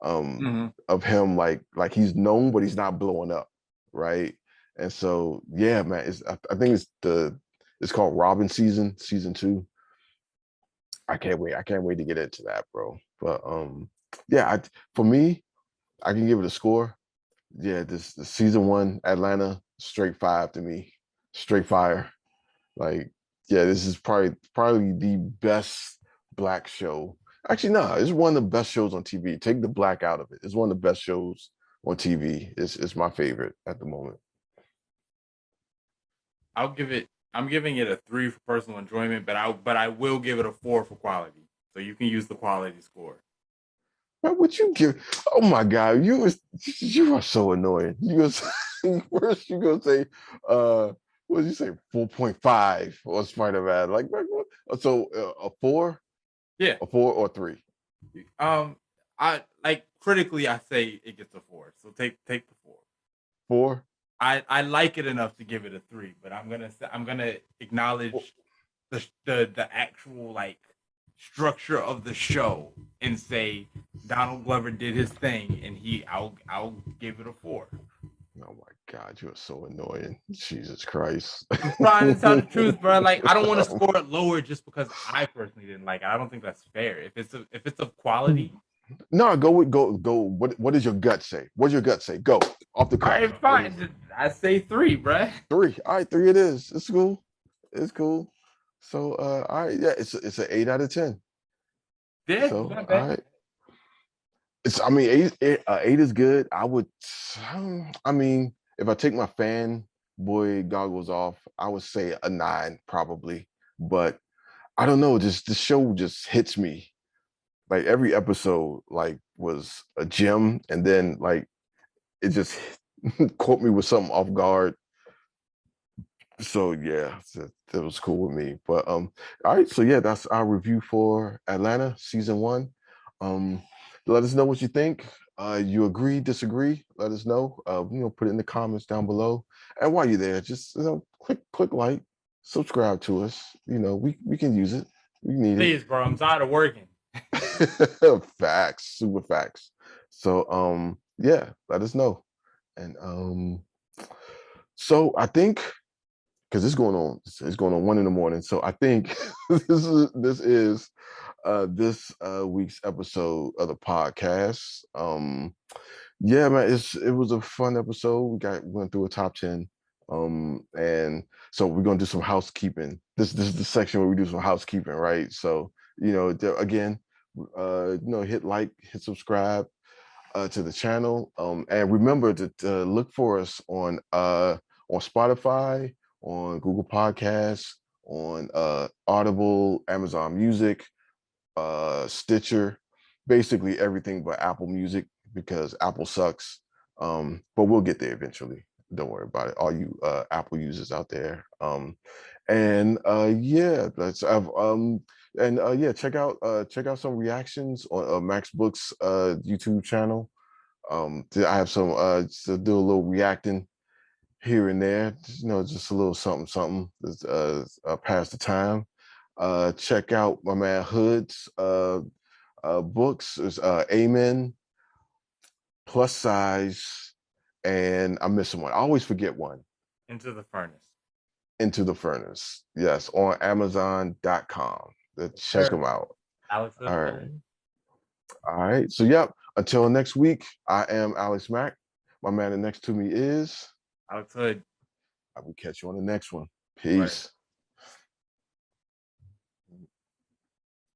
Mhm. of him like he's known, but he's not blowing up, right? And so yeah, man, I think it's called Robin season 2. I can't wait to get into that, bro. But yeah, for me, I can give it a score. Yeah, this the season 1 Atlanta straight 5 to me, straight fire. Like, yeah, this is probably the best black show. Actually, no, it's one of the best shows on TV. Take the black out of it. It's one of the best shows on TV. It's my favorite at the moment. I'll give it I'm giving it a 3 for personal enjoyment, but I will give it a 4 for quality. So you can use the quality score. Man, what you give? Oh my God, you are so annoying. You was first you gonna say what did you say 4.5 on Spider-Man? Like so a 4, Yeah. a 4 or 3? I like critically I say it gets a 4. So take the 4. 4? I like it enough to give it a 3, but I'm gonna acknowledge the actual like structure of the show and say Donald Glover did his thing, and I'll give it a 4. Oh my God, you are so annoying. Jesus Christ. I'm trying to tell the truth, bro. Like I don't want to score it lower just because I personally didn't like it. I don't think that's fair. If it's of quality, No, go. What does your gut say? What does your gut say? Go off the all cuff. right, fine. I say 3, bro. 3. All right, 3 it is. It's cool. It's cool. So all right, yeah, it's an 8 out of 10. Yeah, So not all bad. right. I mean, 8 is good. I mean, if I take my fanboy goggles off, I would say a 9 probably. But I don't know. Just the show just hits me. Like every episode, like was a gem, and then like it just caught me with something off guard. So yeah, that was cool with me. But all right, so yeah, that's our review for Atlanta season 1. Let us know what you think. You agree, disagree? Let us know. Put it in the comments down below. And while you're there, just click like, subscribe to us. We can use it. We need it. Please, bro. I'm tired of working. Facts, super facts. So yeah, let us know. And so I think because it's going on 1 a.m. So I think this is this week's episode of the podcast. Yeah, man, it was a fun episode. Went through a top 10. And so we're gonna do some housekeeping. This is the section where we do some housekeeping, right? So, again, hit like, hit subscribe to the channel. And remember to look for us on Spotify, on Google Podcasts, on Audible, Amazon Music, Stitcher, basically everything but Apple Music because Apple sucks. But we'll get there eventually. Don't worry about it. All you Apple users out there. And yeah, let's have and yeah, check out some reactions on Max Book's YouTube channel. I have some to do a little reacting here and there, just a little something pass the time. Check out my man Hood's books. Is Amen, Plus Size, and I'm missing one. I always forget one. Into the Furnace. Into the Furnace. Yes, on Amazon.com. Check them out. Alex. All right. All right. So yep. Until next week, I am Alex Mack. My man next to me is Alex Hood. I will catch you on the next one. Peace. Right.